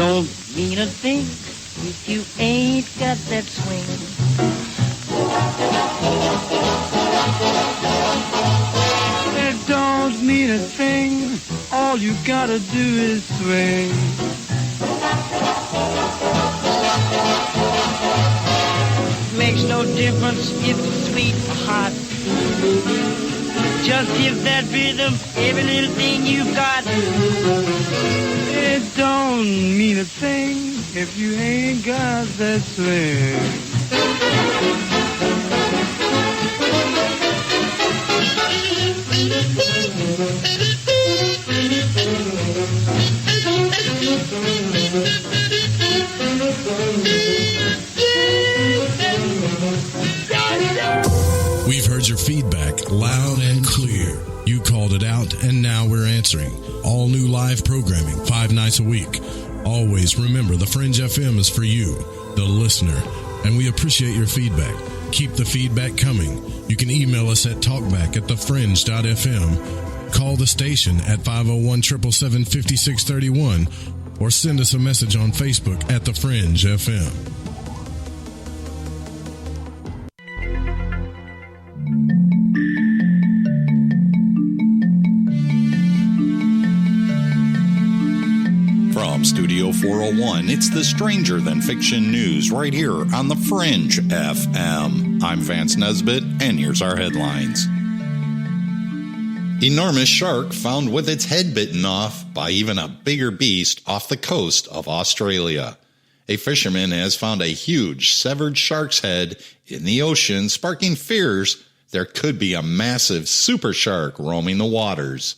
don't mean a thing if you ain't got that swing. It don't mean a thing, all you gotta do is swing. Makes no difference if it's sweet or hot. Just give that rhythm every little thing you've got. It don't mean a thing if you ain't got that swing. We've heard your feedback loud and clear. You called it out, and now we're answering. All new live programming, 5 nights a week. Always remember, the Fringe FM is for you, the listener, and we appreciate your feedback. Keep the feedback coming. You can email us at talkback@thefringe.fm, call the station at 501-777-5631, or send us a message on Facebook at The Fringe FM. From Studio 401, it's the Stranger Than Fiction News right here on the Fringe FM. I'm Vance Nesbitt, and here's our headlines. Enormous shark found with its head bitten off by even a bigger beast off the coast of Australia. A fisherman has found a huge severed shark's head in the ocean, sparking fears there could be a massive super shark roaming the waters.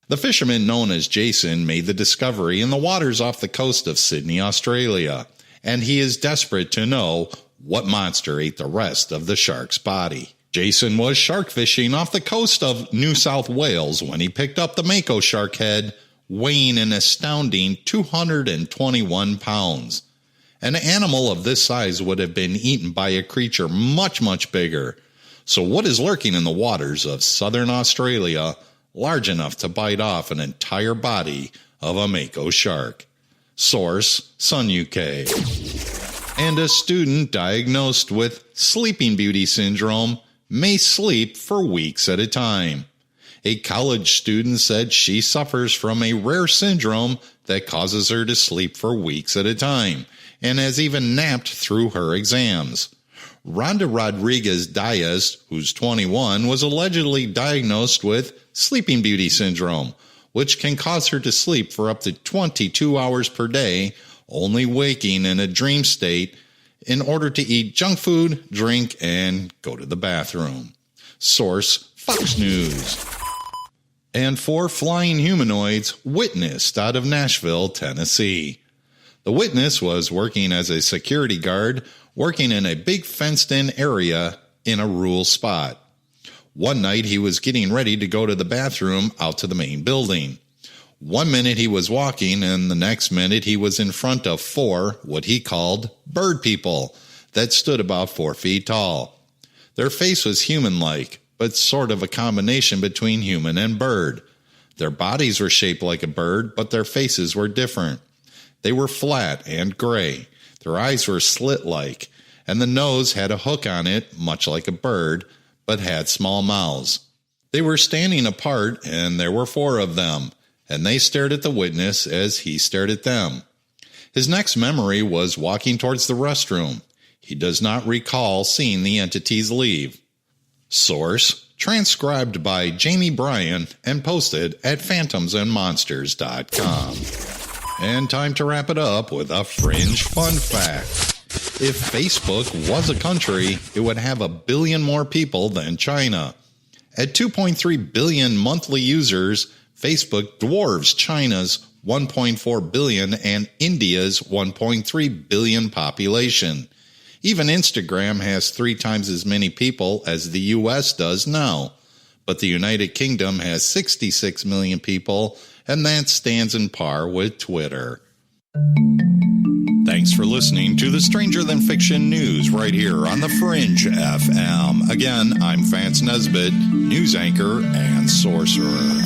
The fisherman known as Jason made the discovery in the waters off the coast of Sydney, Australia, and he is desperate to know what monster ate the rest of the shark's body. Jason was shark fishing off the coast of New South Wales when he picked up the mako shark head, weighing an astounding 221 pounds. An animal of this size would have been eaten by a creature much, much bigger. So what is lurking in the waters of southern Australia large enough to bite off an entire body of a mako shark? Source, Sun UK. And a student diagnosed with Sleeping Beauty syndrome may sleep for weeks at a time. A college student said she suffers from a rare syndrome that causes her to sleep for weeks at a time, and has even napped through her exams. Rhonda Rodriguez-Diaz, who's 21, was allegedly diagnosed with Sleeping Beauty syndrome, which can cause her to sleep for up to 22 hours per day, only waking in a dream state in order to eat junk food, drink, and go to the bathroom. Source, Fox News. And 4 flying humanoids witnessed out of Nashville, Tennessee. The witness was working as a security guard, working in a big fenced-in area in a rural spot. One night he was getting ready to go to the bathroom out to the main building. One minute he was walking, and the next minute he was in front of 4, what he called, bird people that stood about 4 feet tall. Their face was human-like, but sort of a combination between human and bird. Their bodies were shaped like a bird, but their faces were different. They were flat and gray. Their eyes were slit-like, and the nose had a hook on it, much like a bird, but had small mouths. They were standing apart, and there were 4 of them, and they stared at the witness as he stared at them. His next memory was walking towards the restroom. He does not recall seeing the entities leave. Source, transcribed by Jamie Bryan and posted at phantomsandmonsters.com. And time to wrap it up with a Fringe fun fact. If Facebook was a country, it would have 1 billion more people than China. At 2.3 billion monthly users, Facebook dwarfs China's 1.4 billion and India's 1.3 billion population. Even Instagram has 3 times as many people as the U.S. does now. But the United Kingdom has 66 million people, and that stands in par with Twitter. Thanks for listening to the Stranger Than Fiction News right here on the Fringe FM. Again, I'm Vance Nesbitt, news anchor and sorcerer.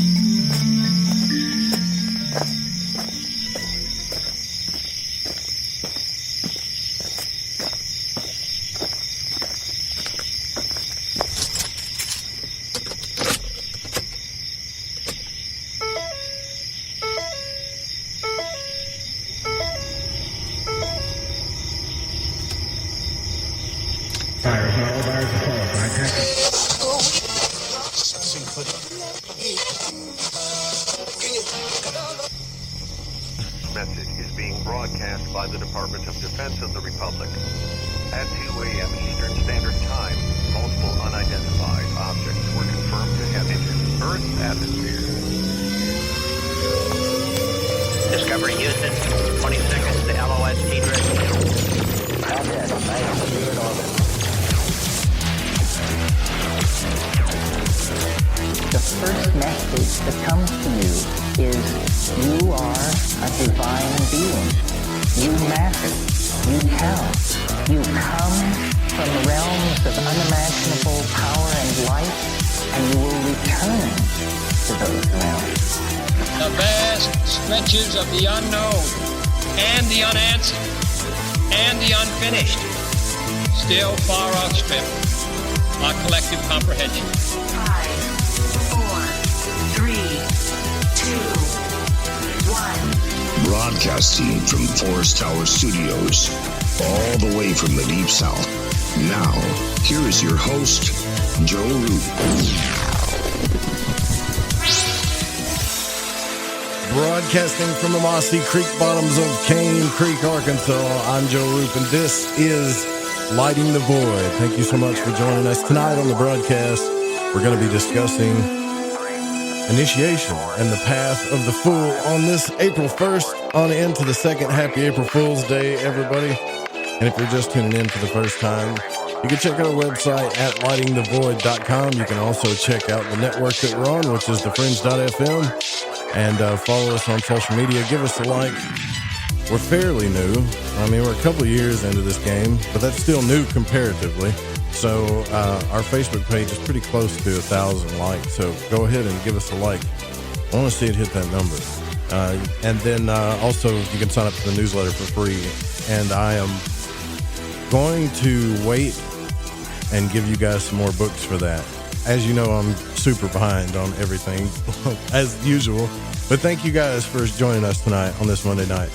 message is being broadcast by the Department of Defense of the Republic. At 2 a.m. Eastern Standard Time, multiple unidentified objects were confirmed to have entered Earth's atmosphere. Discovery Houston, 20 seconds to LOS T-Drift. Contact, nice to be in orbit. The first message that comes to you is you are a divine being. You matter. You count. You come from realms of unimaginable power and light, and you will return to those realms. The vast stretches of the unknown and the unanswered and the unfinished still far outstrip our collective comprehension. 5, 4, 3, 2, 1. Broadcasting from Forest Tower Studios, all the way from the Deep South. Now, here is your host, Joe Root. Broadcasting from the mossy creek bottoms of Cane Creek, Arkansas, I'm Joe Roop, and this is Lighting the Void. Thank you so much for joining us tonight on the broadcast. We're going to be discussing initiation and the path of the Fool on this April 1st on into the second. Happy April Fool's Day, everybody. And if you're just tuning in for the first time, you can check out our website at lightingthevoid.com. You can also check out the network that we're on, which is thefringe.fm. And follow us on social media. Give us a like. We're fairly new. I mean, we're a couple of years into this game, but that's still new comparatively. So our Facebook page is pretty close to 1,000 likes. So go ahead and give us a like. I want to see it hit that number. And then also you can sign up for the newsletter for free. And I am going to wait and give you guys some more books for that. As you know, I'm super behind on everything, as usual. But thank you guys for joining us tonight on this Monday night.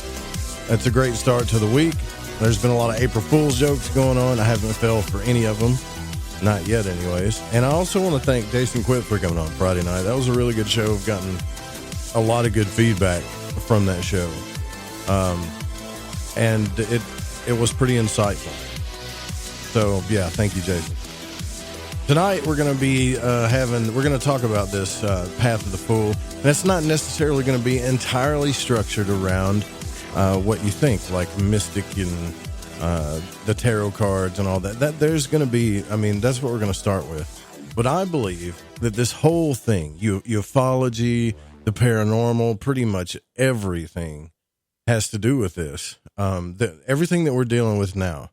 It's a great start to the week. There's been a lot of April Fool's jokes going on. I haven't fell for any of them. Not yet, anyways. And I also want to thank Jason Quitt for coming on Friday night. That was a really good show. I've gotten a lot of good feedback from that show. And it was pretty insightful. So, yeah, thank you, Jason. Tonight, we're going to be we're going to talk about this Path of the Fool. And it's not necessarily going to be entirely structured around what you think, like mystic and the tarot cards and all that. That there's going to be, I mean, that's what we're going to start with. But I believe that this whole thing, ufology, the paranormal, pretty much everything has to do with this. Everything that we're dealing with now.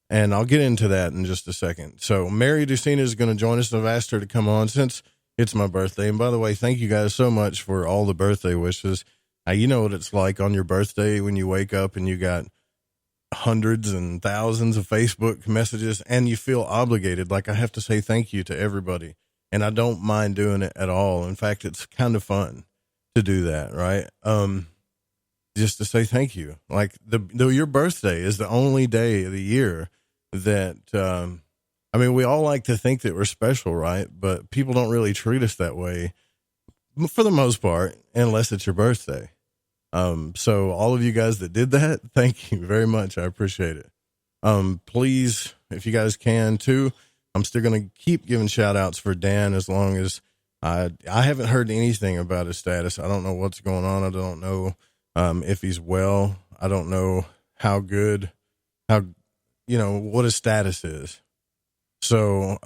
And I'll get into that in just a second. So Mary Dusina is going to join us. I've asked her to come on since it's my birthday. And by the way, thank you guys so much for all the birthday wishes. You know what it's like on your birthday when you wake up and you got hundreds and thousands of Facebook messages and you feel obligated. Like I have to say thank you to everybody. And I don't mind doing it at all. In fact, it's kind of fun to do that, right? Just to say thank you. Like your birthday is the only day of the year that, I mean, we all like to think that we're special, right? But people don't really treat us that way for the most part, unless it's your birthday. So all of you guys that did that, thank you very much. I appreciate it. Please, if you guys can too, I'm still going to keep giving shout outs for Dan as long as I haven't heard anything about his status. I don't know what's going on. I don't know if he's well. I don't know what his status is. So,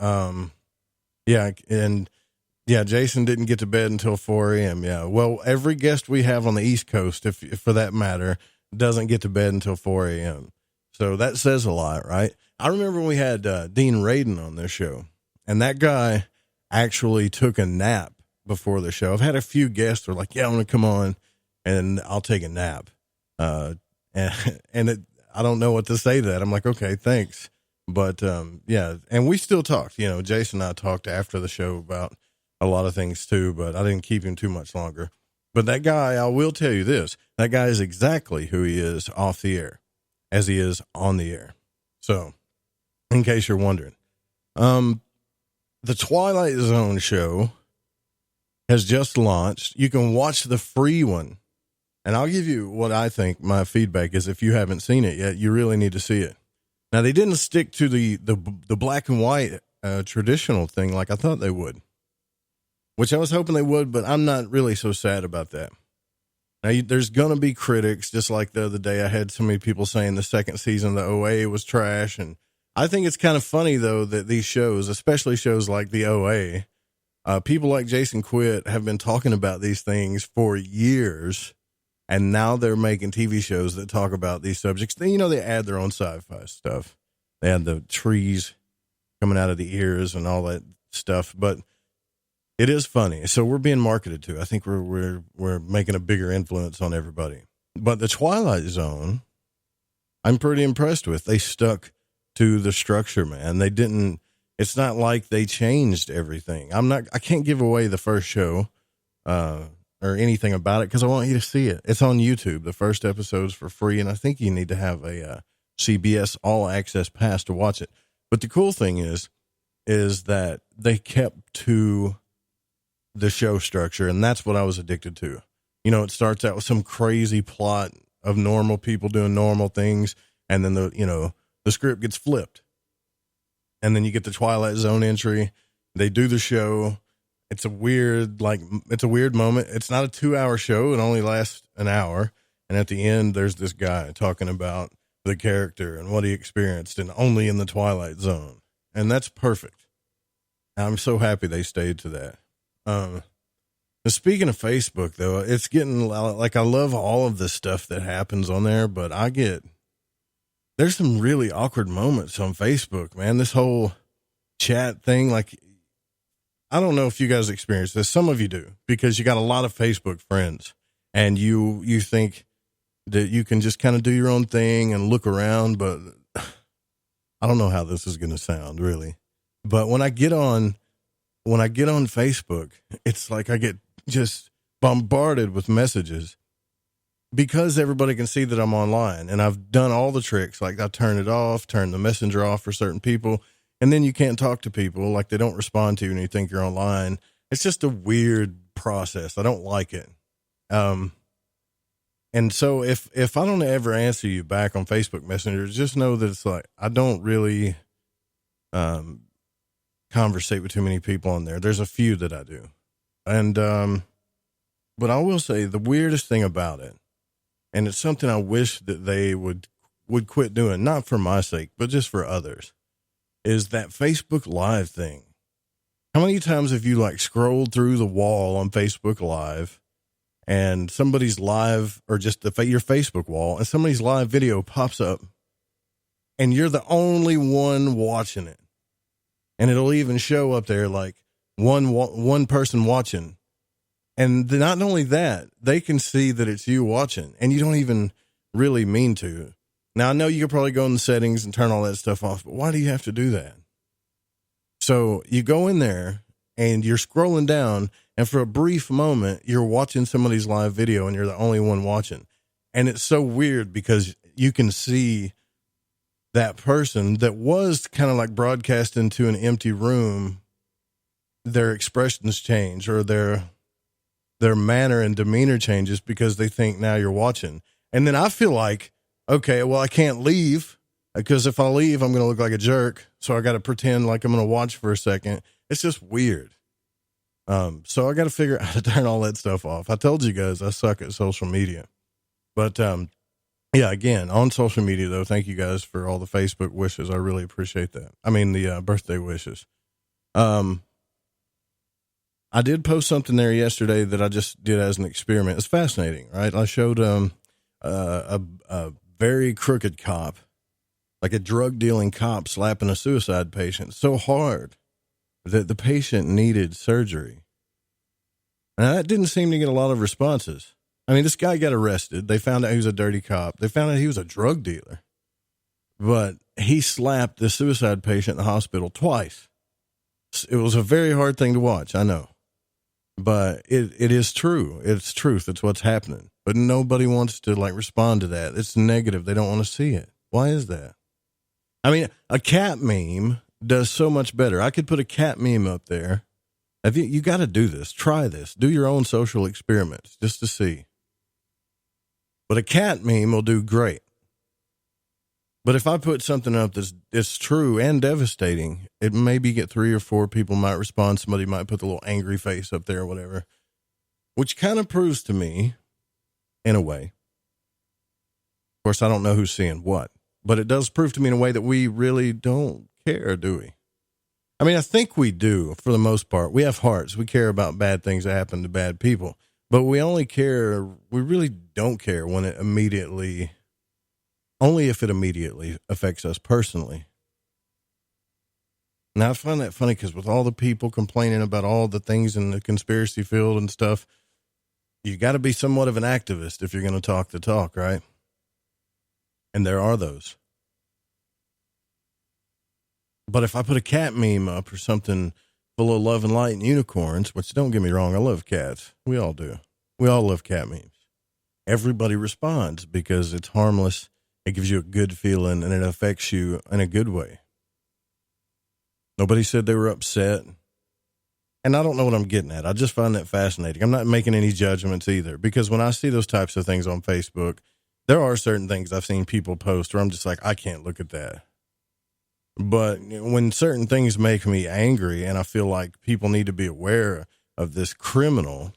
Jason didn't get to bed until 4 a.m. Yeah. Well, every guest we have on the East Coast, if for that matter, doesn't get to bed until 4 a.m. So that says a lot, right? I remember when we had Dean Radin on this show, and that guy actually took a nap before the show. I've had a few guests who are like, yeah, I'm going to come on and I'll take a nap. I don't know what to say to that. I'm like, okay, thanks. But, and we still talked, Jason and I talked after the show about a lot of things too, but I didn't keep him too much longer. But that guy, I will tell you this, that guy is exactly who he is off the air as he is on the air. So in case you're wondering, the Twilight Zone show has just launched. You can watch the free one And I'll give you what I think my feedback is. If you haven't seen it yet, you really need to see it. Now, they didn't stick to the black and white traditional thing like I thought they would, which I was hoping they would, but I'm not really so sad about that. Now, there's going to be critics, just like the other day I had so many people saying the second season of the OA was trash. And I think it's kind of funny, though, that these shows, especially shows like the OA, people like Jason Quitt have been talking about these things for years. And now they're making TV shows that talk about these subjects. They, they add their own sci-fi stuff. They had the trees coming out of the ears and all that stuff. But it is funny. So we're being marketed to. I think we're making a bigger influence on everybody. But the Twilight Zone, I'm pretty impressed with. They stuck to the structure, man. They didn't. It's not like they changed everything. I can't give away the first show. Or anything about it, because I want you to see it. It's on YouTube. The first episode's for free, and I think you need to have a CBS All Access pass to watch it. But the cool thing is that they kept to the show structure, and that's what I was addicted to. It starts out with some crazy plot of normal people doing normal things, and then the script gets flipped. And then you get the Twilight Zone entry. They do the show. It's a weird moment. It's not a 2-hour show. It only lasts an hour. And at the end, there's this guy talking about the character and what he experienced and only in the Twilight Zone. And that's perfect. I'm so happy they stayed to that. Speaking of Facebook, though, it's getting like, I love all of the stuff that happens on there, but there's some really awkward moments on Facebook, man. This whole chat thing, like, I don't know if you guys experience this. Some of you do, because you got a lot of Facebook friends and you think that you can just kind of do your own thing and look around, but I don't know how this is going to sound really. But when I get on Facebook, it's like I get just bombarded with messages because everybody can see that I'm online, and I've done all the tricks. Like I turn it off, turn the messenger off for certain people. And then you can't talk to people, like they don't respond to you and you think you're online. It's just a weird process. I don't like it. And so if I don't ever answer you back on Facebook Messenger, just know that it's like, I don't really conversate with too many people on there. There's a few that I do. And, but I will say the weirdest thing about it, and it's something I wish that they would quit doing, not for my sake, but just for others, is that Facebook Live thing. How many times have you like scrolled through the wall on Facebook Live and somebody's live, or just your Facebook wall, and somebody's live video pops up and you're the only one watching it? And it'll even show up there like one person watching. And not only that, they can see that it's you watching and you don't even really mean to. Now, I know you could probably go in the settings and turn all that stuff off, but why do you have to do that? So you go in there and you're scrolling down, and for a brief moment, you're watching somebody's live video and you're the only one watching. And it's so weird because you can see that person that was kind of like broadcast into an empty room, their expressions change, or their manner and demeanor changes because they think now you're watching. And then I feel like, okay, well, I can't leave because if I leave, I'm going to look like a jerk. So I got to pretend like I'm going to watch for a second. It's just weird. So I got to figure out how to turn all that stuff off. I told you guys I suck at social media. But, yeah, again, on social media, though, thank you guys for all the Facebook wishes. I really appreciate that. I mean, the birthday wishes. I did post something there yesterday that I just did as an experiment. It's fascinating, right? I showed a very crooked cop, like a drug dealing cop, slapping a suicide patient so hard that the patient needed surgery. Now, that didn't seem to get a lot of responses. I mean, this guy got arrested. They found out he was a dirty cop. They found out he was a drug dealer. But he slapped the suicide patient in the hospital twice. It was a very hard thing to watch, I know. But it is true. It's truth. It's what's happening. But nobody wants to like respond to that. It's negative. They don't want to see it. Why is that? I mean, a cat meme does so much better. I could put a cat meme up there. You got to do this. Try this. Do your own social experiments just to see. But a cat meme will do great. But if I put something up that's true and devastating, it maybe get 3 or 4 people might respond. Somebody might put the little angry face up there or whatever, which kind of proves to me, in a way. Of course, I don't know who's seeing what, but it does prove to me in a way that we really don't care, do we? I mean, I think we do for the most part. We have hearts. We care about bad things that happen to bad people, but we really don't care when it only if it immediately affects us personally. Now, I find that funny because with all the people complaining about all the things in the conspiracy field and stuff, you got to be somewhat of an activist if you're going to talk the talk, right? And there are those. But if I put a cat meme up or something full of love and light and unicorns, which don't get me wrong, I love cats. We all do. We all love cat memes. Everybody responds because it's harmless. It gives you a good feeling and it affects you in a good way. Nobody said they were upset. And I don't know what I'm getting at. I just find that fascinating. I'm not making any judgments either, because when I see those types of things on Facebook, there are certain things I've seen people post where I'm just like, I can't look at that. But when certain things make me angry and I feel like people need to be aware of this criminal,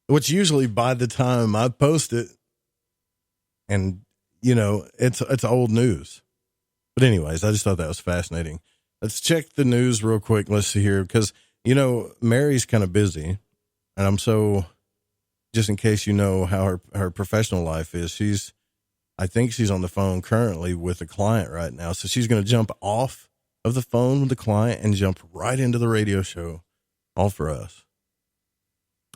which usually by the time I post it, and, it's old news. But anyways, I just thought that was fascinating. Let's check the news real quick. Let's see here. Because, Mary's kind of busy. And I'm just in case you know how her professional life is, I think she's on the phone currently with a client right now. So she's going to jump off of the phone with the client and jump right into the radio show, all for us.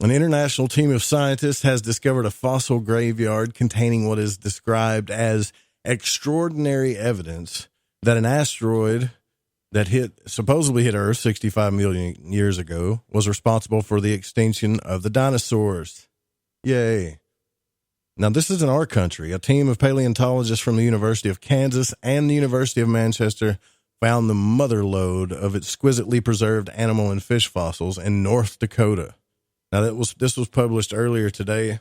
An international team of scientists has discovered a fossil graveyard containing what is described as extraordinary evidence that an asteroid that supposedly hit Earth 65 million years ago was responsible for the extinction of the dinosaurs. Yay. Now, this is in our country. A team of paleontologists from the University of Kansas and the University of Manchester found the mother lode of exquisitely preserved animal and fish fossils in North Dakota. Now, this was published earlier today.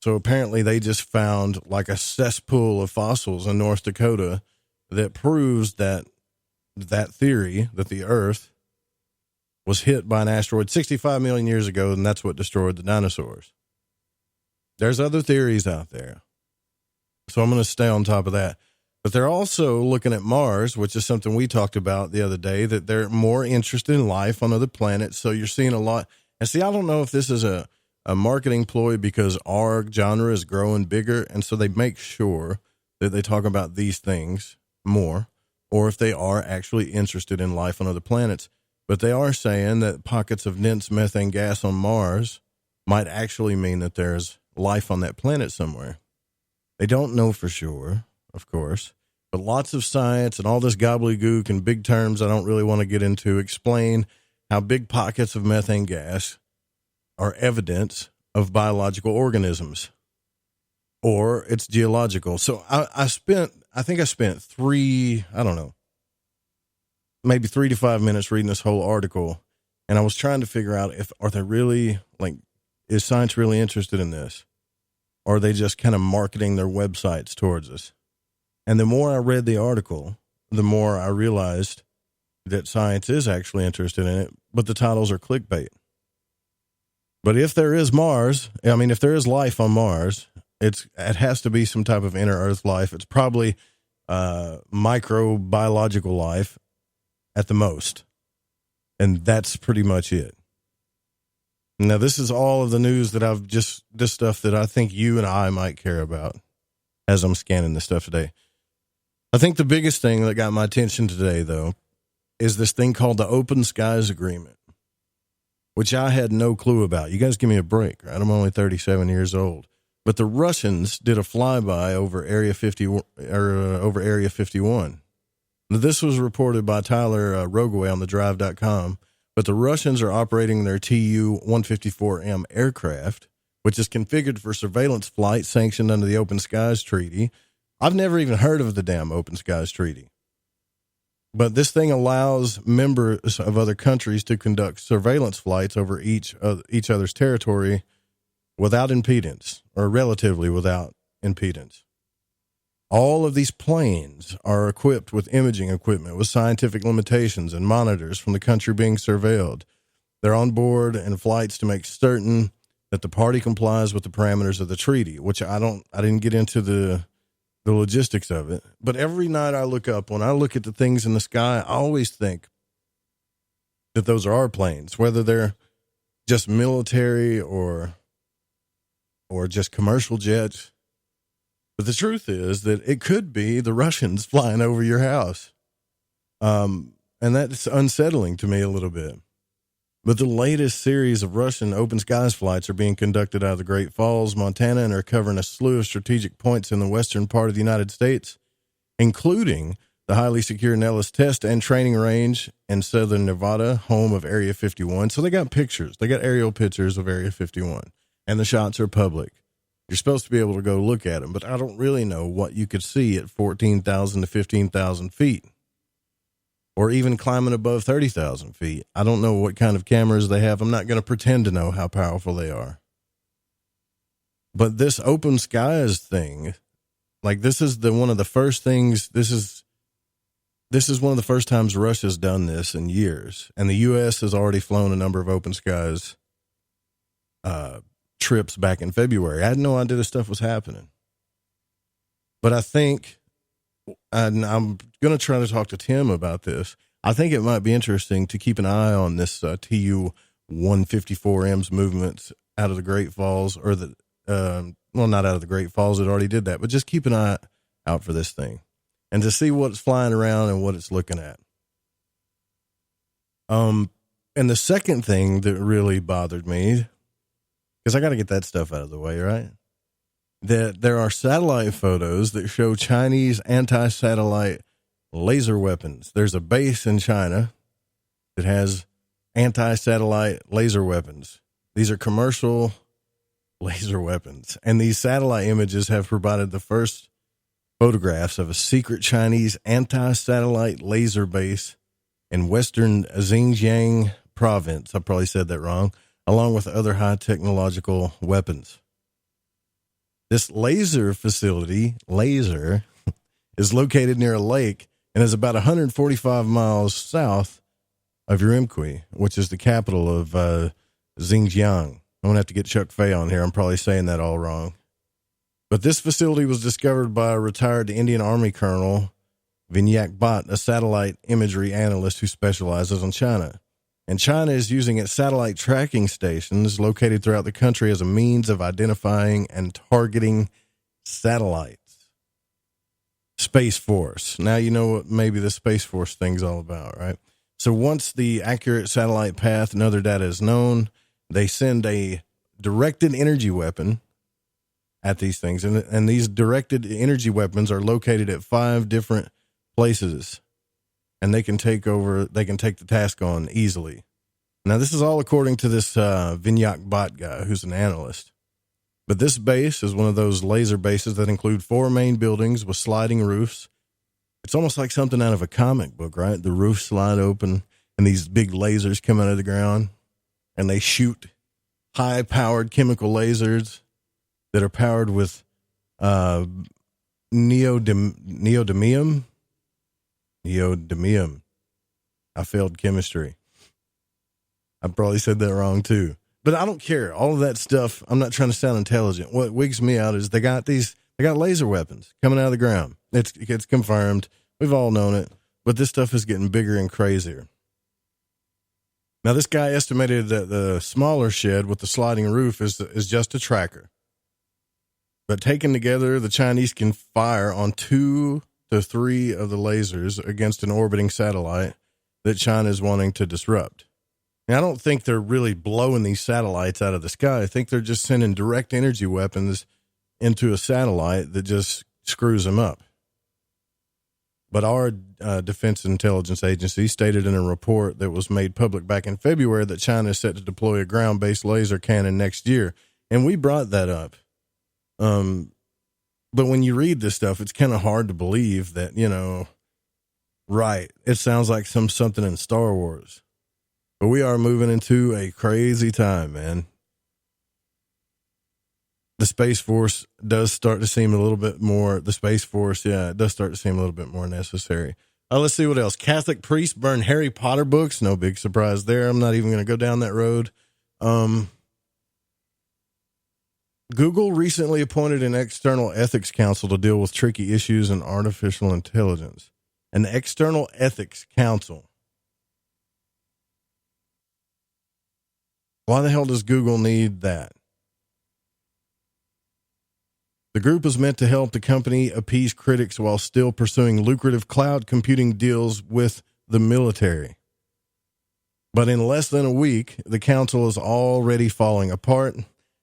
So apparently they just found like a cesspool of fossils in North Dakota that proves that theory that the Earth was hit by an asteroid 65 million years ago, and that's what destroyed the dinosaurs. There's other theories out there, so I'm going to stay on top of that. But they're also looking at Mars, which is something we talked about the other day, that they're more interested in life on other planets. So you're seeing a lot. And see, I don't know if this is a marketing ploy because our genre is growing bigger, and so they make sure that they talk about these things more, or if they are actually interested in life on other planets. But they are saying that pockets of dense methane gas on Mars might actually mean that there's life on that planet somewhere. They don't know for sure, of course, but lots of science and all this gobbledygook and big terms I don't really want to get into explain how big pockets of methane gas are evidence of biological organisms, or it's geological. So I think I spent maybe 3 to 5 minutes reading this whole article, and I was trying to figure out is science really interested in this? Or are they just kind of marketing their websites towards us? And the more I read the article, the more I realized that science is actually interested in it, but the titles are clickbait. But if there is if there is life on Mars, it has to be some type of inner Earth life. It's probably microbiological life at the most. And that's pretty much it. Now, this is all of the news that this stuff that I think you and I might care about as I'm scanning this stuff today. I think the biggest thing that got my attention today, though, is this thing called the Open Skies Agreement, which I had no clue about. You guys give me a break, right? I'm only 37 years old. But the Russians did a flyby over Area 51. Now, this was reported by Tyler Rogoway on thedrive.com. But the Russians are operating their Tu-154M aircraft, which is configured for surveillance flight sanctioned under the Open Skies Treaty. I've never even heard of the damn Open Skies Treaty. But this thing allows members of other countries to conduct surveillance flights over each other's territory without impedance, or relatively without impedance. All of these planes are equipped with imaging equipment with scientific limitations and monitors from the country being surveilled. They're on board in flights to make certain that the party complies with the parameters of the treaty, which I didn't get into the logistics of it. But every night I look up, when I look at the things in the sky, I always think that those are our planes, whether they're just military or just commercial jets. But the truth is that it could be the Russians flying over your house. And that's unsettling to me a little bit. But the latest series of Russian open skies flights are being conducted out of the Great Falls, Montana, and are covering a slew of strategic points in the western part of the United States, including the highly secure Nellis Test and Training Range in southern Nevada, home of Area 51. So they got pictures. They got aerial pictures of Area 51, and the shots are public. You're supposed to be able to go look at them, but I don't really know what you could see at 14,000 to 15,000 feet. Or even climbing above 30,000 feet. I don't know what kind of cameras they have. I'm not going to pretend to know how powerful they are. But this open skies thing, like this is one of the first things, this is one of the first times Russia's done this in years. And the U.S. has already flown a number of open skies trips back in February. I had no idea this stuff was happening. But I think, and I'm going to try to talk to Tim about this, I think it might be interesting to keep an eye on this TU-154M's movements out of the Great Falls, or not out of the Great Falls, it already did that, but just keep an eye out for this thing and to see what's flying around and what it's looking at. And the second thing that really bothered me, because I got to get that stuff out of the way, right? That there are satellite photos that show Chinese anti-satellite laser weapons. There's a base in China that has anti-satellite laser weapons. These are commercial laser weapons. And these satellite images have provided the first photographs of a secret Chinese anti-satellite laser base in western Xinjiang province. I probably said that wrong, along with other high technological weapons. This laser facility, is located near a lake and is about 145 miles south of Urumqi, which is the capital of Xinjiang. I'm going to have to get Chuck Fay on here. I'm probably saying that all wrong. But this facility was discovered by a retired Indian Army Colonel, Vinyak Bhatt, a satellite imagery analyst who specializes in China. And China is using its satellite tracking stations located throughout the country as a means of identifying and targeting satellites. Space Force. Now you know what maybe the Space Force thing's all about, right? So once the accurate satellite path and other data is known, they send a directed energy weapon at these things. And these directed energy weapons are located at 5 different places. And they can take the task on easily. Now, this is all according to this Vinyak Bhatt guy, who's an analyst. But this base is one of those laser bases that include 4 main buildings with sliding roofs. It's almost like something out of a comic book, right? The roofs slide open, and these big lasers come out of the ground, and they shoot high-powered chemical lasers that are powered with neodymium. I failed chemistry. I probably said that wrong too, but I don't care. All of that stuff, I'm not trying to sound intelligent. What wigs me out is they got laser weapons coming out of the ground. It's confirmed. We've all known it, but this stuff is getting bigger and crazier. Now, this guy estimated that the smaller shed with the sliding roof is just a tracker, but taken together, the Chinese can fire on 2 to 3 of the lasers against an orbiting satellite that China is wanting to disrupt. Now, I don't think they're really blowing these satellites out of the sky. I think they're just sending direct energy weapons into a satellite that just screws them up. But our Defense Intelligence Agency stated in a report that was made public back in February that China is set to deploy a ground-based laser cannon next year. And we brought that up. But when you read this stuff, it's kind of hard to believe that, right. It sounds like something in Star Wars. But we are moving into a crazy time, man. the Space Force does start to seem a little bit more, it does start to seem a little bit more necessary. Let's see what else. Catholic priests burn Harry Potter books. No big surprise there. I'm not even going to go down that road. Google recently appointed an external ethics council to deal with tricky issues in artificial intelligence. An external ethics council. Why the hell does Google need that? The group is meant to help the company appease critics while still pursuing lucrative cloud computing deals with the military. But in less than a week, the council is already falling apart,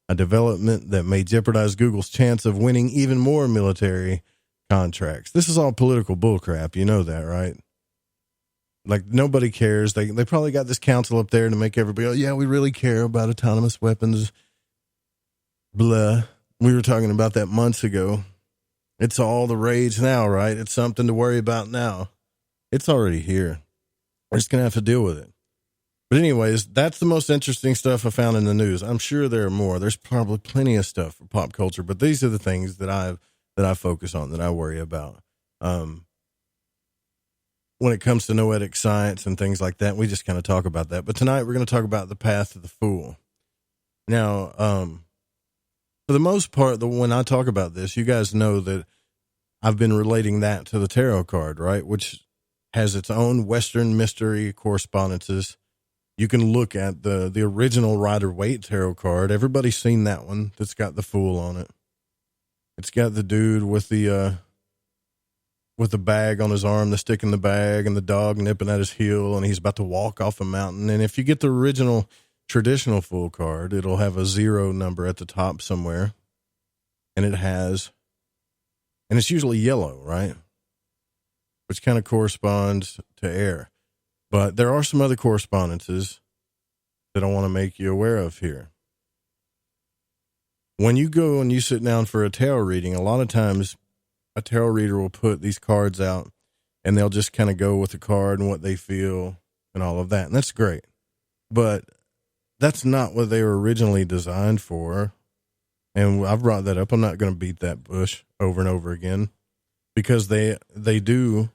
a development that may jeopardize Google's chance of winning even more military contracts. This is all political bullcrap. You know that, right? Like, nobody cares. They probably got this council up there to make everybody, oh, yeah, we really care about autonomous weapons. Blah. We were talking about that months ago. It's all the rage now, right? It's something to worry about now. It's already here. We're just going to have to deal with it. But anyways, that's the most interesting stuff I found in the news. I'm sure there are more. There's probably plenty of stuff for pop culture, but these are the things that I focus on, that I worry about. When it comes to noetic science and things like that, we just kind of talk about that. But tonight we're going to talk about the path of the fool. Now, for the most part, when I talk about this, you guys know that I've been relating that to the tarot card, right? Which has its own Western mystery correspondences. You can look at the original Rider-Waite tarot card. Everybody's seen that one that's got the fool on it. It's got the dude with the bag on his arm, the stick in the bag, and the dog nipping at his heel, and he's about to walk off a mountain. And if you get the original traditional fool card, it'll have a 0 number at the top somewhere. And it's usually yellow, right? Which kind of corresponds to air. But there are some other correspondences that I want to make you aware of here. When you go and you sit down for a tarot reading, a lot of times a tarot reader will put these cards out and they'll just kind of go with the card and what they feel and all of that. And that's great. But that's not what they were originally designed for. And I've brought that up. I'm not going to beat that bush over and over again, because they do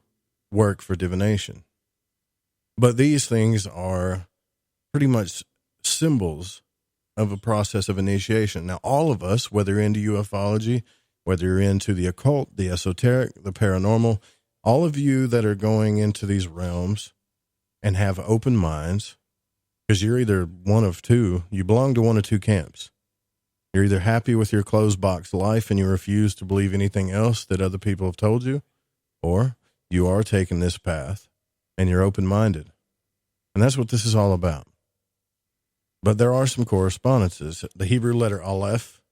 work for divination. But these things are pretty much symbols of a process of initiation. Now, all of us, whether you're into ufology, whether you're into the occult, the esoteric, the paranormal, all of you that are going into these realms and have open minds, because you're either one of two, you belong to one of two camps. You're either happy with your closed box life and you refuse to believe anything else that other people have told you, or you are taking this path and you're open-minded. And that's what this is all about. But there are some correspondences. The Hebrew letter Aleph,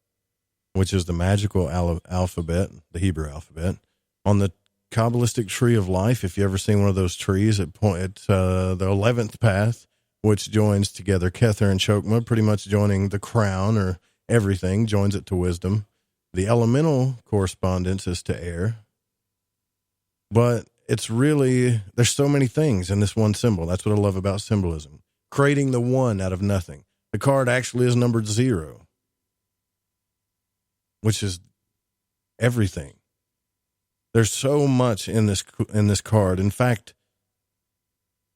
which is the magical alphabet, the Hebrew alphabet, on the Kabbalistic tree of life, if you ever seen one of those trees, the 11th path, which joins together Kether and Chokmah, pretty much joining the crown or everything, joins it to wisdom. The elemental correspondence is to air. But it's really, there's so many things in this one symbol. That's what I love about symbolism. Creating the one out of nothing. The card actually is numbered 0, which is everything. There's so much in this card. In fact,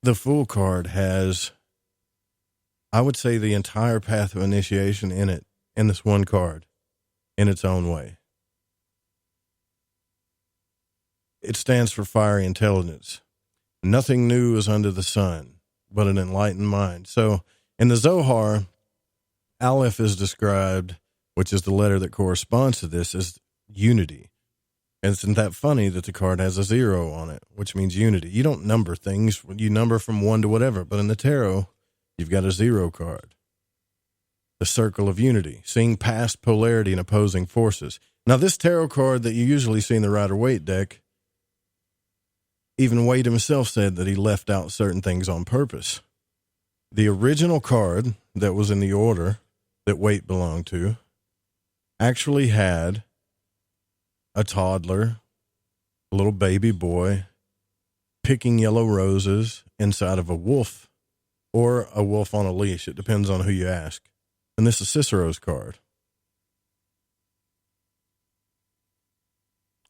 the Fool card has, I would say, the entire path of initiation in it, in this one card, in its own way. It stands for fiery intelligence. Nothing new is under the sun, but an enlightened mind. So in the Zohar, Aleph is described, which is the letter that corresponds to this, as unity. And isn't that funny that the card has a 0 on it, which means unity? You don't number things. You number from 1 to whatever. But in the tarot, you've got a 0 card. The circle of unity, seeing past polarity and opposing forces. Now, this tarot card that you usually see in the Rider-Waite deck, even Waite himself said that he left out certain things on purpose. The original card that was in the order that Waite belonged to actually had a toddler, a little baby boy, picking yellow roses inside of a wolf, or a wolf on a leash. It depends on who you ask. And this is Cicero's card.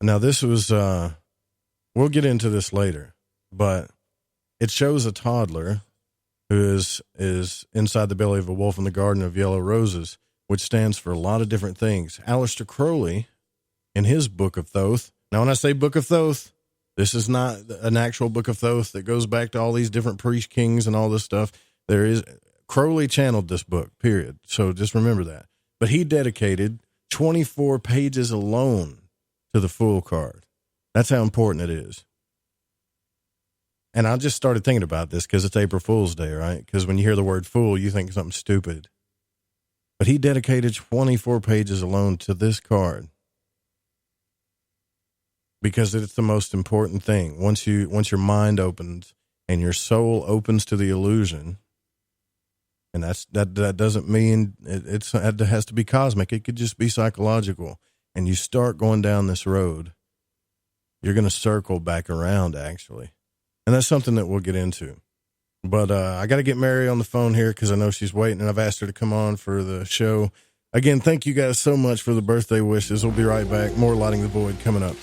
Now, this was, we'll get into this later, but it shows a toddler who is inside the belly of a wolf in the Garden of Yellow Roses, which stands for a lot of different things. Aleister Crowley, in his Book of Thoth. Now, when I say Book of Thoth, this is not an actual Book of Thoth that goes back to all these different priest kings and all this stuff. Crowley channeled this book, period. So just remember that. But he dedicated 24 pages alone to the Fool card. That's how important it is. And I just started thinking about this because it's April Fool's Day, right? Because when you hear the word fool, you think something stupid. But he dedicated 24 pages alone to this card because it's the most important thing. Once your mind opens and your soul opens to the illusion, and that doesn't mean it has to be cosmic. It could just be psychological. And you start going down this road, you're going to circle back around, actually. And that's something that we'll get into. But I got to get Mary on the phone here because I know she's waiting, and I've asked her to come on for the show. Again, thank you guys so much for the birthday wishes. We'll be right back. More Lighting the Void coming up.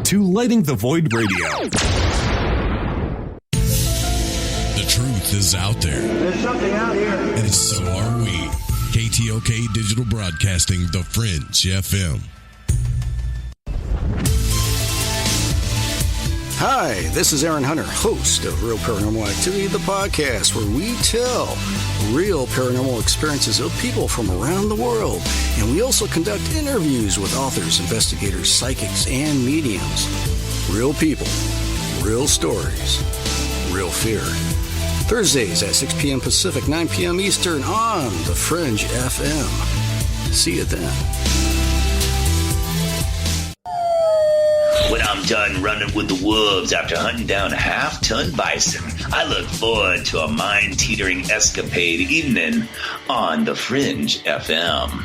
To Lighting the Void Radio. The truth is out there. There's something out here. And so are we. KTLK Digital Broadcasting, The Fringe FM. Hi, this is Aaron Hunter, host of Real Paranormal Activity, the podcast where we tell real paranormal experiences of people from around the world. And we also conduct interviews with authors, investigators, psychics, and mediums. Real people, real stories, real fear. Thursdays at 6 p.m. Pacific, 9 p.m. Eastern on The Fringe FM. See you then. When I'm done running with the wolves after hunting down a half-ton bison, I look forward to a mind-teetering escapade evening on The Fringe FM.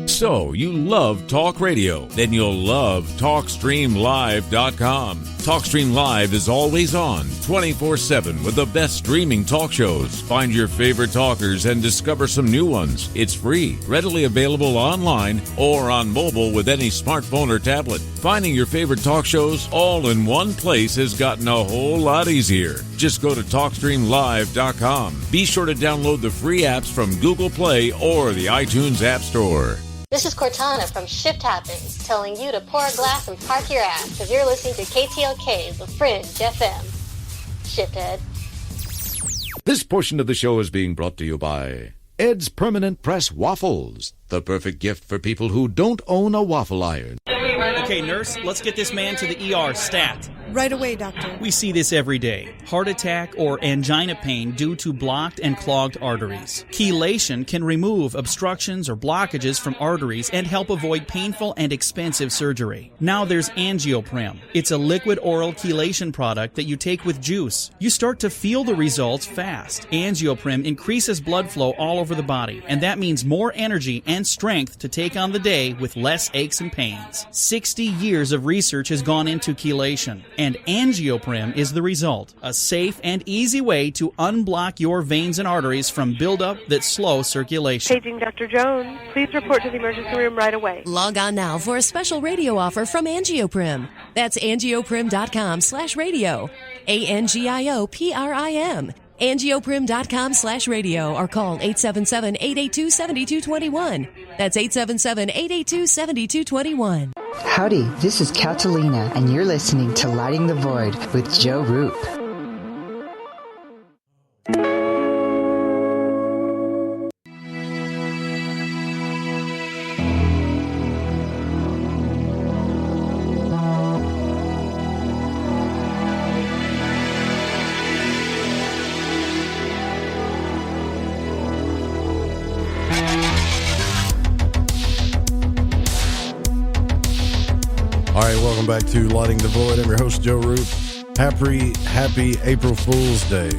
So, you love talk radio? Then you'll love TalkStreamLive.com. TalkStream Live is always on, 24/7 with the best streaming talk shows. Find your favorite talkers and discover some new ones. It's free, readily available online or on mobile with any smartphone or tablet. Finding your favorite talk shows all in one place has gotten a whole lot easier. Just go to TalkStreamLive.com. Be sure to download the free apps from Google Play or the iTunes App Store. This is Cortana from Shift Happens, telling you to pour a glass and park your ass because you're listening to KTLK, The Fringe FM. Shifthead. This portion of the show is being brought to you by Ed's Permanent Press Waffles, the perfect gift for people who don't own a waffle iron. Okay, nurse, let's get this man to the ER stat. Right away, doctor. We see this every day. Heart attack or angina pain due to blocked and clogged arteries. Chelation can remove obstructions or blockages from arteries and help avoid painful and expensive surgery. Now there's Angioprim. It's a liquid oral chelation product that you take with juice. You start to feel the results fast. Angioprim increases blood flow all over the body, and that means more energy and strength to take on the day with less aches and pains. 60 years of research has gone into chelation, and Angioprim is the result. A safe and easy way to unblock your veins and arteries from buildup that slow circulation. Paging Dr. Jones. Please report to the emergency room right away. Log on now for a special radio offer from Angioprim. That's angioprim.com/radio. ANGIOPRIM. Angioprim.com/radio or call 877-882-7221. That's 877-882-7221. Howdy, this is Catalina, and you're listening to Lighting the Void with Joe Roop. All right, welcome back to Lighting the Void. I'm your host, Joe Root. Happy April Fool's Day.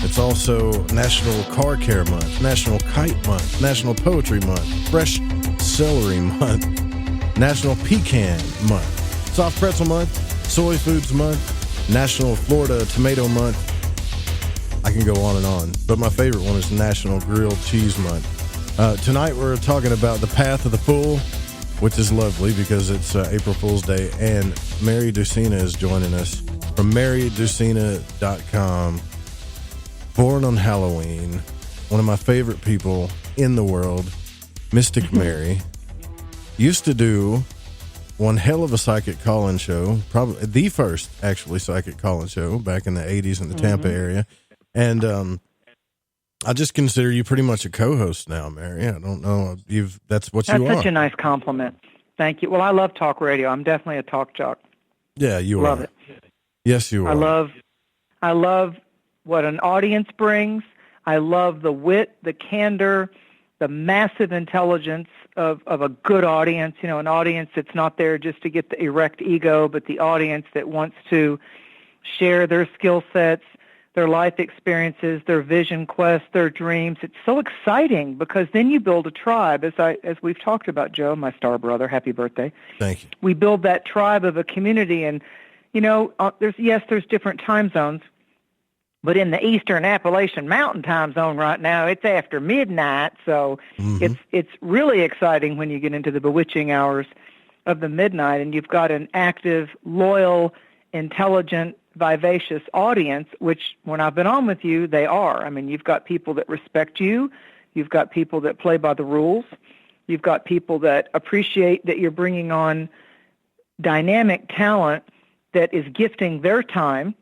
It's also National Car Care Month, National Kite Month, National Poetry Month, Fresh Celery Month, National Pecan Month, Soft Pretzel Month, Soy Foods Month, National Florida Tomato Month. I can go on, but my favorite one is National Grilled Cheese Month. Tonight we're talking about the Path of the Fool, which is lovely because it's April Fool's Day, and Mary Dusina is joining us from marydusina.com. Born on Halloween, one of my favorite people in the world, Mystic Mary, used to do one hell of a psychic call-in show, probably the first actually psychic call-in show back in the 80s in the Tampa area. And I just consider you pretty much a co-host now, Mary. I don't know. That's what you are. That's such a nice compliment. Thank you. Well, I love talk radio. I'm definitely a talk jock. Yeah, you love are. It. Yes, you are. I love what an audience brings. I love the wit, the candor, the massive intelligence of a good audience. You know, an audience that's not there just to get the erect ego, but the audience that wants to share their skill sets, their life experiences, their vision quests, their dreams. It's so exciting because then you build a tribe, as we've talked about, Joe, my star brother. Happy birthday. Thank you. We build that tribe of a community, and you know, there's different time zones, but in the Eastern Appalachian Mountain time zone right now, it's after midnight, so it's really exciting when you get into the bewitching hours of the midnight, and you've got an active, loyal, intelligent, vivacious audience, which when I've been on with you, they are. I mean, you've got people that respect you. You've got people that play by the rules. You've got people that appreciate that you're bringing on dynamic talent that is gifting their time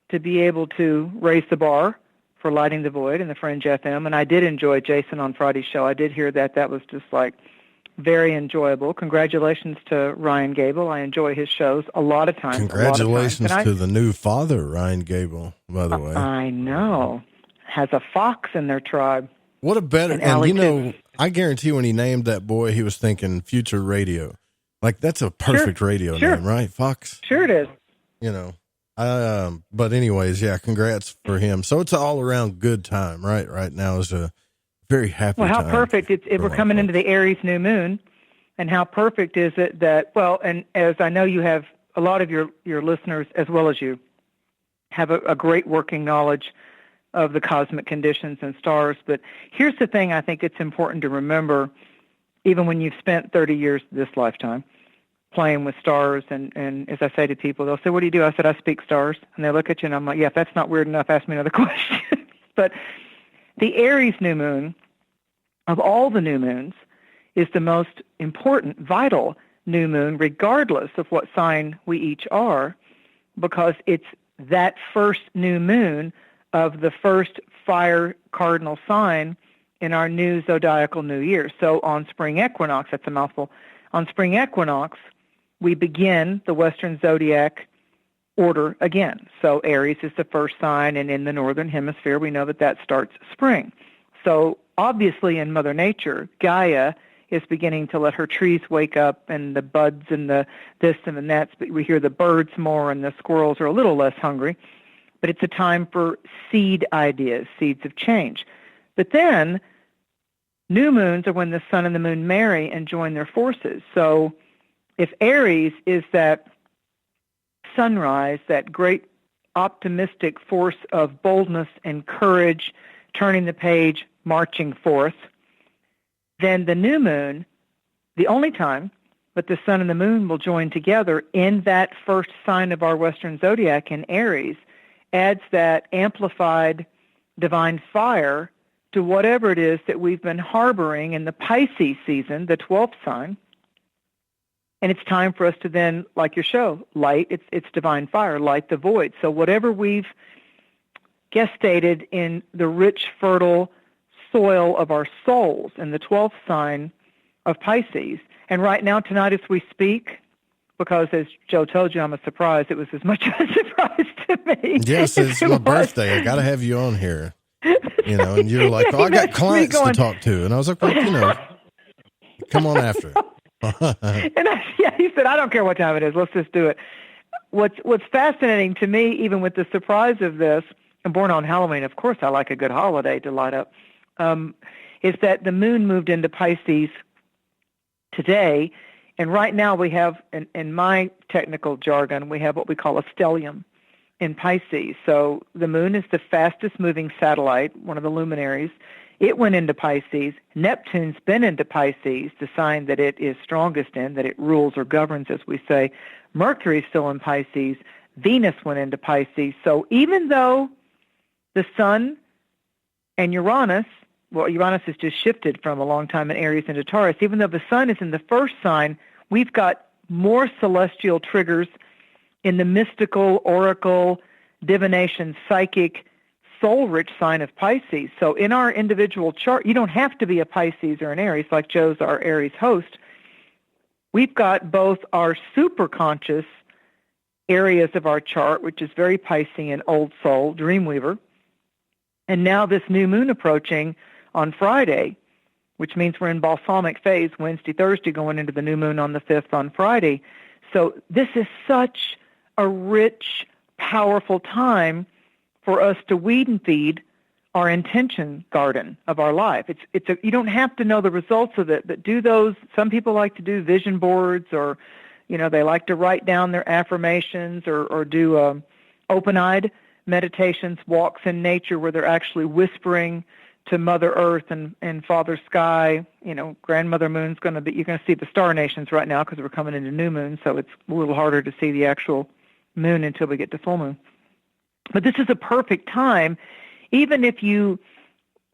to be able to raise the bar for Lighting the Void and the Fringe FM. And I did enjoy Jason on Friday's show. I did hear that. That was just like very enjoyable. Congratulations to Ryan Gable. I enjoy his shows a lot of times. Congratulations to the new father, Ryan Gable, by the way. I know. Has a fox in their tribe. What a better, and you know, I guarantee when he named that boy, he was thinking future radio. Like, that's a perfect radio name, right? Fox? Sure it is. You know, but anyways, yeah, congrats for him. So it's an all around good time, right? Right now is a very happy time. Well, how perfect. We're coming into the Aries new moon, and how perfect is it that, well, and as I know you have a lot of your listeners, as well as you, have a great working knowledge of the cosmic conditions and stars. But here's the thing I think it's important to remember, even when you've spent 30 years this lifetime playing with stars, and as I say to people, they'll say, what do you do? I said, I speak stars. And they look at you, and I'm like, yeah, if that's not weird enough, ask me another question. But the Aries new moon, of all the new moons, is the most important, vital new moon, regardless of what sign we each are, because it's that first new moon of the first fire cardinal sign in our new zodiacal new year. So on spring equinox, that's a mouthful, on spring equinox, we begin the Western zodiac order again. So Aries is the first sign, and in the Northern Hemisphere, we know that starts spring. So obviously in Mother Nature, Gaia is beginning to let her trees wake up, and the buds and the this and the that. But we hear the birds more, and the squirrels are a little less hungry. But it's a time for seed ideas, seeds of change. But then new moons are when the sun and the moon marry and join their forces. So if Aries is that sunrise, that great optimistic force of boldness and courage, turning the page, marching forth, then the new moon, the only time that the sun and the moon will join together in that first sign of our Western zodiac in Aries, adds that amplified divine fire to whatever it is that we've been harboring in the Pisces season, the 12th sign. And it's time for us to then, like your show, light, it's divine fire, light the void. So whatever we've gestated in the rich, fertile soil of our souls in the 12th sign of Pisces. And right now, tonight as we speak, because as Joe told you, I'm a surprise, it was as much of a surprise to me. Yes, it's my birthday. I got to have you on here. You know, and you're like, oh, I got clients to talk to. And I was like, well, you know, come on after. And He said, I don't care what time it is. Let's just do it. What's fascinating to me, even with the surprise of this, and born on Halloween, of course I like a good holiday to light up, is that the moon moved into Pisces today. And right now we have, in my technical jargon, we have what we call a stellium in Pisces. So the moon is the fastest moving satellite, one of the luminaries. It went into Pisces. Neptune's been into Pisces, the sign that it is strongest in, that it rules or governs, as we say. Mercury's still in Pisces. Venus went into Pisces. So even though the sun and Uranus, well, Uranus has just shifted from a long time in Aries into Taurus, even though the sun is in the first sign, we've got more celestial triggers in the mystical, oracle, divination, psychic, soul-rich sign of Pisces. So in our individual chart, you don't have to be a Pisces or an Aries, like Joe's our Aries host. We've got both our superconscious areas of our chart, which is very Piscean, old soul, Dreamweaver, and now this new moon approaching on Friday, which means we're in balsamic phase, Wednesday, Thursday, going into the new moon on the 5th on Friday. So this is such a rich, powerful time for us to weed and feed our intention garden of our life. You don't have to know the results of it, but do those. Some people like to do vision boards, or they like to write down their affirmations, or do open-eyed meditations, walks in nature where they're actually whispering to Mother Earth and Father Sky. Grandmother Moon's you're going to see the star nations right now because we're coming into new moon, so it's a little harder to see the actual moon until we get to full moon. But this is a perfect time, even if you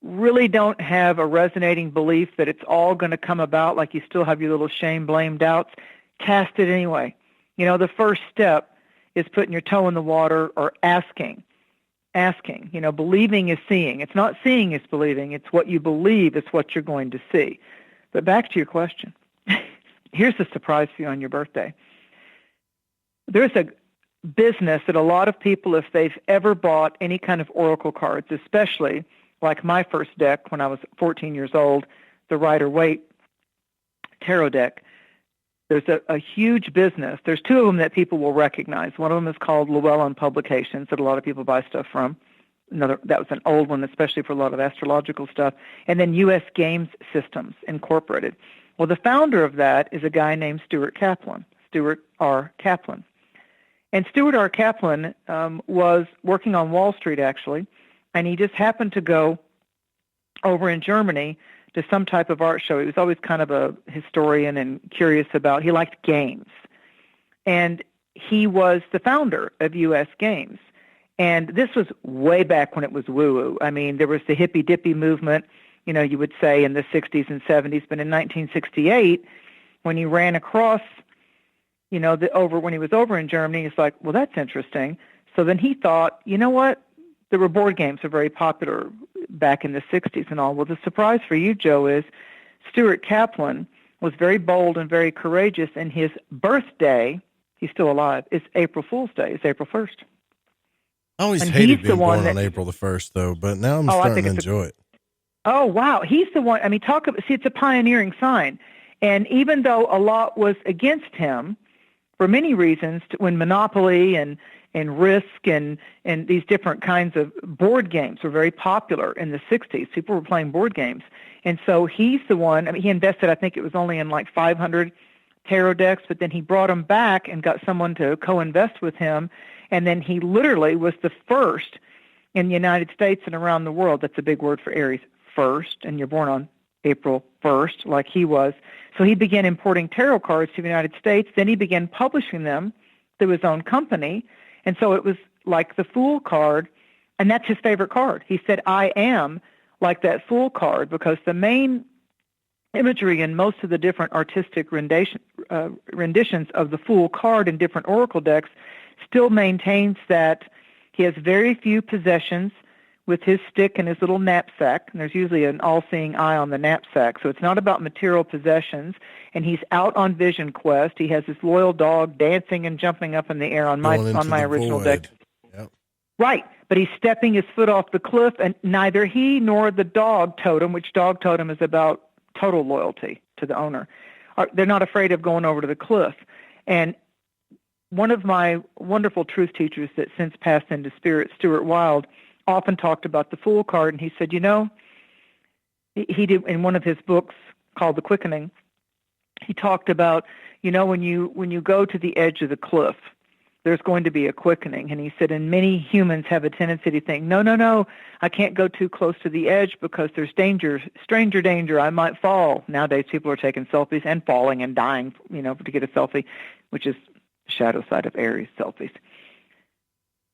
really don't have a resonating belief that it's all going to come about, like you still have your little shame, blame, doubts, cast it anyway. The first step is putting your toe in the water or asking. Believing is seeing. It's not seeing is believing. It's what you believe is what you're going to see. But back to your question. Here's the surprise for you on your birthday. There's a business that a lot of people, if they've ever bought any kind of oracle cards, especially like my first deck when I was 14 years old, the Rider-Waite tarot deck, there's a huge business. There's two of them that people will recognize. One of them is called Llewellyn Publications that a lot of people buy stuff from. That was an old one, especially for a lot of astrological stuff. And then U.S. Games Systems Incorporated. Well, the founder of that is a guy named Stuart R. Kaplan. And Stuart R. Kaplan was working on Wall Street, actually, and he just happened to go over in Germany to some type of art show. He was always kind of a historian and curious about, he liked games. And he was the founder of U.S. Games. And this was way back when it was woo-woo. I mean, there was the hippy-dippy movement, you would say in the 60s and 70s. But in 1968, when he ran across, when he was over in Germany, he's like, well, that's interesting. So then he thought, you know what? There were board games that were very popular back in the 60s and all. Well, the surprise for you, Joe, is Stuart Kaplan was very bold and very courageous, and his birthday, he's still alive, is April Fool's Day. It's April 1st. I always hated being born on April the 1st, though, but now I'm starting to enjoy it. Oh, wow. He's the one. I mean, it's a pioneering sign. And even though a lot was against him, for many reasons, when Monopoly and Risk and these different kinds of board games were very popular in the 60s. People were playing board games. And so he's the one, I mean, he invested, I think it was only in like 500 tarot decks, but then he brought them back and got someone to co-invest with him. And then he literally was the first in the United States and around the world. That's a big word for Aries, first, and you're born on April 1st, like he was. So he began importing tarot cards to the United States. Then he began publishing them through his own company. And so it was like the Fool card, and that's his favorite card. He said, I am like that Fool card, because the main imagery in most of the different artistic renditions of the Fool card in different oracle decks still maintains that he has very few possessions with his stick and his little knapsack, and there's usually an all-seeing eye on the knapsack, so it's not about material possessions, and he's out on vision quest. He has his loyal dog dancing and jumping up in the air on my original deck. Yep. Right, but he's stepping his foot off the cliff, and neither he nor the dog totem, which dog totem is about total loyalty to the owner, they're not afraid of going over to the cliff. And one of my wonderful truth teachers that since passed into spirit, Stuart Wilde, often talked about the Fool card, and he said, he did in one of his books called The Quickening, he talked about, when you go to the edge of the cliff, there's going to be a quickening. And he said, and many humans have a tendency to think, no, I can't go too close to the edge because there's danger, stranger danger, I might fall. Nowadays, people are taking selfies and falling and dying, to get a selfie, which is the shadow side of Aries selfies.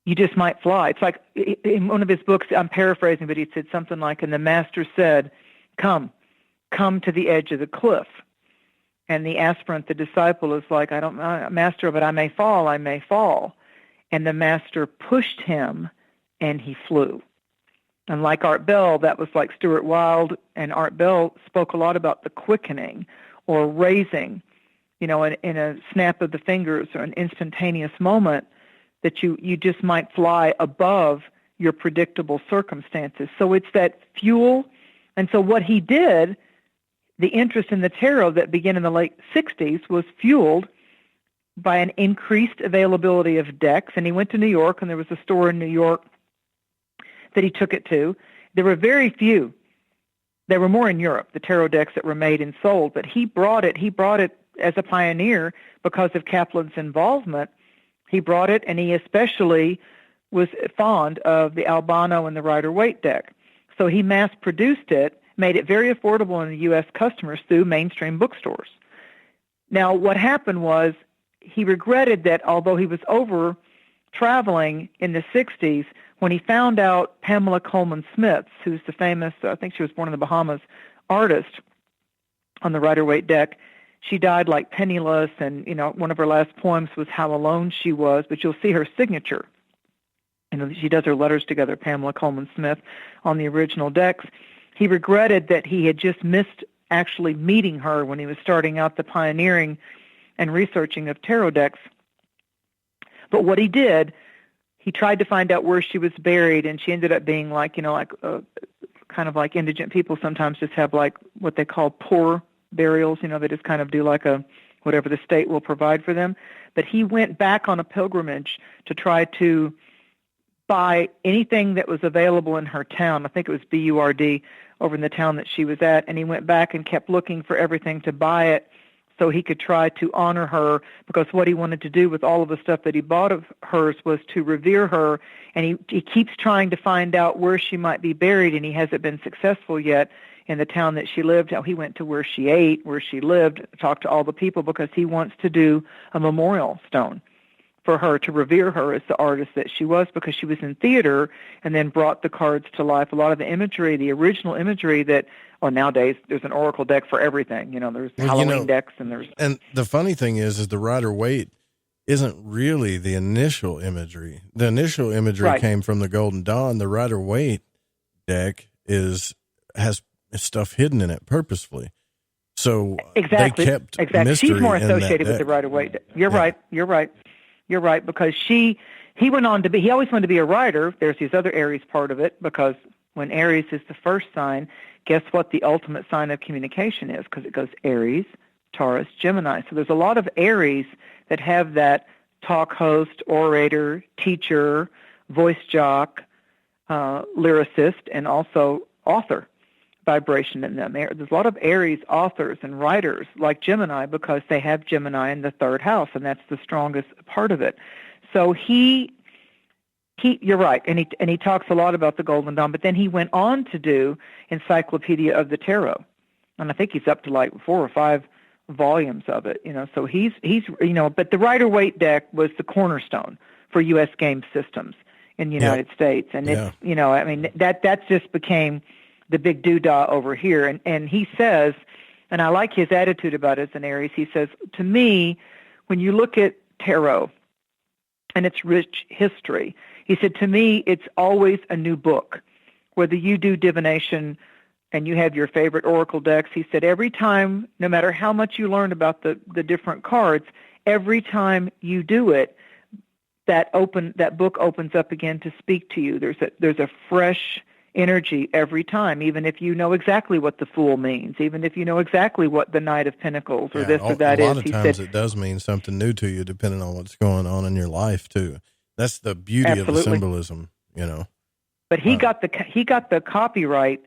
You just might fly. It's like in one of his books, I'm paraphrasing, but he said something like, and the master said, come to the edge of the cliff. And the aspirant, the disciple, is like, I don't know, master, but I may fall. And the master pushed him, and he flew. And like Art Bell, that was like Stuart Wilde, and Art Bell spoke a lot about the quickening or raising, in a snap of the fingers or an instantaneous moment that you just might fly above your predictable circumstances. So it's that fuel. And so what he did, the interest in the tarot that began in the late 60s was fueled by an increased availability of decks. And he went to New York, and there was a store in New York that he took it to. There were very few. There were more in Europe, the tarot decks that were made and sold. But he brought it as a pioneer because of Kaplan's involvement. He brought it, and he especially was fond of the Albano and the Rider-Waite deck. So he mass-produced it, made it very affordable in the U.S. customers through mainstream bookstores. Now, what happened was he regretted that although he was over traveling in the 60s, when he found out Pamela Coleman Smith, who's the famous, I think she was born in the Bahamas, artist on the Rider-Waite deck, she died like penniless, and, one of her last poems was How Alone She Was, but you'll see her signature. She does her letters together, Pamela Coleman Smith, on the original decks. He regretted that he had just missed actually meeting her when he was starting out the pioneering and researching of tarot decks. But what he did, he tried to find out where she was buried, and she ended up being kind of like indigent people sometimes just have like what they call poor burials. They just kind of do like whatever the state will provide for them. But he went back on a pilgrimage to try to buy anything that was available in her town. I think it was BURD over in the town that she was at, and he went back and kept looking for everything to buy it so he could try to honor her, because what he wanted to do with all of the stuff that he bought of hers was to revere her, and he keeps trying to find out where she might be buried, and he hasn't been successful yet in the town that she lived. He went to where she ate, where she lived, talked to all the people, because he wants to do a memorial stone for her, to revere her as the artist that she was, because she was in theater and then brought the cards to life. A lot of the imagery, the original imagery that, nowadays there's an oracle deck for everything. There's Halloween decks, and there's... And the funny thing is the Rider-Waite isn't really the initial imagery. The initial imagery came from the Golden Dawn. The Rider-Waite deck has stuff hidden in it purposefully. So exactly, they kept exactly. She's more associated with deck. the Rider-Waite. You're right, because he always wanted to be a writer. There's his other Aries part of it, because when Aries is the first sign, guess what the ultimate sign of communication is? Because it goes Aries, Taurus, Gemini. So there's a lot of Aries that have that talk host, orator, teacher, voice jock, lyricist, and also author vibration in them. There's a lot of Aries authors and writers like Gemini, because they have Gemini in the third house, and that's the strongest part of it. So you're right, and he talks a lot about the Golden Dawn, but then he went on to do Encyclopedia of the Tarot, and I think he's up to like 4 or 5 volumes of it. So he's but the Rider-Waite deck was the cornerstone for U.S. game systems in the United States, and it's that just became the big doodah over here. And he says, and I like his attitude about it as an Aries, he says, to me, when you look at tarot and its rich history, he said, to me, it's always a new book. Whether you do divination and you have your favorite oracle decks, he said, every time, no matter how much you learn about the different cards, every time you do it, that book opens up again to speak to you. There's a fresh energy every time, even if you know exactly what the Fool means, even if you know exactly what the Knight of Pentacles or this or that is. A lot of times it does mean something new to you, depending on what's going on in your life too. That's the beauty of the symbolism, you know. But he got the copyright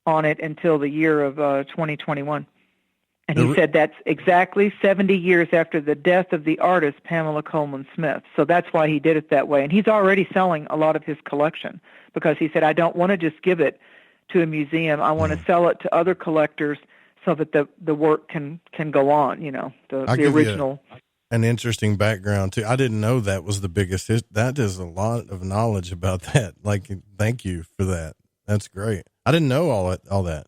on it until the year of 2021. And he said that's exactly 70 years after the death of the artist Pamela Coleman Smith. So that's why he did it that way. And he's already selling a lot of his collection because he said, I don't want to just give it to a museum. I want to sell it to other collectors so that the work can go on, you know, the original. An interesting background too. I didn't know that was the biggest. That is a lot of knowledge about that. Like, thank you for that. That's great. I didn't know all that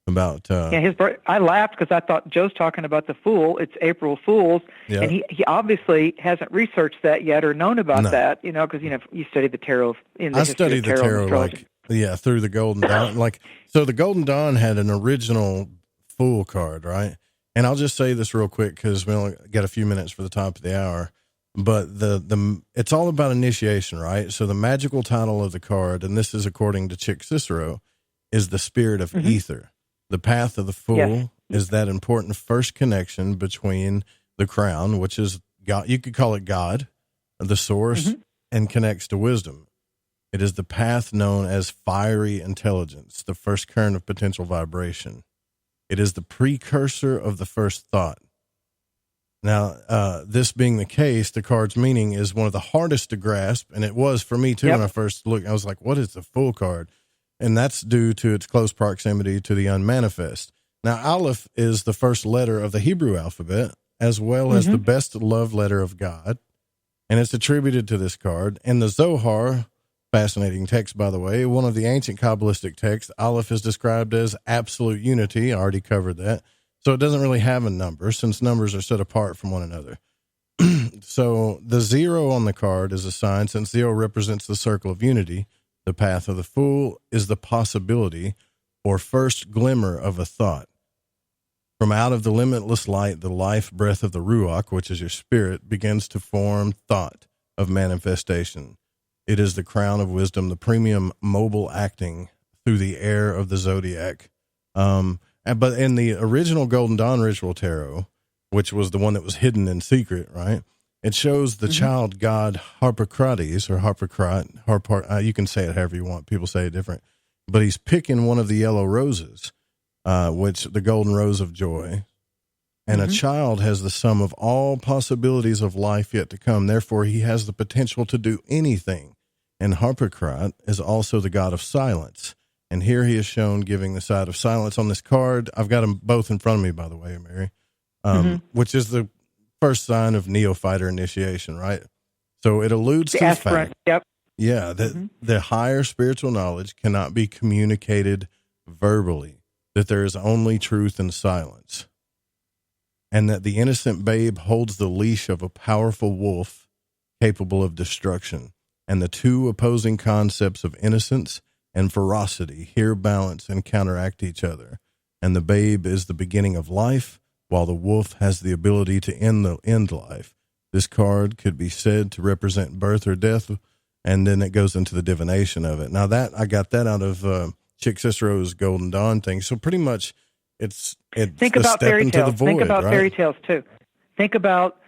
about. I laughed because I thought Joe's talking about the Fool. It's April Fool's, and he obviously hasn't researched that yet or known about that. You know, because you study the tarot I studied the tarot through the Golden Dawn. So the Golden Dawn had an original Fool card, right? And I'll just say this real quick because we only got a few minutes for the top of the hour. But it's all about initiation, right? So the magical title of the card, and this is according to Chick Cicero, is the spirit of ether. The path of the Fool is that important first connection between the crown, which is God, you could call it God, the source, and connects to wisdom. It is the path known as fiery intelligence, the first current of potential vibration. It is the precursor of the first thought. Now, this being the case, the card's meaning is one of the hardest to grasp, and it was for me too when I first looked. I was like, what is the Fool card? And that's due to its close proximity to the unmanifest. Now, Aleph is the first letter of the Hebrew alphabet, as well as the best love letter of God, and it's attributed to this card. And the Zohar, fascinating text, by the way, one of the ancient Kabbalistic texts, Aleph is described as absolute unity. I already covered that. So it doesn't really have a number since numbers are set apart from one another. So the 0 on the card is a sign since 0 represents the circle of unity. The path of the Fool is the possibility or first glimmer of a thought. From out of the limitless light, the life breath of the Ruach, which is your spirit, begins to form thought of manifestation. It is the crown of wisdom, the premium mobile acting through the air of the zodiac. But in the original Golden Dawn Ritual Tarot, which was the one that was hidden in secret, right? It shows the child god Harpocrates, or Harpocrat, you can say it however you want. People say it different. But he's picking one of the yellow roses, which the golden rose of joy. And a child has the sum of all possibilities of life yet to come. Therefore, he has the potential to do anything. And Harpocrat is also the god of silence. And here he is shown giving the side of silence on this card. I've got them both in front of me, by the way, Mary, which is the first sign of neophyter initiation, right? So it alludes to the fact, that the higher spiritual knowledge cannot be communicated verbally, that there is only truth in silence, and that the innocent babe holds the leash of a powerful wolf capable of destruction. And the two opposing concepts of innocence and ferocity here balance and counteract each other. And the babe is the beginning of life, while the wolf has the ability to end life. This card could be said to represent birth or death, and then it goes into the divination of it. Now that I got that out of Chick Cicero's Golden Dawn thing. So pretty much it's think about fairy tales. Think about fairy tales too. Think about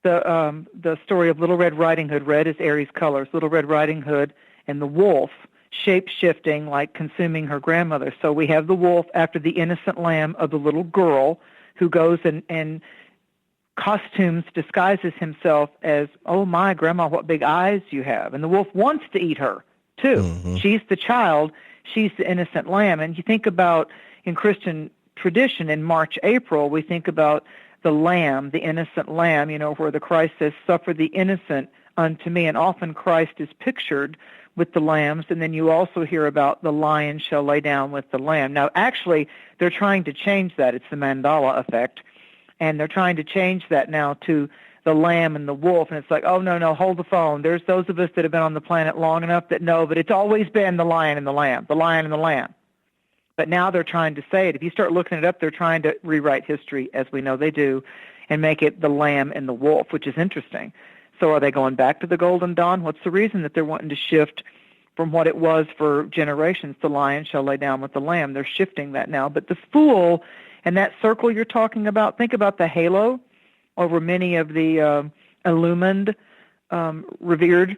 the story of Little Red Riding Hood. Red is Aries colors. Little Red Riding Hood and the wolf shape-shifting, like consuming her grandmother. So we have the wolf after the innocent lamb of the little girl who goes and costumes, disguises himself as, oh my, grandma, what big eyes you have. And the wolf wants to eat her, too. She's the child. She's the innocent lamb. And you think about, in Christian tradition, in March, April, we think about the lamb, the innocent lamb, you know, where the Christ says, suffer the innocent unto me. And often Christ is pictured with the lambs, and then you also hear about the lion shall lay down with the lamb. Now, actually, they're trying to change that. It's the Mandela effect, and they're trying to change that now to the lamb and the wolf, and it's like, oh, no, hold the phone. There's those of us that have been on the planet long enough that know, but it's always been the lion and the lamb, the lion and the lamb. But now they're trying to say it. If you start looking it up, they're trying to rewrite history, as we know they do, and make it the lamb and the wolf, which is interesting. So are they going back to the Golden Dawn? What's the reason that they're wanting to shift from what it was for generations. The lion shall lay down with the lamb. They're shifting that now. But the Fool and that circle you're talking about, think about the halo over many of the illumined, revered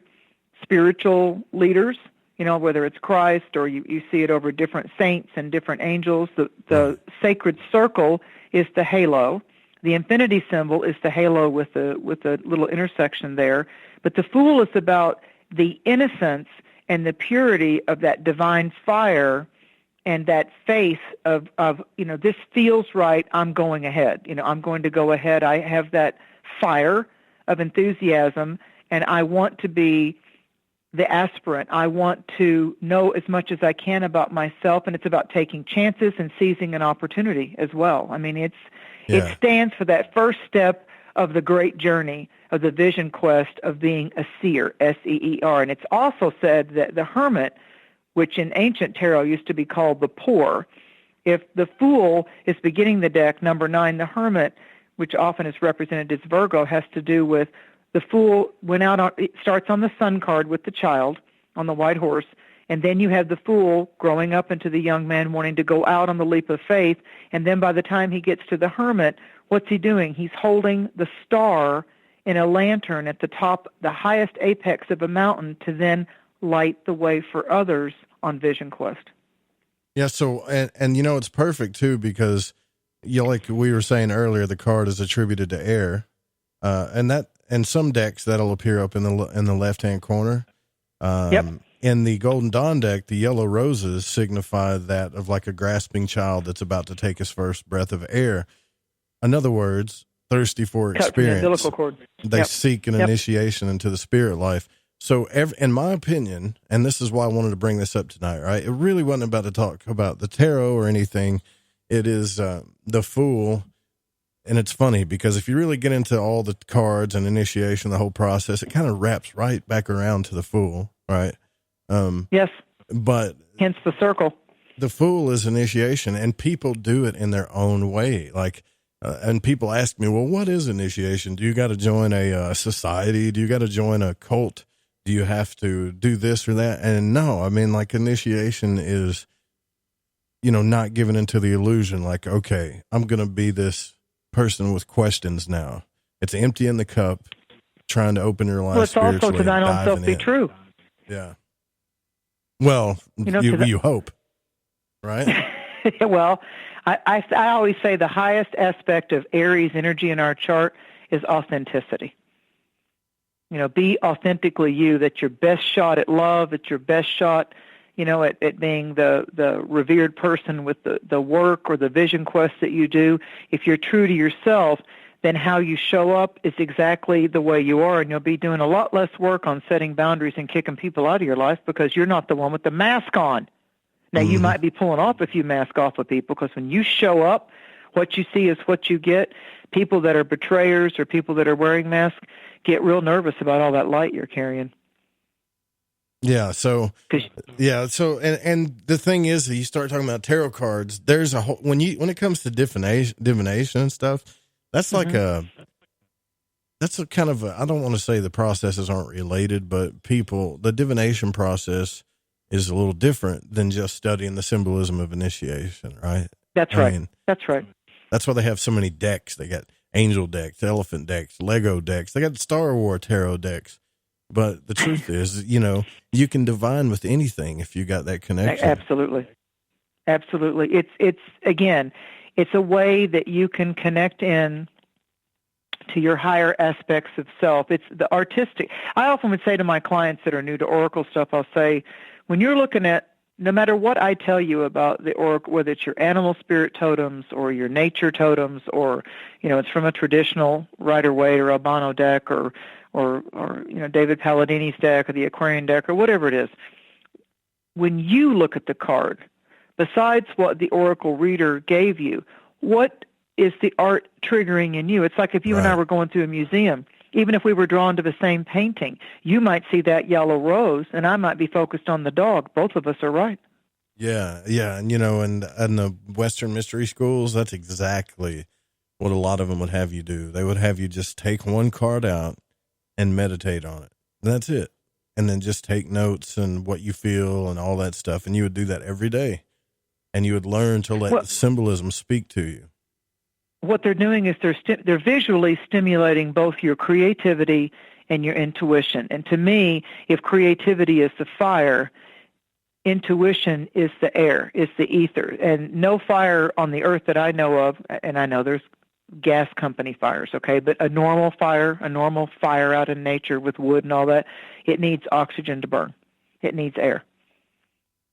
spiritual leaders, whether it's Christ or you see it over different saints and different angels. The sacred circle is the halo. The infinity symbol is the halo with the little intersection there. But the Fool is about the innocence and the purity of that divine fire and that faith of this feels right, I'm going ahead. I'm going to go ahead. I have that fire of enthusiasm, and I want to be the aspirant. I want to know as much as I can about myself, and it's about taking chances and seizing an opportunity as well. I mean, it stands for that first step of the great journey of the vision quest of being a seer, S-E-E-R. And it's also said that the hermit, which in ancient tarot used to be called the poor, if the Fool is beginning the deck, number 9, the hermit, which often is represented as Virgo, has to do with the Fool it starts on the Sun card with the child on the white horse, and then you have the Fool growing up into the young man wanting to go out on the leap of faith, and then by the time he gets to the hermit, what's he doing? He's holding the star in a lantern at the top, the highest apex of a mountain, to then light the way for others on Vision Quest. Yeah. So, and it's perfect too, because like we were saying earlier, the card is attributed to air, and some decks that'll appear up in the left-hand corner. In the Golden Dawn deck, the yellow roses signify that of like a grasping child that's about to take his first breath of air. In other words, thirsty for experience. Umbilical cord. They seek an initiation into the spirit life. So in my opinion, and this is why I wanted to bring this up tonight, right? It really wasn't about to talk about the tarot or anything. It is the Fool. And it's funny because if you really get into all the cards and initiation, the whole process, it kind of wraps right back around to the Fool, right? Yes. But hence the circle. The Fool is initiation, and people do it in their own way. Like, and people ask me, well, what is initiation? Do you got to join a society? Do you got to join a cult? Do you have to do this or that? And no, I mean, like, initiation is, not giving into the illusion. Like, okay, I'm going to be this person with questions now. It's emptying the cup, trying to open your life. Well, it's also to thine own self be true. Yeah. Well, you hope, right? Well, I always say the highest aspect of Aries energy in our chart is authenticity. Be authentically you. That's your best shot at love. It's your best shot, at being the revered person with the work or the vision quest that you do. If you're true to yourself, then how you show up is exactly the way you are, and you'll be doing a lot less work on setting boundaries and kicking people out of your life because you're not the one with the mask on. Now, you might be pulling off a few masks off of people because when you show up, what you see is what you get. People that are betrayers or people that are wearing masks get real nervous about all that light you're carrying. Yeah. So, and the thing is, you start talking about tarot cards, there's a whole, when it comes to divination and stuff, that's like that's a kind of I don't want to say the processes aren't related, but the divination process is a little different than just studying the symbolism of initiation, right? That's right. That's right. That's why they have so many decks. They got angel decks, elephant decks, Lego decks. They got Star Wars tarot decks. But the truth is, you can divine with anything if you got that connection. Absolutely. Absolutely. It's a way that you can connect in to your higher aspects of self. It's the artistic. I often would say to my clients that are new to Oracle stuff, I'll say, when you're looking at, no matter what I tell you about the Oracle, whether it's your animal spirit totems or your nature totems, or, it's from a traditional Rider-Waite or Albano deck or David Palladini's deck or the Aquarian deck or whatever it is, when you look at the card, besides what the Oracle reader gave you, what is the art triggering in you? It's like if you and I were going through a museum. Even if we were drawn to the same painting, you might see that yellow rose, and I might be focused on the dog. Both of us are right. Yeah, yeah. And, in the Western mystery schools, that's exactly what a lot of them would have you do. They would have you just take one card out and meditate on it. That's it. and then just take notes and what you feel and all that stuff. And you would do that every day, and you would learn to let the symbolism speak to you. What they're doing is they're visually stimulating both your creativity and your intuition. And to me, if creativity is the fire, intuition is the air, is the ether. And no fire on the earth that I know of, and I know there's gas company fires, okay, but a normal fire out in nature with wood and all that, it needs oxygen to burn. It needs air.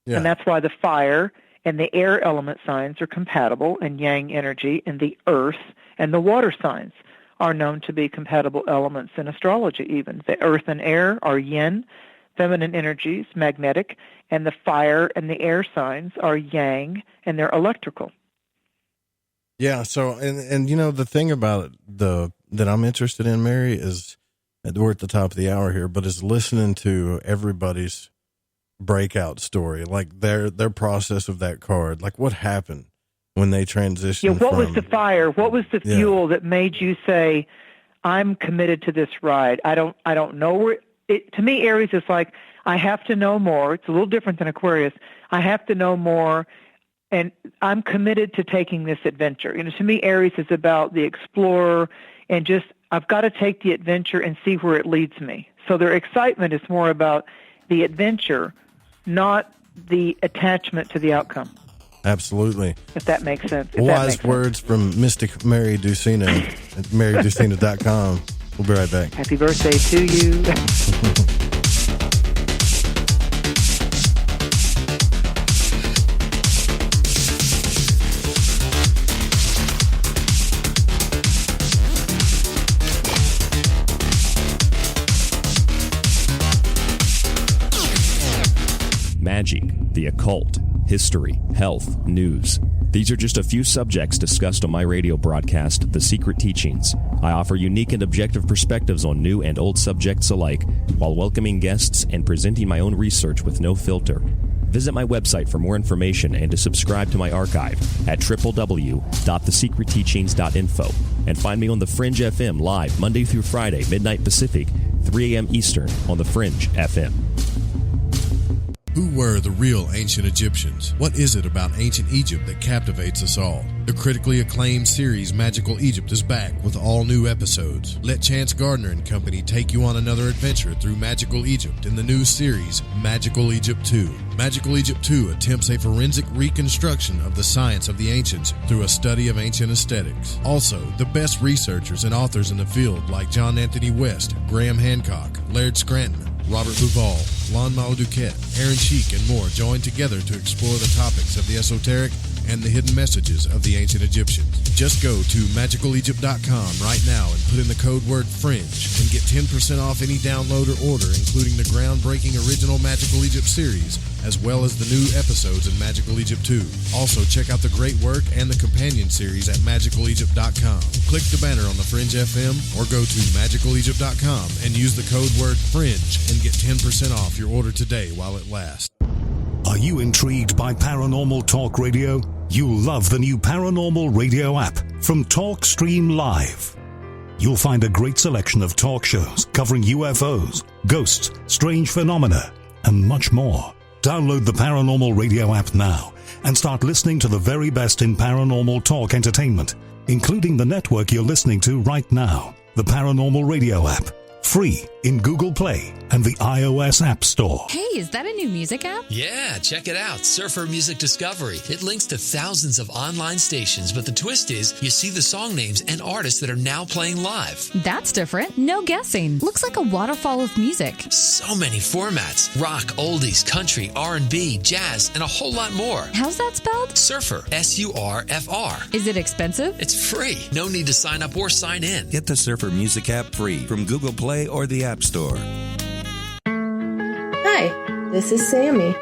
Yeah. And that's why the fire and the air element signs are compatible in yang energy, and the earth and the water signs are known to be compatible elements in astrology even. The earth and air are yin, feminine energies, magnetic, and the fire and the air signs are yang, and they're electrical. Yeah, so, and you know, the thing about it, that I'm interested in, Mary, is, we're at the top of the hour here, but is listening to everybody's breakout story, like their process of that card, like what happened when they transitioned. Yeah, what was the fire? What was the fuel that made you say, I'm committed to this ride? I don't know where to me, Aries is like, I have to know more. It's a little different than Aquarius. I have to know more, and I'm committed to taking this adventure. You know, to me, Aries is about the explorer, and just, I've got to take the adventure and see where it leads me. So their excitement is more about the adventure, not the attachment to the outcome. Absolutely. If that makes sense. Wise words from Mystic Mary Dusina at marydusina.com. We'll be right back. Happy birthday to you. Magic, the occult, history, health, news. These are just a few subjects discussed on my radio broadcast, The Secret Teachings. I offer unique and objective perspectives on new and old subjects alike, while welcoming guests and presenting my own research with no filter. Visit my website for more information and to subscribe to my archive at www.thesecretteachings.info, and find me on The Fringe FM live Monday through Friday, midnight Pacific, 3 a.m. Eastern on The Fringe FM. Who were the real ancient Egyptians? What is it about ancient Egypt that captivates us all? The critically acclaimed series Magical Egypt is back with all new episodes. Let Chance Gardner and company take you on another adventure through Magical Egypt in the new series Magical Egypt 2. Magical Egypt 2 attempts a forensic reconstruction of the science of the ancients through a study of ancient aesthetics. Also, the best researchers and authors in the field like John Anthony West, Graham Hancock, Laird Scranton, Robert Bouval, Lon Maladuquette, Aaron Sheik, and more join together to explore the topics of the esoteric and the hidden messages of the ancient Egyptians. Just go to magicalegypt.com right now and put in the code word FRINGE and get 10% off any download or order, including the groundbreaking original Magical Egypt series, as well as the new episodes in Magical Egypt 2. Also, check out the great work and the companion series at magicalegypt.com. Click the banner on the Fringe FM or go to magicalegypt.com and use the code word FRINGE and get 10% off your order today while it lasts. Are you intrigued by paranormal talk radio? You'll love the new paranormal radio app from TalkStream Live. You'll find a great selection of talk shows covering UFOs, ghosts, strange phenomena, and much more. Download the Paranormal Radio app now and start listening to the very best in paranormal talk entertainment, including the network you're listening to right now. The Paranormal Radio app. Free in Google Play and the iOS App Store. Hey, is that a new music app? Yeah, check it out. Surfer Music Discovery. It links to thousands of online stations, but the twist is you see the song names and artists that are now playing live. That's different. No guessing. Looks like a waterfall of music. So many formats. Rock, oldies, country, R&B, jazz, and a whole lot more. How's that spelled? Surfer. S-U-R-F-R. Is it expensive? It's free. No need to sign up or sign in. Get the Surfer Music app free from Google Play or the App Store. Hi, this is Sammy.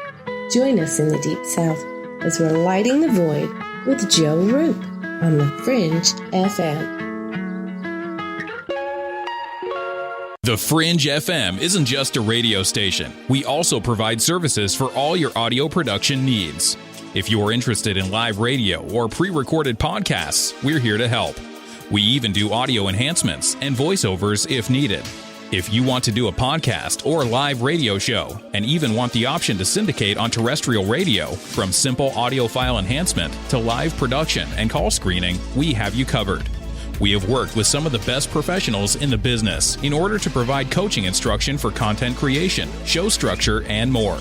Join us in the Deep South as we're lighting the void with Joe Roop on the Fringe FM. The Fringe FM isn't just a radio station. We also provide services for all your audio production needs. If you are interested in live radio or pre-recorded podcasts, we're here to help. We even do audio enhancements and voiceovers if needed. If you want to do a podcast or live radio show, and even want the option to syndicate on terrestrial radio, from simple audio file enhancement to live production and call screening, we have you covered. We have worked with some of the best professionals in the business in order to provide coaching instruction for content creation, show structure, and more.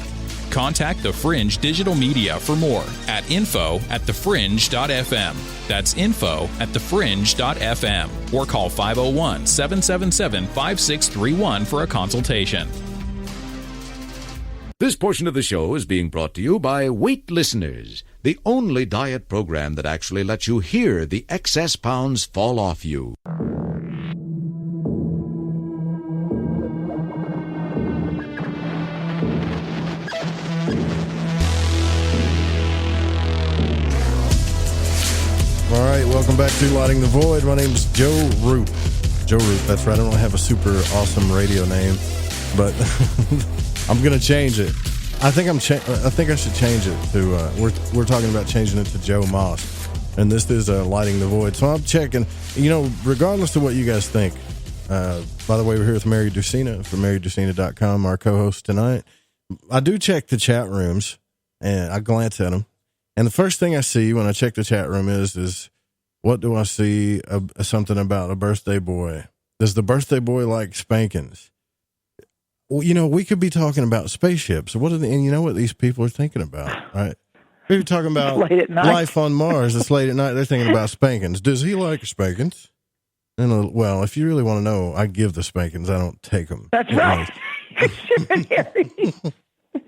Contact The Fringe Digital Media for more at info@thefringe.fm. That's info@thefringe.fm. Or call 501-777-5631 for a consultation. This portion of the show is being brought to you by Weight Listeners, the only diet program that actually lets you hear the excess pounds fall off you. All right, welcome back to Lighting the Void. My name's Joe Roop. Joe Roop, that's right. I don't have a super awesome radio name, but I'm going to change it. I think I should change it to, we're talking about changing it to Joe Moss, and this is Lighting the Void. So I'm checking, regardless of what you guys think. By the way, we're here with Mary Dusina from marydusina.com, our co-host tonight. I do check the chat rooms, and I glance at them. And the first thing I see when I check the chat room is what do I see? Something about a birthday boy. Does the birthday boy like spankings? Well, we could be talking about spaceships. And you know what these people are thinking about, right? We're talking about life on Mars. It's late at night. They're thinking about spankings. Does he like spankings? And well, if you really want to know, I give the spankings. I don't take them. That's right.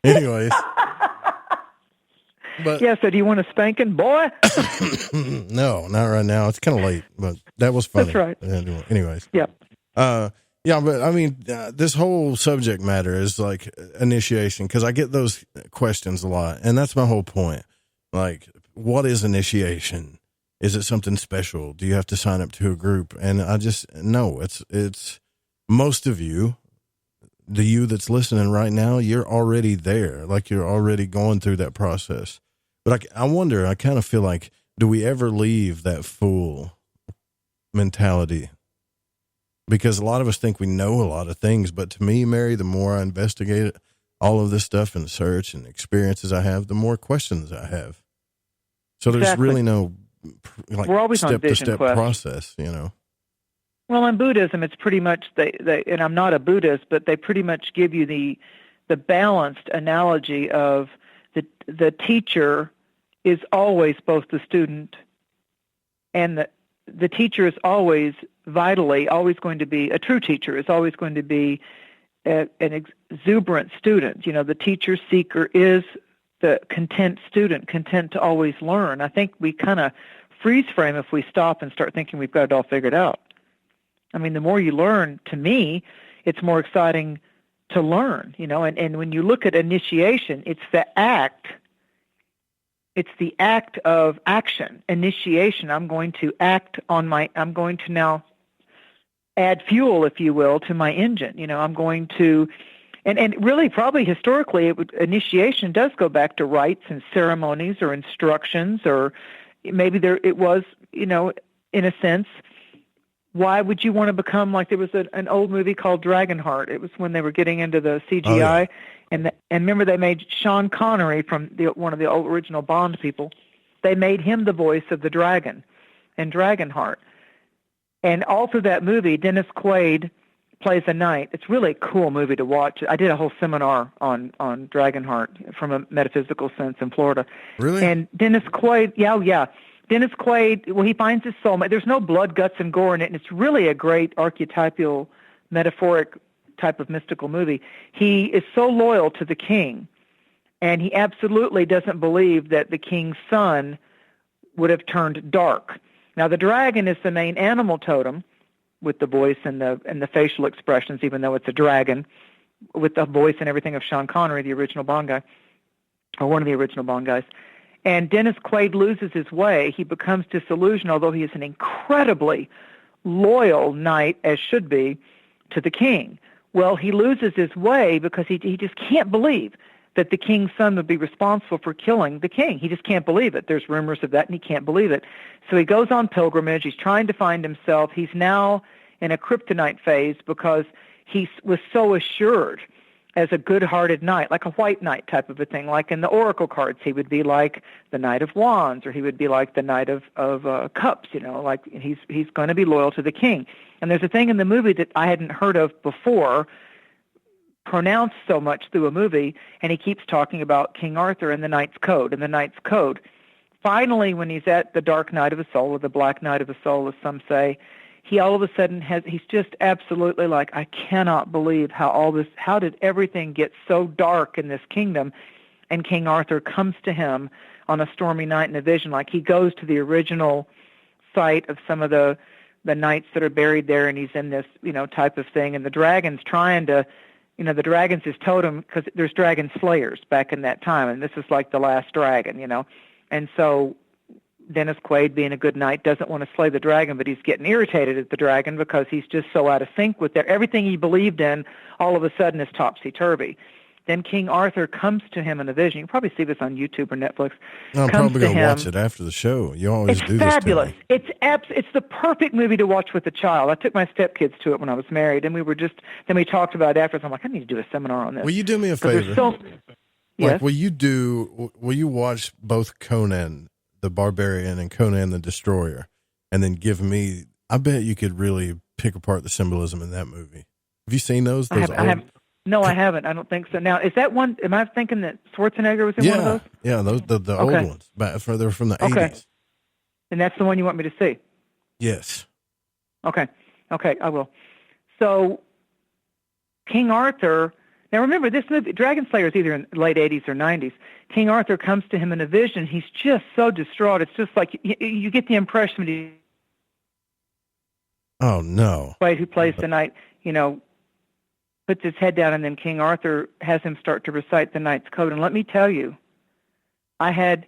Anyways. But, yeah, so do you want a spanking, boy? No, not right now. It's kind of late, but that was funny. That's right. Anyways. Yeah. Yeah, but I mean, this whole subject matter is like initiation, because I get those questions a lot, and that's my whole point. Like, what is initiation? Is it something special? Do you have to sign up to a group? And no, it's most of you, the you that's listening right now, you're already there. Like, you're already going through that process. But I wonder, I kind of feel like, do we ever leave that fool mentality? Because a lot of us think we know a lot of things, but to me, Mary, the more I investigate all of this stuff and search and experiences I have, the more questions I have. So there's really no step-to-step process, Well, in Buddhism, it's pretty much and I'm not a Buddhist, but they pretty much give you the balanced analogy of the teacher is always both the student, and the teacher is always always going to be a true teacher, is always going to be an exuberant student. The teacher seeker is the content student, content to always learn. I think we kind of freeze frame if we stop and start thinking we've got it all figured out. I mean, the more you learn, to me, it's more exciting to learn, and when you look at initiation, it's the act of action. Initiation, I'm going to now add fuel, if you will, to my engine. I'm going to, and really probably historically, initiation does go back to rites and ceremonies or instructions, or maybe it was, in a sense. Why would you want to become like, there was an old movie called Dragonheart. It was when they were getting into the CGI. Oh, yeah. And remember, they made Sean Connery from one of the old original Bond people. They made him the voice of the dragon in Dragonheart. And all through that movie, Dennis Quaid plays a knight. It's really a cool movie to watch. I did a whole seminar on Dragonheart from a metaphysical sense in Florida. Really? And Dennis Quaid, yeah. Dennis Quaid, well, he finds his soulmate. There's no blood, guts, and gore in it, and it's really a great archetypal, metaphoric type of mystical movie. He is so loyal to the king, and he absolutely doesn't believe that the king's son would have turned dark. Now, the dragon is the main animal totem with the voice and the facial expressions, even though it's a dragon, with the voice and everything of Sean Connery, the original Bond guy, or one of the original Bond guys. And Dennis Quaid loses his way. He becomes disillusioned, although he is an incredibly loyal knight, as should be, to the king. Well, he loses his way because he just can't believe that the king's son would be responsible for killing the king. He just can't believe it. There's rumors of that, and he can't believe it. So he goes on pilgrimage. He's trying to find himself. He's now in a kryptonite phase because he was so assured as a good-hearted knight, like a white knight type of a thing. Like in the oracle cards, he would be like the Knight of Wands, or he would be like the Knight of Cups, like he's going to be loyal to the king. And there's a thing in the movie that I hadn't heard of before, pronounced so much through a movie, and he keeps talking about King Arthur and the Knight's Code, and the Knight's Code. Finally, when he's at the Dark Night of the Soul, or the Black Night of the Soul, as some say, he all of a sudden he's just absolutely like, I cannot believe how did everything get so dark in this kingdom? And King Arthur comes to him on a stormy night in a vision, like he goes to the original site of some of the knights that are buried there, and he's in this, type of thing, and the dragon's trying to, the dragons just told him, because there's dragon slayers back in that time, and this is like the last dragon, and so Dennis Quaid, being a good knight, doesn't want to slay the dragon, but he's getting irritated at the dragon because he's just so out of sync with everything he believed in. All of a sudden is topsy-turvy. Then King Arthur comes to him in a vision. You can probably see this on YouTube or Netflix. I'm probably going to watch it after the show. You always do this. It's fabulous. It's the perfect movie to watch with a child. I took my stepkids to it when I was married, and then we talked about it afterwards. I'm like, I need to do a seminar on this. Will you do me a favor? Yes. Will you watch both Conan the Barbarian and Conan the Destroyer, and then give me, I bet you could really pick apart the symbolism in that movie. Have you seen those? No, I haven't. I don't think so. Now, is that one, am I thinking that Schwarzenegger was in one of those? Yeah, those the old ones. They're from the 80s. And that's the one you want me to see? Yes. Okay, I will. So, King Arthur, now remember, this movie, Dragon Slayer is either in the late 80s or 90s. King Arthur comes to him in a vision. He's just so distraught. It's just like you get the impression that he... Oh, no. Who plays the knight, puts his head down, and then King Arthur has him start to recite the Knight's Code. And let me tell you, I had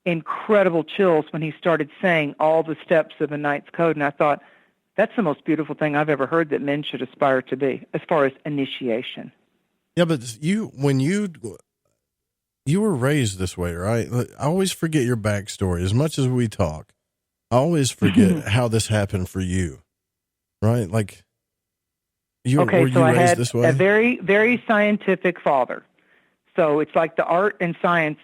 incredible chills when he started saying all the steps of the Knight's Code, and I thought, that's the most beautiful thing I've ever heard that men should aspire to be, as far as initiation. Yeah, but when you were raised this way, right? I always forget your backstory. As much as we talk, I always forget how this happened for you, right? Like, were you raised this way? I had a very, very scientific father. So it's like the art and science,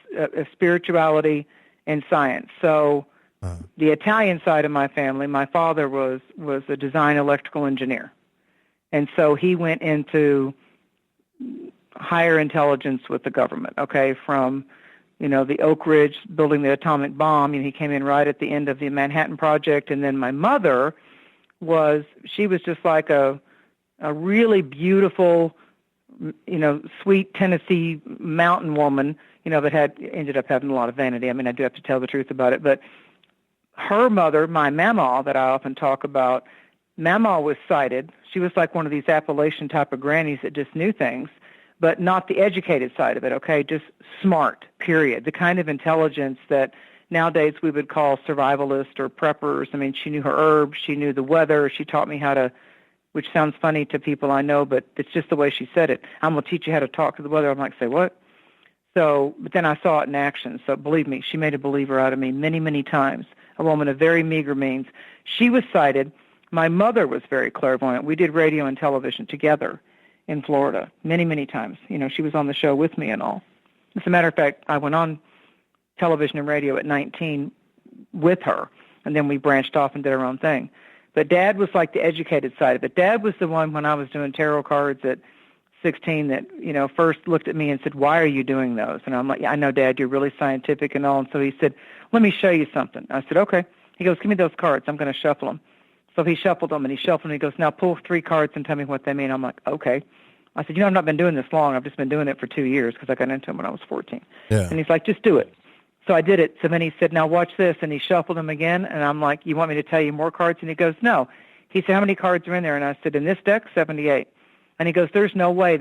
spirituality and science. So the Italian side of my family, my father was a design electrical engineer. And so he went into higher intelligence with the government, from, the Oak Ridge building the atomic bomb. He came in right at the end of the Manhattan Project. And then my mother she was just like a really beautiful, sweet Tennessee mountain woman, that ended up having a lot of vanity. I mean, I do have to tell the truth about it. But her mother, my mama, that I often talk about, mama was sighted. She was like one of these Appalachian type of grannies that just knew things, but not the educated side of it, just smart, period. The kind of intelligence that nowadays we would call survivalist or preppers. I mean, she knew her herbs, she knew the weather, she taught me how to, which sounds funny to people I know, but it's just the way she said it. I'm going to teach you how to talk to the weather. I'm like, say what? So, but then I saw it in action. So believe me, she made a believer out of me many, many times. A woman of very meager means. She was sighted. My mother was very clairvoyant. We did radio and television together in Florida many, many times. She was on the show with me and all. As a matter of fact, I went on television and radio at 19 with her, and then we branched off and did our own thing. But Dad was like the educated side of it. Dad was the one when I was doing tarot cards at 16 that, first looked at me and said, why are you doing those? And I'm like, yeah, I know, Dad, you're really scientific and all. And so he said, let me show you something. I said, okay. He goes, give me those cards. I'm going to shuffle them. So he shuffled them, and he shuffled them. He goes, now pull 3 cards and tell me what they mean. I'm like, okay. I said, I've not been doing this long. I've just been doing it for 2 years because I got into them when I was 14. Yeah. And he's like, just do it. So I did it. So then he said, now watch this. And he shuffled them again. And I'm like, you want me to tell you more cards? And he goes, no. He said, how many cards are in there? And I said, in this deck, 78. And he goes, there's no way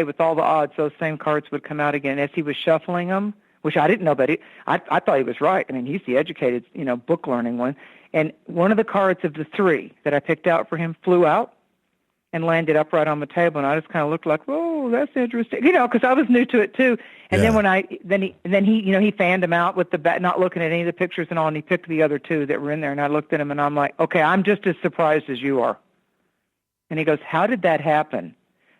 with all the odds those same cards would come out again. As he was shuffling them, which I didn't know, but I thought he was right. I mean, he's the educated, book learning one. And one of the cards of the 3 that I picked out for him flew out and landed upright on the table. And I just kind of looked like, whoa, that's interesting, because I was new to it too. And then he fanned him out with the bat, not looking at any of the pictures and all. And he picked the other 2 that were in there. And I looked at him and I'm like, okay, I'm just as surprised as you are. And he goes, how did that happen?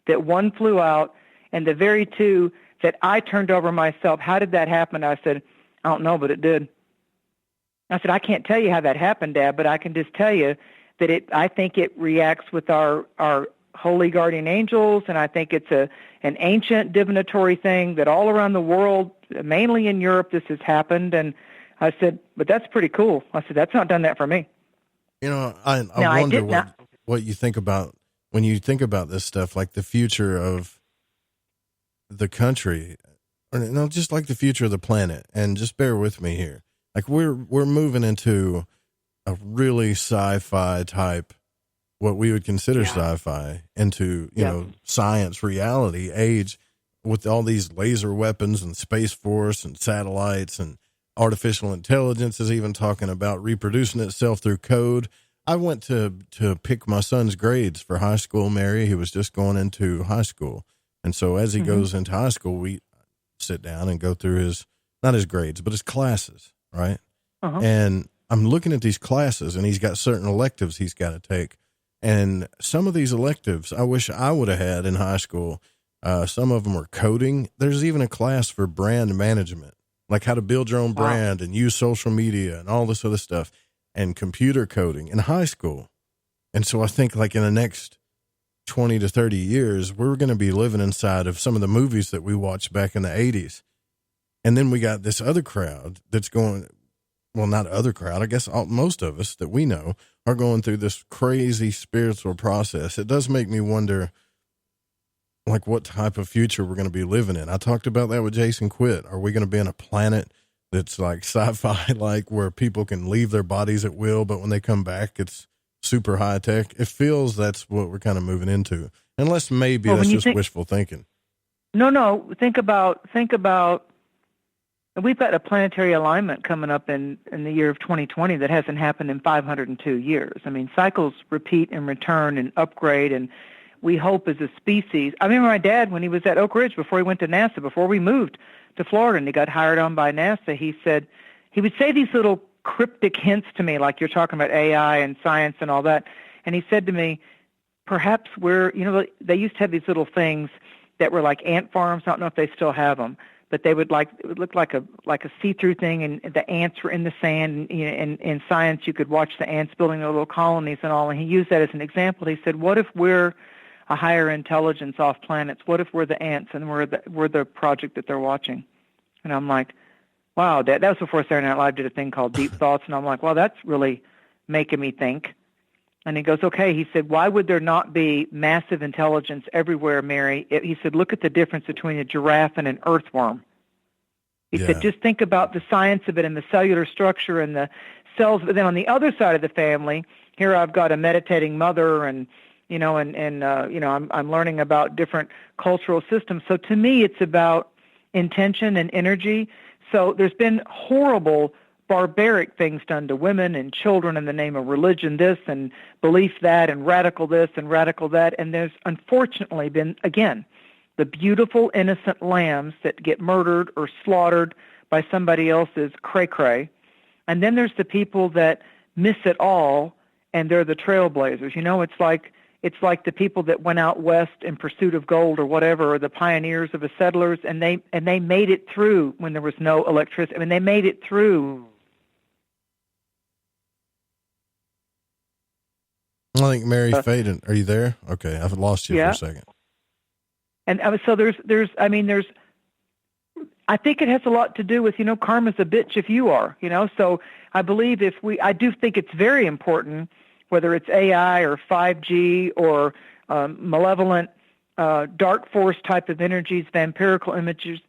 That one flew out, and the very two that I turned over myself, how did that happen? I said, I don't know, but it did. I said, I can't tell you how that happened, Dad, but I can just tell you that I think it reacts with our holy guardian angels, and I think it's an ancient divinatory thing that all around the world, mainly in Europe, this has happened. And I said, but that's pretty cool. I said, that's not done that for me. You know, I wonder what you think about when you think about this stuff, like the future of the country, or no, just like the future of the planet. And just bear with me here. Like we're moving into a really sci-fi type, what we would consider sci-fi, into, you know, science, reality, age, with all these laser weapons and Space Force and satellites, and artificial intelligence is even talking about reproducing itself through code. I went to pick my son's grades for high school, Mary. He was just going into high school. And so as he goes into high school, we sit down and go through not his grades, but his classes, right? And I'm looking at these classes, and he's got certain electives he's got to take. And some of these electives I wish I would have had in high school. Some of them are coding. There's even a class for brand management, like how to build your own brand and use social media and all this other stuff, and computer coding in high school. And so I think like in the next 20 to 30 years, we're going to be living inside of some of the movies that we watched back in the 80s. And then we got this other crowd that's going, well, not other crowd, I guess most of us that we know are going through this crazy spiritual process. It does make me wonder, like, what type of future we're going to be living in. I talked about that with Jason Quitt. Are we going to be on a planet that's like sci-fi, like where people can leave their bodies at will, but when they come back, it's super high tech? It feels that's what we're kind of moving into, unless maybe that's just wishful thinking. No. Think about. We've got a planetary alignment coming up in the year of 2020 that hasn't happened in 502 years. I mean, cycles repeat and return and upgrade, and we hope as a species. I remember my dad, when he was at Oak Ridge, before he went to NASA, before we moved to Florida and he got hired on by NASA, he would say these little cryptic hints to me, like you're talking about AI and science and all that. And he said to me, perhaps they used to have these little things that were like ant farms. I don't know if they still have them, but it would look like a see-through thing, and the ants were in the sand. And in science, you could watch the ants building their little colonies and all. And he used that as an example. He said, what if we're a higher intelligence off planets? What if we're the ants and we're the project that they're watching? And I'm like, wow, that was before Saturday Night Live did a thing called Deep Thoughts. And I'm like, well, that's really making me think. And he goes, okay. He said, why would there not be massive intelligence everywhere, Mary? He said, look at the difference between a giraffe and an earthworm. He said, just think about the science of it and the cellular structure and the cells. But then on the other side of the family, here I've got a meditating mother, and I'm learning about different cultural systems. So to me, it's about intention and energy. So there's been horrible, barbaric things done to women and children in the name of religion, this and belief that, and radical this and radical that. And there's unfortunately been, again, the beautiful, innocent lambs that get murdered or slaughtered by somebody else's cray-cray. And then there's the people that miss it all, and they're the trailblazers. It's like the people that went out west in pursuit of gold or whatever, or the pioneers of the settlers, and they made it through when there was no electricity. I mean, they made it through. I think Mary faded. Are you there? Okay, I've lost you for a second. And so I think it has a lot to do with, karma's a bitch if you are, So I believe I do think it's very important, whether it's AI or 5G or malevolent dark force type of energies, vampirical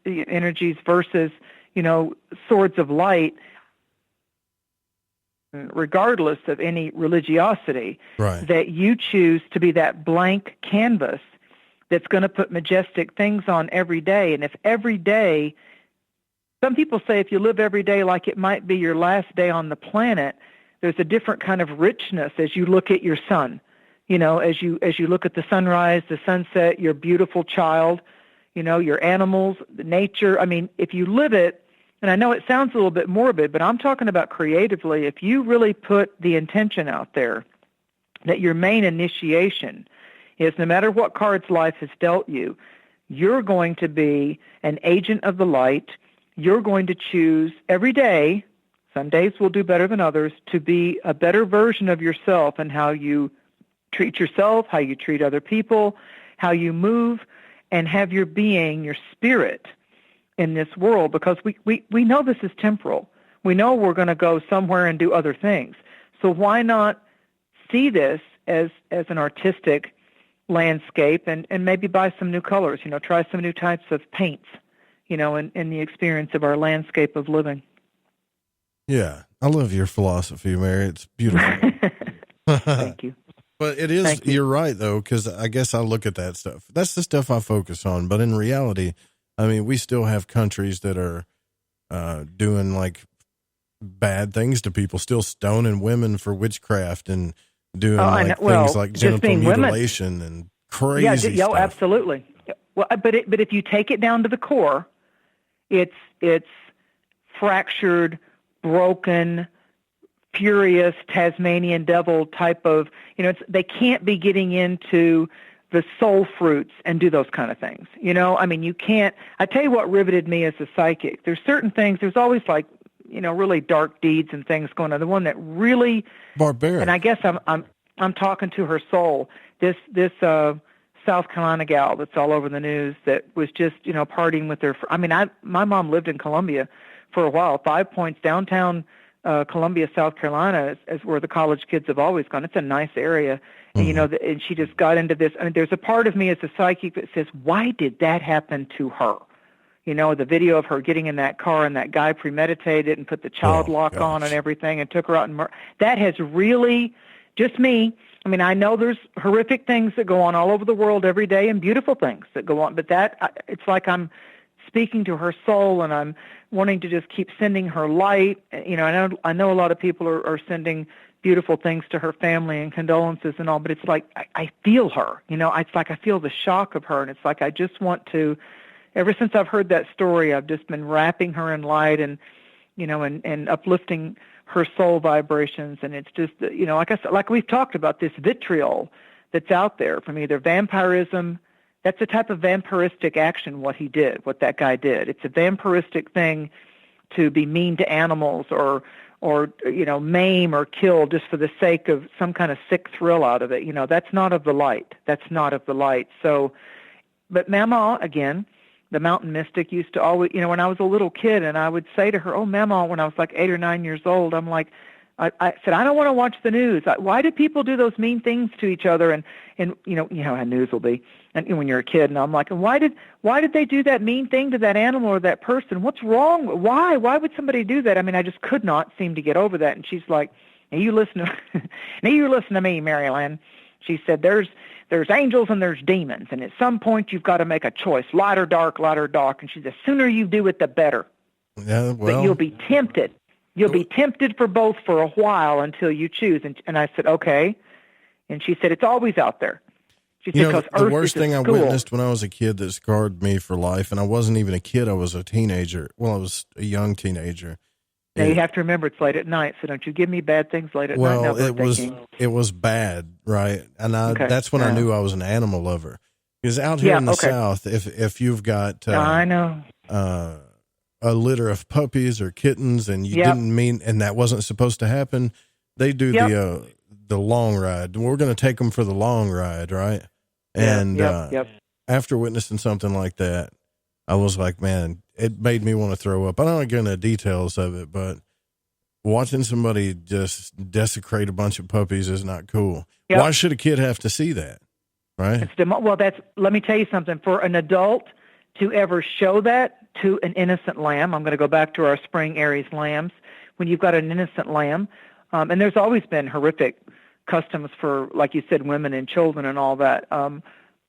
energies versus, swords of light, regardless of any religiosity, right, that you choose to be that blank canvas that's going to put majestic things on every day. And if every day, some people say if you live every day like it might be your last day on the planet, there's a different kind of richness as you look at your sun, as you look at the sunrise, the sunset, your beautiful child, your animals, the nature. I mean, if you live it, and I know it sounds a little bit morbid, but I'm talking about creatively, if you really put the intention out there that your main initiation is no matter what cards life has dealt you, you're going to be an agent of the light. You're going to choose every day, some days will do better than others, to be a better version of yourself and how you treat yourself, how you treat other people, how you move, and have your being, your spirit in this world, because we know this is temporal. We know we're going to go somewhere and do other things. So why not see this as an artistic landscape and maybe buy some new colors, try some new types of paints, in the experience of our landscape of living. Yeah, I love your philosophy, Mary. It's beautiful. Thank you. But it is, you're right, though, because I guess I look at that stuff. That's the stuff I focus on. But in reality, I mean, we still have countries that are doing, like, bad things to people, still stoning women for witchcraft and doing things like genital mutilation and crazy stuff. Yeah, absolutely. Well, but if you take it down to the core, it's fractured, broken, furious Tasmanian devil type of, they can't be getting into the soul fruits and do those kind of things. I mean, you can't. I tell you what riveted me as a psychic. There's certain things. There's always like, really dark deeds and things going on. The one that really barbaric. And I guess I'm talking to her soul. This South Carolina gal that's all over the news that was just partying with her. My mom lived in Columbia for a while. 5 Points downtown. Columbia, South Carolina is where the college kids have always gone. It's a nice area. And, and she just got into this. I mean, there's a part of me as a psychic that says, why did that happen to her? The video of her getting in that car and that guy premeditated and put the child lock on and everything and took her out. That has really, just me. I mean, I know there's horrific things that go on all over the world every day and beautiful things that go on. But it's like I'm speaking to her soul and I'm wanting to just keep sending her light. I know a lot of people are sending beautiful things to her family and condolences and all, but it's like I feel her. It's like I feel the shock of her, and it's like I just want to. Ever since I've heard that story, I've just been wrapping her in light and and uplifting her soul vibrations. And it's just like we've talked about, this vitriol that's out there from either vampirism. That's a type of vampiristic action, what that guy did. It's a vampiristic thing to be mean to animals or maim or kill just for the sake of some kind of sick thrill out of it. That's not of the light. That's not of the light. So, but Mama, again, the mountain mystic, used to always, when I was a little kid, and I would say to her, oh, Mama, when I was like 8 or 9 years old, I'm like, I said, I don't want to watch the news. Why do people do those mean things to each other? And you know how news will be. And when you're a kid, and I'm like, and why did they do that mean thing to that animal or that person? What's wrong? Why would somebody do that? I mean, I just could not seem to get over that. And she's like, now you listen to me, Mary Lynn. She said, there's angels and there's demons, and at some point you've got to make a choice, light or dark, light or dark. And she said, the sooner you do it, the better. Yeah, well, but you'll be tempted. You'll be tempted for both for a while until you choose. And I said, okay. And she said, it's always out there. She said, the worst thing I witnessed when I was a kid that scarred me for life, and I wasn't even a kid, I was a teenager. Well, I was a young teenager. Now you have to remember it's late at night, so don't you give me bad things late at night. Well, it was bad, right? And that's when I knew I was an animal lover. Because out here in the South, if you've got I know a litter of puppies or kittens, and you didn't mean, and that wasn't supposed to happen, they do the long ride. We're going to take them for the long ride, right? And after witnessing something like that, I was like, man, it made me want to throw up. I don't get into the details of it, but watching somebody just desecrate a bunch of puppies is not cool. Yep. Why should a kid have to see that? Right? Let me tell you something. For an adult to ever show that to an innocent lamb, I'm going to go back to our spring Aries lambs. When you've got an innocent lamb, and there's always been horrific customs for, like you said, women and children and all that.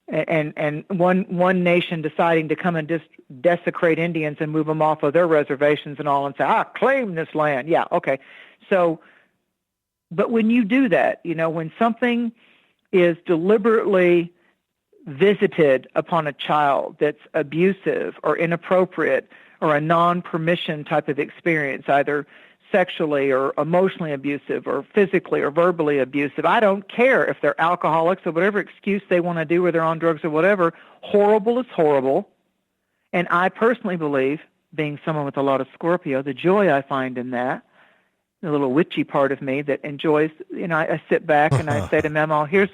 And one nation deciding to come and just desecrate Indians and move them off of their reservations and all, and say, claim this land. Yeah, okay. So, but when you do that, when something is deliberately visited upon a child that's abusive or inappropriate or a non-permission type of experience, either sexually or emotionally abusive or physically or verbally abusive. I don't care if they're alcoholics or whatever excuse they want to do, or they're on drugs or whatever. Horrible is horrible. And I personally believe, being someone with a lot of Scorpio, the joy I find in that, the little witchy part of me that enjoys, I sit back and I say to Memo, here's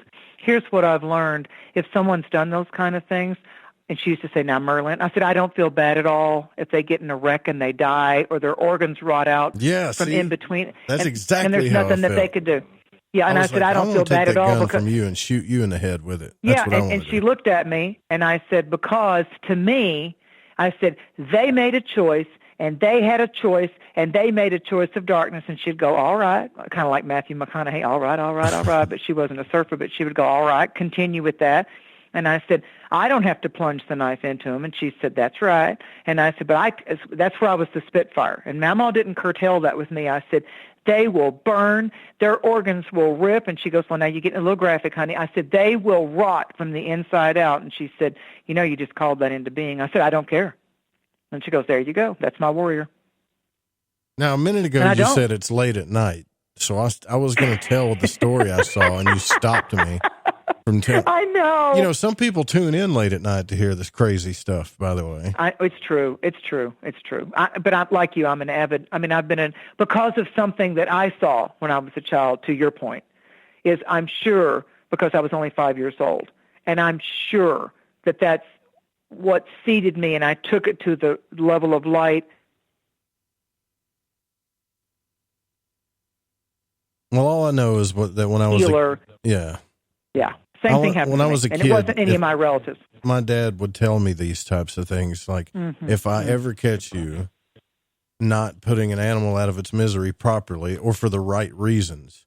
what I've learned. If someone's done those kind of things, and she used to say, now, Merlin, I said, I don't feel bad at all if they get in a wreck and they die or their organs rot out from in between. That's exactly and there's how nothing I that felt. they could do. Yeah, and I said, I don't feel bad at all. I want to take that gun because from you and shoot you in the head with it. Yeah, That's what I want and to she do. looked at me, and I said, because to me, I said, they made a choice, and they had a choice, and they made a choice of darkness. And she'd go, all right, kind of like Matthew McConaughey, all right. But she wasn't a surfer, but she would go, all right, continue with that. And I said, I don't have to plunge the knife into him. And she said, that's right. And I said, but that's where I was the Spitfire. And Mama didn't curtail that with me. I said, they will burn, their organs will rip. And she goes, well, now you're getting a little graphic, honey. I said, they will rot from the inside out. And she said, you just called that into being. I said, I don't care. And she goes, there you go. That's my warrior. Now, a minute ago, you said it's late at night. So I was going to tell the story I saw, and you stopped me from telling. I know. Some people tune in late at night to hear this crazy stuff, by the way. It's true. But I'm like you. I'm an avid. I've been because of something that I saw when I was a child, to your point, is I'm sure, because I was only 5 years old, and I'm sure that that's what seeded me, and I took it to the level of light. Well, all I know is that when I was Yeah, same thing happened when to I me, was a and kid. it wasn't any of my relatives. My dad would tell me these types of things, like, if I ever catch you not putting an animal out of its misery properly or for the right reasons,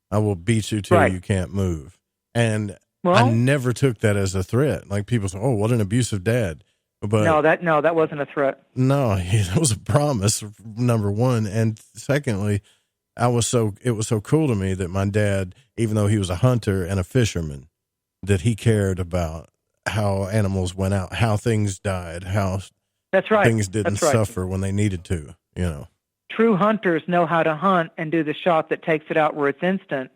I will beat you till you can't move. And I never took that as a threat. Like, people say, "Oh, what an abusive dad!" But no, that wasn't a threat. No, it was a promise. Number one, and secondly, it was so cool to me that my dad, even though he was a hunter and a fisherman, that he cared about how animals went out, how things died, how things didn't suffer when they needed to. True hunters know how to hunt and do the shot that takes it out where it's instant.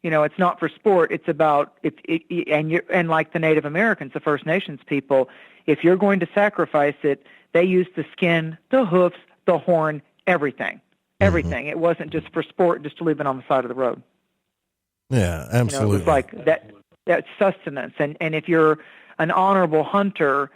It's not for sport. It's about and like the Native Americans, the First Nations people, if you're going to sacrifice it, they use the skin, the hoofs, the horn, everything. Everything. It wasn't just for sport, just to leave it on the side of the road. Yeah, absolutely. It was like that sustenance. And if you're an honorable hunter,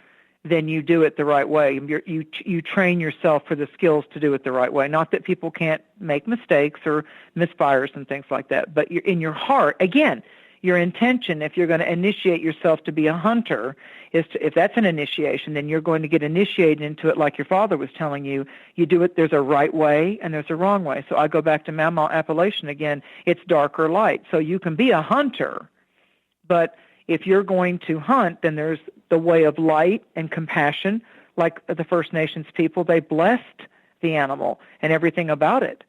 then you do it the right way. You train yourself for the skills to do it the right way. Not that people can't make mistakes or misfires and things like that, but you're in your heart, again, your intention, if you're going to initiate yourself to be a hunter, if that's an initiation, then you're going to get initiated into it like your father was telling you. You do it, there's a right way and there's a wrong way. So I go back to Mammal Appellation again, it's dark or light. So you can be a hunter, but if you're going to hunt, then there's the way of light and compassion. Like the First Nations people, they blessed the animal and everything about it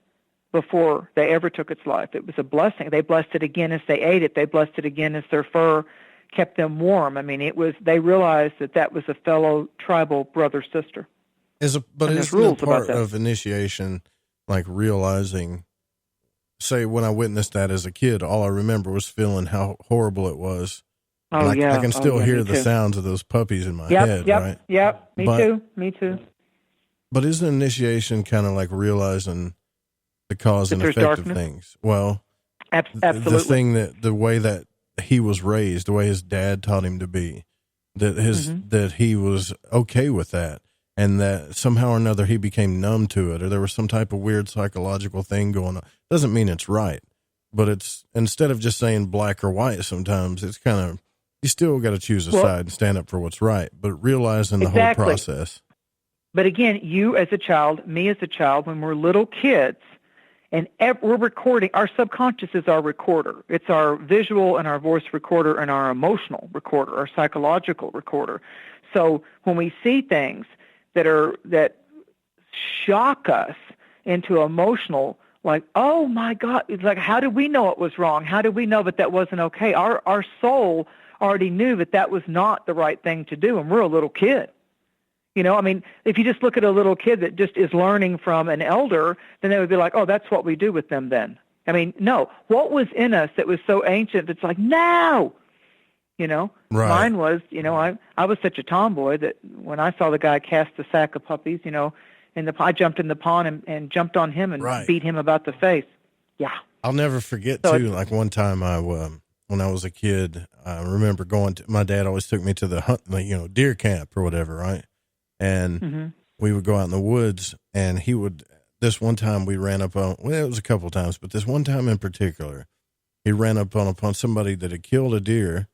before they ever took its life. It was a blessing. They blessed it again as they ate it. They blessed it again as their fur kept them warm. They realized that was a fellow tribal brother, sister. Isn't it part of initiation, like realizing, say, when I witnessed that as a kid, all I remember was feeling how horrible it was. Oh, and I can still hear the sounds of those puppies in my head, right? Yep, me too. But isn't initiation kind of like realizing the cause and effect of things? Well, absolutely. The way that he was raised, the way his dad taught him to be, that he was okay with that, and that somehow or another he became numb to it, or there was some type of weird psychological thing going on. Doesn't mean it's right, but it's, instead of just saying black or white, sometimes it's kind of, you still got to choose a side and stand up for what's right, but realizing the whole process. But again, you as a child, me as a child, when we're little kids, and we're recording, our subconscious is our recorder. It's our visual and our voice recorder and our emotional recorder, our psychological recorder. So when we see things that shock us into emotional, like, oh my God, it's like, how did we know it was wrong? How did we know that wasn't okay? Our soul already knew that was not the right thing to do, and we're a little kid. You know, I mean, if you just look at a little kid that just is learning from an elder, then they would be like, oh, that's what we do with them then. I mean, no. What was in us that was so ancient that's like, no! You know? Right. Mine was, you know, I was such a tomboy that when I saw the guy cast the sack of puppies, you know, I jumped in the pond and jumped on him and beat him about the face. Yeah. I'll never forget, too, like one time when I was a kid, I remember my dad always took me to the deer camp or whatever, right? And we would go out in the woods, and this one time we ran up on, well, it was a couple of times, but this one time in particular, he ran up upon somebody that had killed a deer,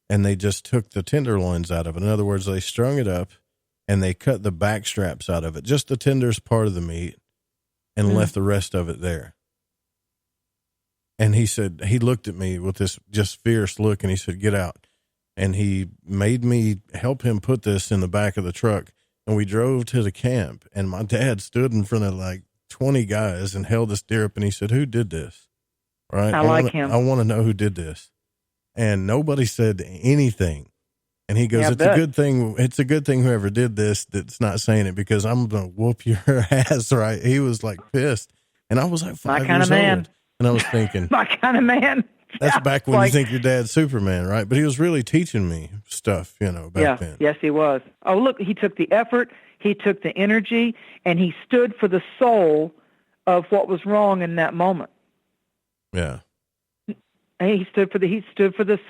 and they just took the tenderloins out of it. In other words, they strung it up, and they cut the back straps out of it, just the tenderest part of the meat, and left the rest of it there. And he said, he looked at me with this just fierce look, and he said, get out. And he made me help him put this in the back of the truck. And we drove to the camp, and my dad stood in front of like 20 guys and held this deer up, and he said, who did this? Right? I like him. I want to know who did this. And nobody said anything. And he goes, it's a good thing whoever did this that's not saying it, because I'm going to whoop your ass, right? He was like pissed. And I was like 5 years old. And I was thinking, my kind of man. That's back when you think your dad's Superman, right? But he was really teaching me stuff, back then. Yes, he was. Oh, look, he took the effort, he took the energy, and he stood for the soul of what was wrong in that moment. Yeah. And he stood for the,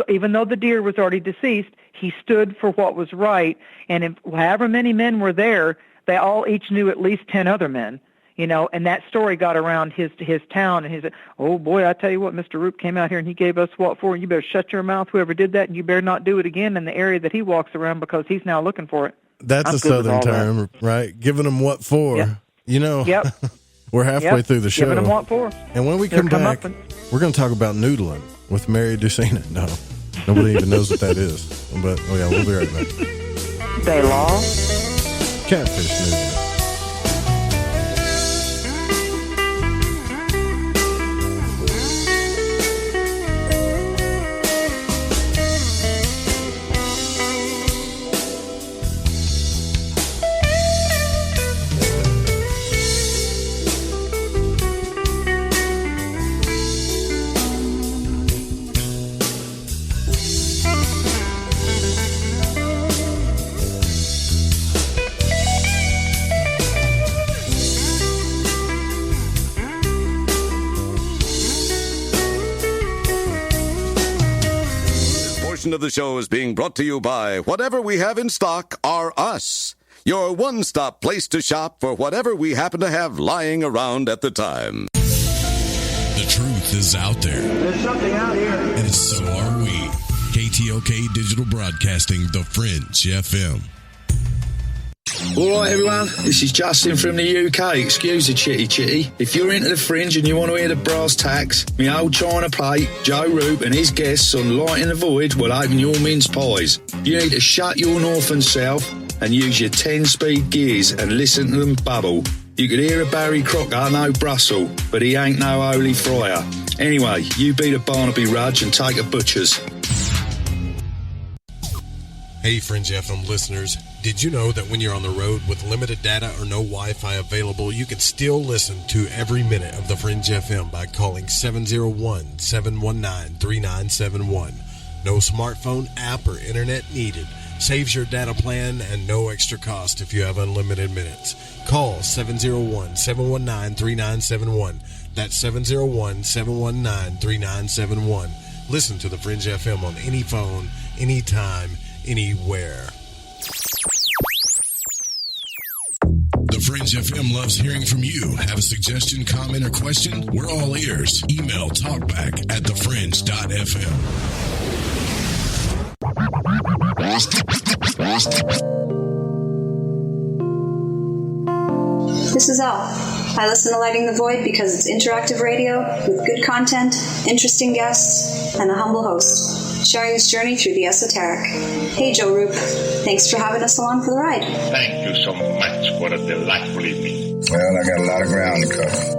even though the deer was already deceased, he stood for what was right. And however many men were there, they all each knew at least 10 other men. And that story got around his town, and he said, oh, boy, I tell you what, Mr. Roop came out here, and he gave us what for, and you better shut your mouth, whoever did that, and you better not do it again in the area that he walks around, because he's now looking for it. That's a Southern term, right? Giving them what for. Yeah. Yep. We're halfway through the show. Giving them what for. And when we come back, we're going to talk about noodling with Mary Dusina. No, nobody even knows what that is. But, we'll be right back. They law. Catfish noodling. Of the show is being brought to you by Whatever We Have in Stock Are Us, your one-stop place to shop for whatever we happen to have lying around at the time. The truth is out there. There's something out here. And so are we. KTLK Digital Broadcasting, The Fringe FM. All right, everyone, this is Justin from the UK. Excuse the chitty. If you're into the Fringe and you want to hear the brass tacks, my old china plate, Joe Roop and his guests on Light in the Void will open your mince pies. You need to shut your north and south and use your 10-speed gears and listen to them bubble. You could hear a Barry Crocker, no Brussel, but he ain't no holy friar. Anyway, you beat a Barnaby Rudge and take a butcher's. Hey, Fringe FM listeners. Did you know that when you're on the road with limited data or no Wi-Fi available, you can still listen to every minute of the Fringe FM by calling 701-719-3971. No smartphone, app, or internet needed. Saves your data plan and no extra cost if you have unlimited minutes. Call 701-719-3971. That's 701-719-3971. Listen to the Fringe FM on any phone, anytime, anywhere. The Fringe FM loves hearing from you. Have a suggestion, comment, or question? We're all ears. Email talkback@thefringe.fm. This is Elle. I listen to Lighting the Void because it's interactive radio with good content, interesting guests, and a humble host, sharing his journey through the esoteric. Hey, Joe Roop. Thanks for having us along for the ride. Thank you so much for a delightful evening. Well, I got a lot of ground to cover.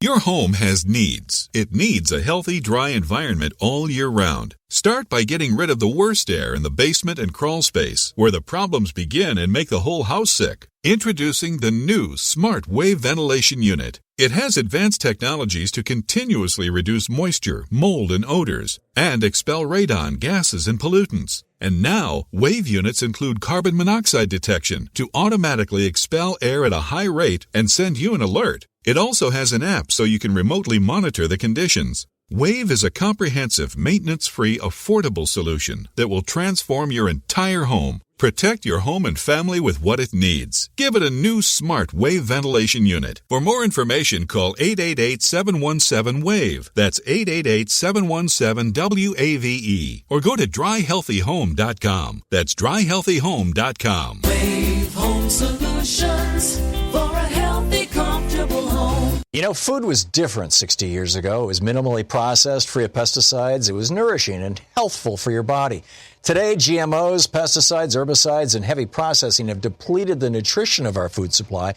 Your home has needs. It needs a healthy, dry environment all year round. Start by getting rid of the worst air in the basement and crawl space, where the problems begin and make the whole house sick. Introducing the new Smart Wave Ventilation Unit. It has advanced technologies to continuously reduce moisture, mold, and odors, and expel radon, gases, and pollutants. And now, Wave units include carbon monoxide detection to automatically expel air at a high rate and send you an alert. It also has an app so you can remotely monitor the conditions. Wave is a comprehensive, maintenance-free, affordable solution that will transform your entire home. Protect your home and family with what it needs. Give it a new Smart Wave Ventilation Unit. For more information, call 888-717-WAVE. That's 888-717-WAVE. Or go to dryhealthyhome.com. That's dryhealthyhome.com. Wave Home Solutions for a healthy, comfortable home. You know, food was different 60 years ago. It was minimally processed, free of pesticides. It was nourishing and healthful for your body. Today, GMOs, pesticides, herbicides, and heavy processing have depleted the nutrition of our food supply,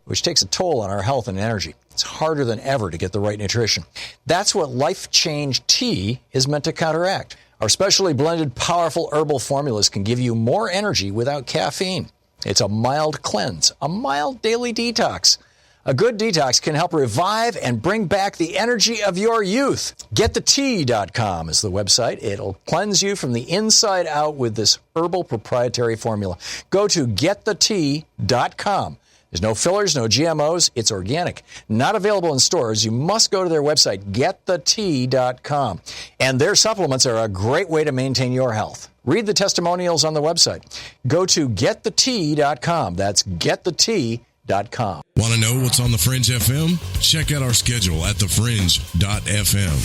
which takes a toll on our health and energy. It's harder than ever to get the right nutrition. That's what Life Change Tea is meant to counteract. Our specially blended, powerful herbal formulas can give you more energy without caffeine. It's a mild cleanse, a mild daily detox. A good detox can help revive and bring back the energy of your youth. GetTheTea.com is the website. It'll cleanse you from the inside out with this herbal proprietary formula. Go to GetTheTea.com. There's no fillers, no GMOs. It's organic. Not available in stores. You must go to their website, GetTheTea.com. And their supplements are a great way to maintain your health. Read the testimonials on the website. Go to GetTheTea.com. That's GetTheTea.com. Want to know what's on The Fringe FM? Check out our schedule at thefringe.fm.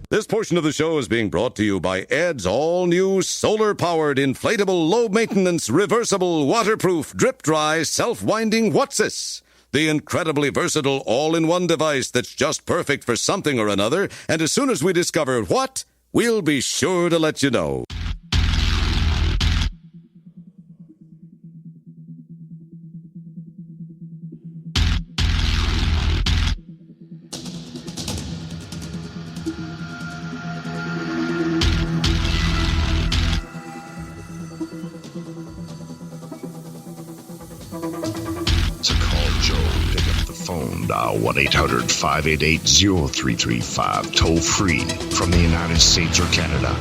This portion of the show is being brought to you by Ed's all-new solar-powered, inflatable, low-maintenance, reversible, waterproof, drip-dry, self-winding Whatsis. The incredibly versatile all-in-one device that's just perfect for something or another, and as soon as we discover what, we'll be sure to let you know. Dial 1-800-588-0335, toll free from the United States or Canada.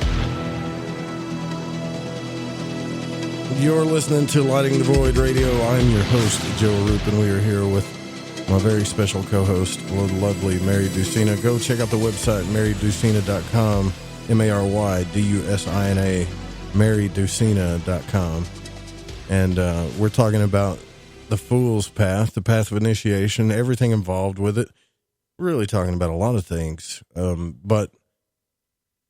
You're listening to Lighting the Void Radio. I'm your host, Joe Roop, and we are here with my very special co-host, the lovely Mary Dusina. Go check out the website, marydusina.com, MARYDUSINA, marydusina.com. And we're talking about the Fool's Path, the path of initiation, everything involved with it. We're really talking about a lot of things, but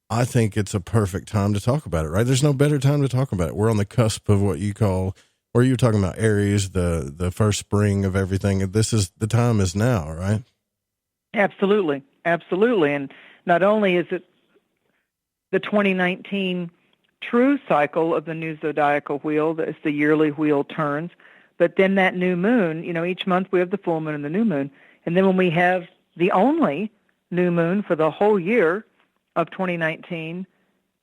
I think it's a perfect time to talk about it, right? There's no better time to talk about it. We're on the cusp of what you call, or you're talking about Aries, the first spring of everything. This is, the time is now, right? Absolutely. Absolutely. And not only is it the 2019 true cycle of the new zodiacal wheel, as the yearly wheel turns, but then that new moon, you know, each month we have the full moon and the new moon. And then when we have the only new moon for the whole year of 2019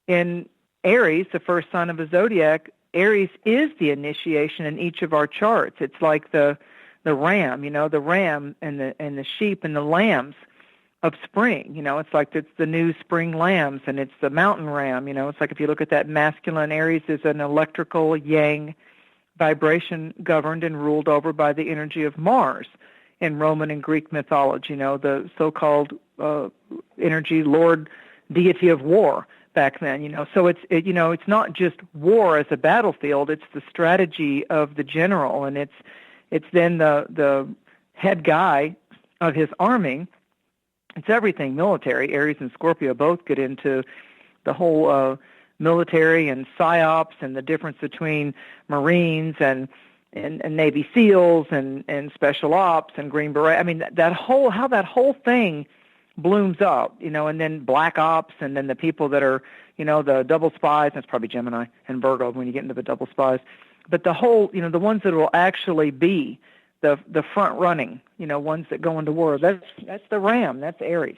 in Aries, the first sign of the zodiac, Aries is the initiation in each of our charts. It's like the ram, you know, the ram and the sheep and the lambs of spring. You know, it's like it's the new spring lambs, and it's the mountain ram. You know, it's like if you look at that masculine, Aries is an electrical yang vibration governed and ruled over by the energy of Mars in Roman and Greek mythology, you know, the so-called energy lord deity of war back then, you know. So it's not just war as a battlefield, it's the strategy of the general, and it's then the head guy of his army. It's everything military. Aries and Scorpio both get into the whole military and psyops and the difference between Marines and Navy SEALs and special ops and Green Beret. I mean, how that whole thing blooms up, you know, and then black ops, and then the people that are, you know, the double spies. That's probably Gemini and Virgo when you get into the double spies. But the whole, you know, the ones that will actually be the front running, ones that go into war. That's the Ram. That's Aries.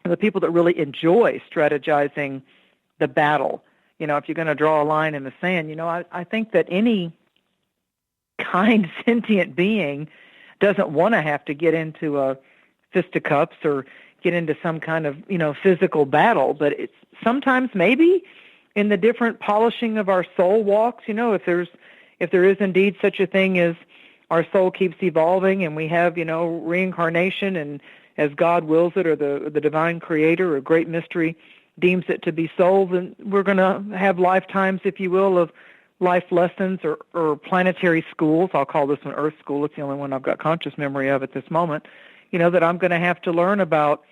And the people that really enjoy strategizing the battle. If you're going to draw a line in the sand, I think that any kind sentient being doesn't want to have to get into a fisticuffs or get into some kind of, physical battle. But it's sometimes maybe in the different polishing of our soul walks, if there is indeed such a thing as our soul keeps evolving and we have, reincarnation, and as God wills it, or the divine creator or great mystery deems it to be so, then we're going to have lifetimes, if you will, of life lessons or planetary schools. I'll call this one Earth School. It's the only one I've got conscious memory of at this moment, that I'm going to have to learn about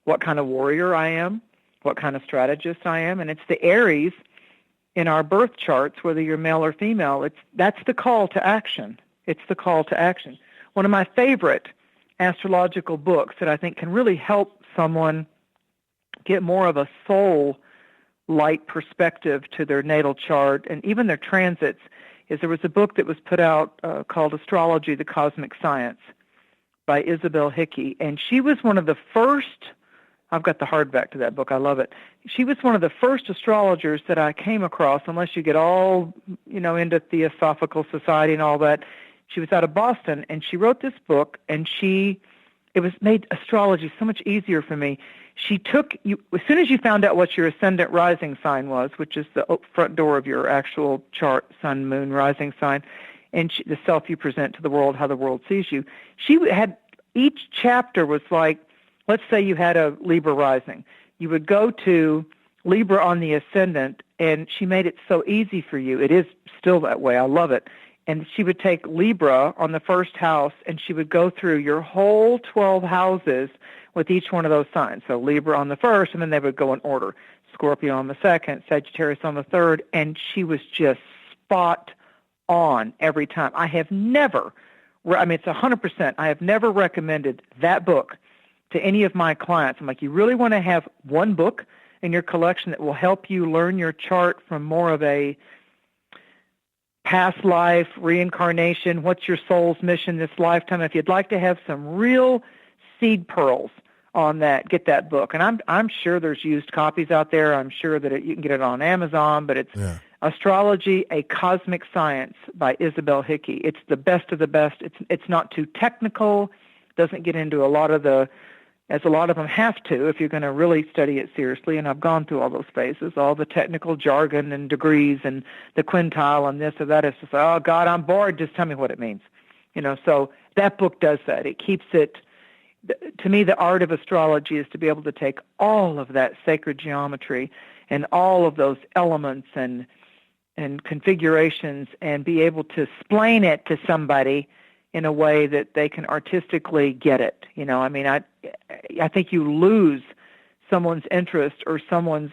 what kind of warrior I am, what kind of strategist I am. And it's the Aries in our birth charts, whether you're male or female, that's the call to action. It's the call to action. One of my favorite astrological books that I think can really help someone get more of a soul-light perspective to their natal chart and even their transits is there was a book that was put out called Astrology, the Cosmic Science by Isabel Hickey. And she was one of the first, I've got the hardback to that book, I love it. She was one of the first astrologers that I came across, unless you get all, into Theosophical Society and all that. She was out of Boston, and she wrote this book, and it was made astrology so much easier for me. She took you, as soon as you found out what your ascendant rising sign was, which is the front door of your actual chart, sun, moon, rising sign, and the self you present to the world, how the world sees you. She had, each chapter was like, let's say you had a Libra rising. You would go to Libra on the ascendant, and she made it so easy for you. It is still that way. I love it. And she would take Libra on the first house, and she would go through your whole 12 houses with each one of those signs. So Libra on the first, and then they would go in order. Scorpio on the second, Sagittarius on the third, and she was just spot on every time. I have never, it's 100%, I have never recommended that book to any of my clients. I'm like, you really want to have one book in your collection that will help you learn your chart from more of a past life, reincarnation, what's your soul's mission this lifetime. If you'd like to have some real seed pearls on that, get that book. And I'm sure there's used copies out there. I'm sure that you can get it on Amazon, but it's Astrology, A Cosmic Science by Isabel Hickey. It's the best of the best. It's not too technical, doesn't get into a lot of as a lot of them have to if you're going to really study it seriously, and I've gone through all those phases, all the technical jargon and degrees and the quintile and this or that. It's just, oh, God, I'm bored. Just tell me what it means. So that book does that. It keeps it, to me, the art of astrology is to be able to take all of that sacred geometry and all of those elements and configurations and be able to explain it to somebody in a way that they can artistically get it. I think you lose someone's interest or someone's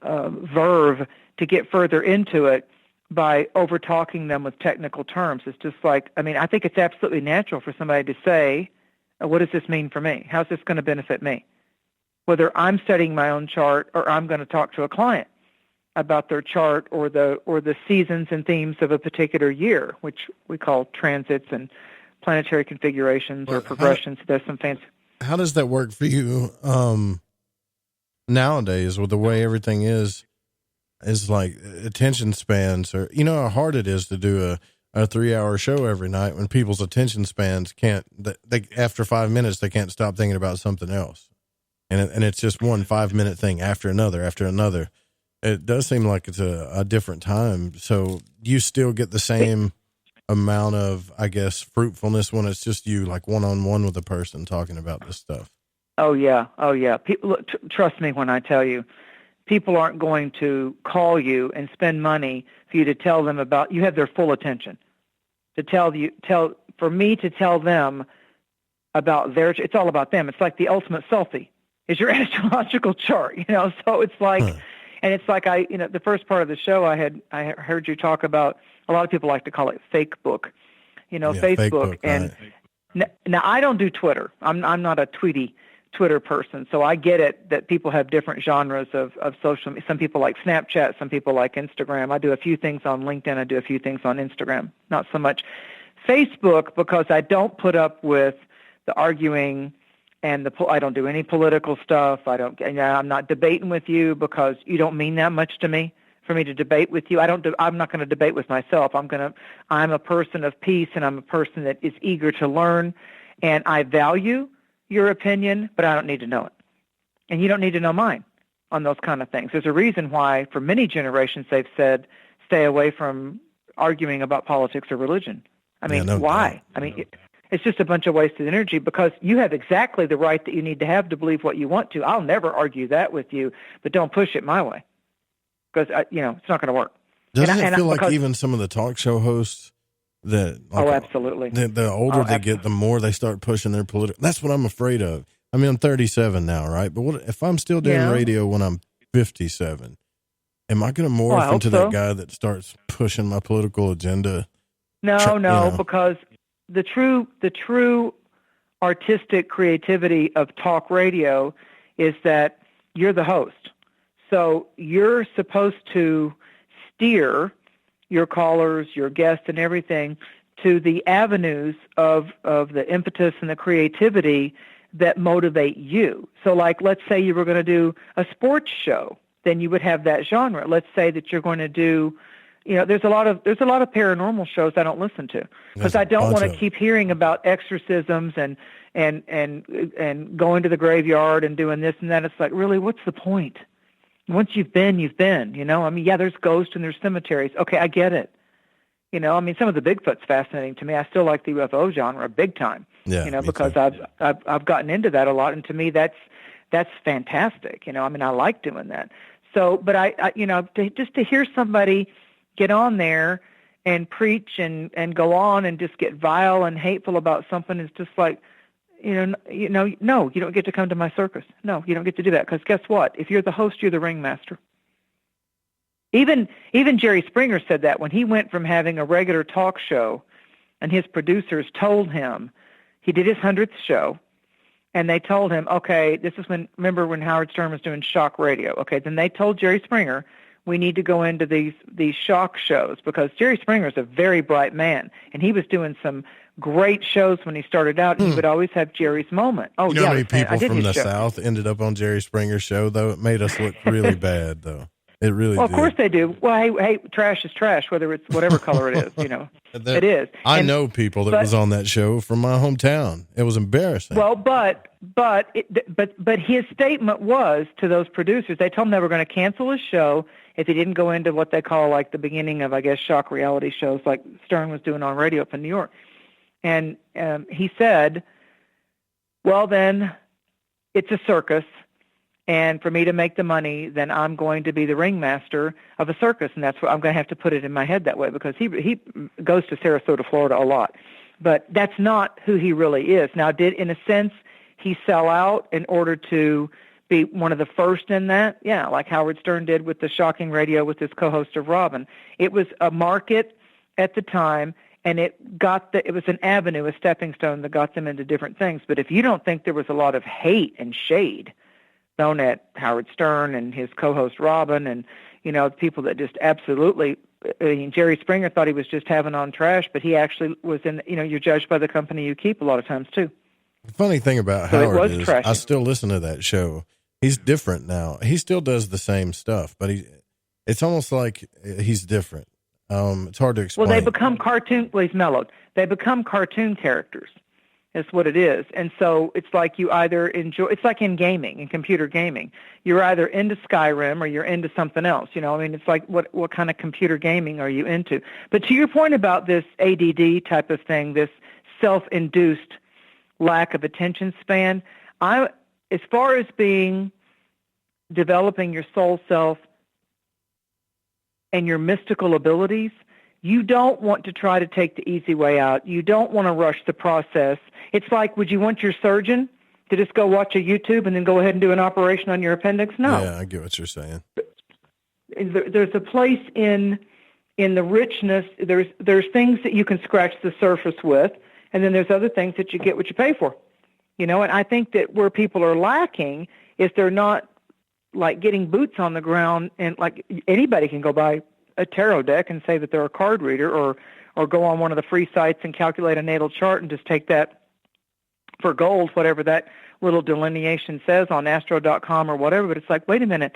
verve to get further into it by over-talking them with technical terms. It's just like, I think it's absolutely natural for somebody to say, what does this mean for me? How's this going to benefit me? Whether I'm studying my own chart or I'm going to talk to a client about their chart or the seasons and themes of a particular year, which we call transits and planetary configurations or progressions. There's some fancy. How does that work for you nowadays with the way everything is like attention spans, or how hard it is to do a 3-hour show every night when people's attention spans they after 5 minutes they can't stop thinking about something else, and it's just one 5-minute thing after another. It does seem like it's a different time. So you still get the same amount of, I guess, fruitfulness when it's just you, like one-on-one with a person talking about this stuff. Oh yeah. People, look, trust me when I tell you, people aren't going to call you and spend money for you to tell them about. You have their full attention. For me to tell them about it's all about them. It's like the ultimate selfie is your astrological chart. So it's like. And it's like the first part of the show I heard you talk about, a lot of people like to call it fake book, Facebook. And right. Now I don't do Twitter. I'm not a Twitter person. So I get it that people have different genres of social media. Some people like Snapchat, some people like Instagram. I do a few things on LinkedIn. I do a few things on Instagram, not so much Facebook, because I don't put up with the arguing and I don't do any political stuff. I'm not debating with you because you don't mean that much to me for me to debate with you. I'm not going to debate with myself. I'm a person of peace, and I'm a person that is eager to learn, and I value your opinion, but I don't need to know it. And you don't need to know mine on those kind of things. There's a reason why for many generations they've said, stay away from arguing about politics or religion. I mean, why? I mean, it's just a bunch of wasted energy because you have exactly the right that you need to have to believe what you want to. I'll never argue that with you, but don't push it my way because, it's not going to work. Doesn't it feel like even some of the talk show hosts that... Like, absolutely. The older they get, the more they start pushing their political... That's what I'm afraid of. I mean, I'm 37 now, right? But what if I'm still doing radio when I'm 57? Am I going to morph into that guy that starts pushing my political agenda? No, because the true artistic creativity of talk radio is that you're the host. So you're supposed to steer your callers, your guests, and everything to the avenues of the impetus and the creativity that motivate you. So like, let's say you were going to do a sports show, then you would have that genre. Let's say that you're going to do, there's a lot of paranormal shows I don't listen to because I don't want to keep hearing about exorcisms and going to the graveyard and doing this and that. It's like, really, what's the point? Once you've been, I mean, yeah, there's ghosts and there's cemeteries. Okay, I get it. I mean, some of the Bigfoot's fascinating to me. I still like the UFO genre big time. Yeah, because I've gotten into that a lot, and to me that's fantastic. I mean, I like doing that. So, but I just to hear somebody get on there and preach and go on and just get vile and hateful about something is just like, no, you don't get to come to my circus. No, you don't get to do that because guess what? If you're the host, you're the ringmaster. Even Jerry Springer said that when he went from having a regular talk show, and his producers told him, he did his 100th show, and they told him, okay, this is remember when Howard Stern was doing shock radio. Okay, then they told Jerry Springer, we need to go into these shock shows because Jerry Springer is a very bright man, and he was doing some great shows when he started out, and he would always have Jerry's moment. Oh, how many people from the South ended up on Jerry Springer's show, though? It made us look really bad, though. It really Well, of course they do. Well, hey, trash is trash, whether it's whatever color it is, it is. I know people that was on that show from my hometown. It was embarrassing. Well, but his statement was to those producers, they told him they were going to cancel his show if he didn't go into what they call like the beginning of, I guess, shock reality shows like Stern was doing on radio up in New York. And he said, well, then it's a circus. And for me to make the money, then I'm going to be the ringmaster of a circus, and that's what I'm going to have to put it in my head that way because he goes to Sarasota, Florida a lot. But that's not who he really is. Now, did in a sense he sell out in order to be one of the first in that? Yeah, like Howard Stern did with the shocking radio with his co-host of Robin. It was a market at the time, and it was an avenue, a stepping stone that got them into different things. But if you don't think there was a lot of hate and shade thrown at Howard Stern and his co-host Robin and, people that just absolutely, Jerry Springer thought he was just having on trash, but he actually was in, you're judged by the company you keep a lot of times too. The funny thing about Howard is I still listen to that show. He's different now. He still does the same stuff, but it's almost like he's different. It's hard to explain. Well, they become he's mellowed. They become cartoon characters. Is what it is. And so it's like you either enjoy, it's like in gaming, in computer gaming. You're either into Skyrim or you're into something else. It's like what kind of computer gaming are you into? But to your point about this ADD type of thing, this self-induced lack of attention span, as far as developing your soul self and your mystical abilities, you don't want to try to take the easy way out. You don't want to rush the process. It's like, would you want your surgeon to just go watch a YouTube and then go ahead and do an operation on your appendix? No. Yeah, I get what you're saying. There's a place in the richness. There's things that you can scratch the surface with, and then there's other things that you get what you pay for. And I think that where people are lacking is they're not like getting boots on the ground, and like anybody can go buy a tarot deck and say that they're a card reader or or go on one of the free sites and calculate a natal chart and just take that for gold, whatever that little delineation says on astro.com or whatever. But it's like, wait a minute,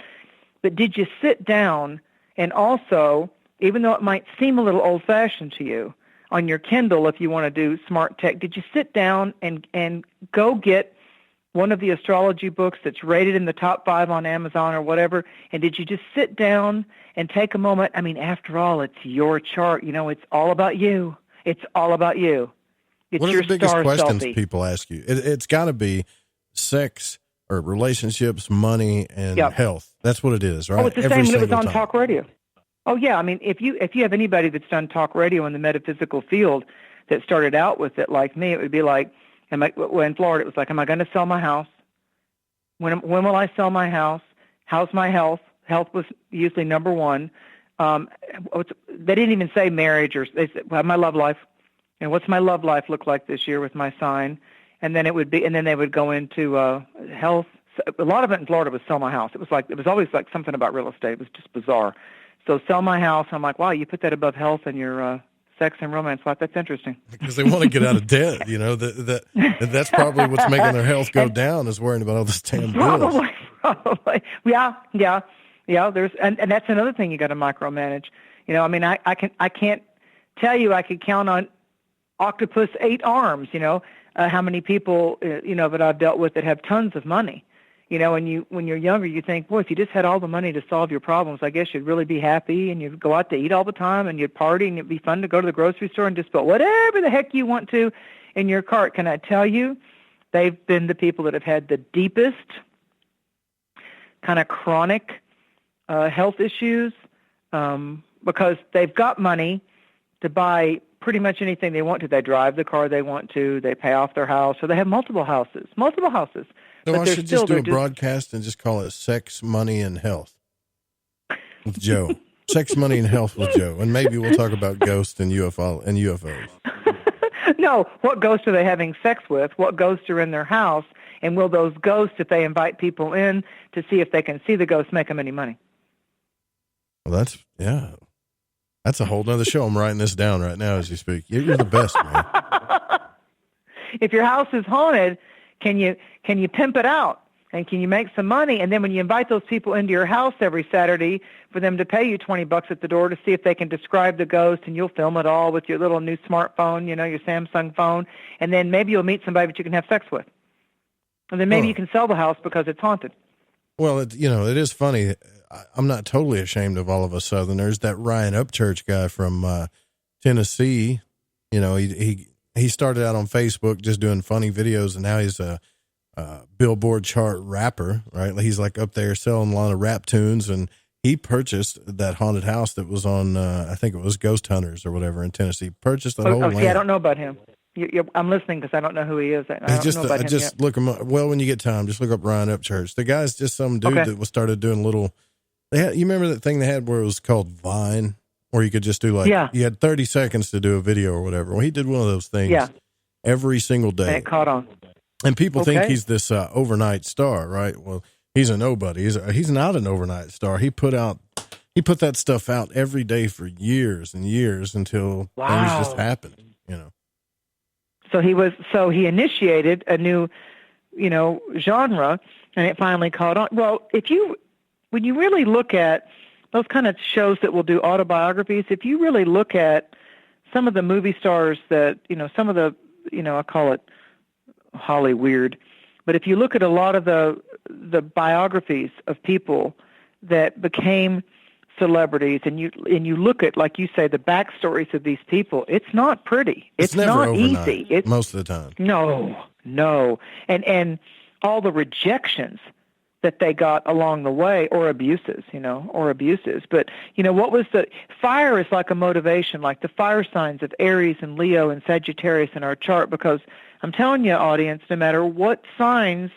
but did you sit down and also, even though it might seem a little old-fashioned to you, on your Kindle, if you want to do smart tech, did you sit down and go get one of the astrology books that's rated in the top 5 on Amazon or whatever, and did you just sit down and take a moment? I mean, after all, it's your chart. You know, it's all about you. It's all about you. It's what are your the biggest star questions selfie. people ask you? It's got to be sex or relationships, money, and health. That's what it is, right? Oh, it's the same that was on talk radio. Oh, yeah. I mean, if you have anybody that's done talk radio in the metaphysical field that started out with it like me, it would be like, in Florida, it was like, am I going to sell my house? When will I sell my house? How's my health? Health was usually number one. They didn't even say marriage, or they said, well, my love life. And what's my love life look like this year with my sign? And then they would go into health. A lot of it in Florida was sell my house. It was always like something about real estate. It was just bizarre. So sell my house. I'm like, wow, you put that above health and your sex and romance life. That's interesting. Because they want to get out of debt. You know, that's probably what's making their health go down, is worrying about all this damn bills. Probably. Yeah. There's and that's another thing you got to micromanage. You know, I mean, I can't tell you I could count on octopus 8 arms. You know, how many people that I've dealt with that have tons of money. You know, when you're younger, you think, boy, if you just had all the money to solve your problems, I guess you'd really be happy, and you'd go out to eat all the time, and you'd party, and it'd be fun to go to the grocery store and just put whatever the heck you want to in your cart. Can I tell you, they've been the people that have had the deepest kind of chronic health issues because they've got money to buy pretty much anything they want to. They drive the car they want to. They pay off their house, or they have multiple houses. So I should just do a broadcast and just call it Sex, Money, and Health with Joe. Sex, Money, and Health with Joe. And maybe we'll talk about ghosts and UFOs. No, what ghosts are they having sex with? What ghosts are in their house? And will those ghosts, if they invite people in to see if they can see the ghosts, make them any money? Well, that's a whole nother show. I'm writing this down right now as you speak. You're the best, man. If your house is haunted, can you pimp it out, and can you make some money? And then when you invite those people into your house every Saturday for them to pay you $20 at the door to see if they can describe the ghost, and you'll film it all with your little new smartphone, your Samsung phone, and then maybe you'll meet somebody that you can have sex with. And then maybe you can sell the house because it's haunted. Well, it is funny. I'm not totally ashamed of all of us Southerners. That Ryan Upchurch guy from Tennessee, he started out on Facebook just doing funny videos, and now he's a Billboard chart rapper, right? He's like up there selling a lot of rap tunes, and he purchased that haunted house that was on, I think it was Ghost Hunters or whatever in Tennessee. Purchased the whole land. I don't know about him. I'm listening because I don't know who he is. I don't know about him yet. Look him up. Well, when you get time, just look up Ryan Upchurch. The guy's just some dude that started doing little. You remember that thing they had where it was called Vine, where you could just do you had 30 seconds to do a video or whatever. Well, he did one of those things every single day. And it caught on. And people think he's this overnight star, right? Well, he's a nobody. He's not an overnight star. He put that stuff out every day for years and years until things just happened, So he initiated a new, genre, and it finally caught on. Well, when you really look at those kind of shows that will do autobiographies, if you really look at some of the movie stars that, some of the, I call it Holly weird, but if you look at a lot of the biographies of people that became celebrities, and you look at, like you say, the backstories of these people, it's not pretty. It's never not overnight, easy. Most of the time. No. And all the rejections that they got along the way, or abuses. But, what was fire is like a motivation, like the fire signs of Aries and Leo and Sagittarius in our chart, because I'm telling you, audience, no matter what signs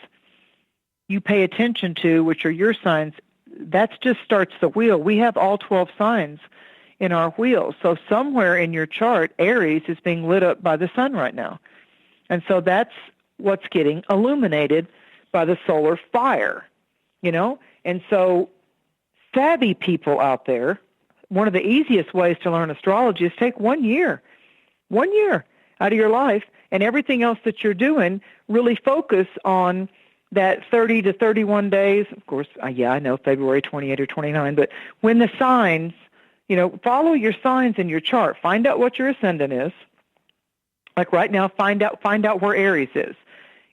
you pay attention to, which are your signs, that just starts the wheel. We have all 12 signs in our wheel. So somewhere in your chart, Aries is being lit up by the sun right now. And so that's what's getting illuminated by the solar fire, And so savvy people out there, one of the easiest ways to learn astrology is take 1 year 1 year out of your life, and everything else that you're doing, really focus on that 30 to 31 days. Of course, I know February 28 or 29, but when the signs, follow your signs in your chart. Find out what your ascendant is. Like right now, find out where Aries is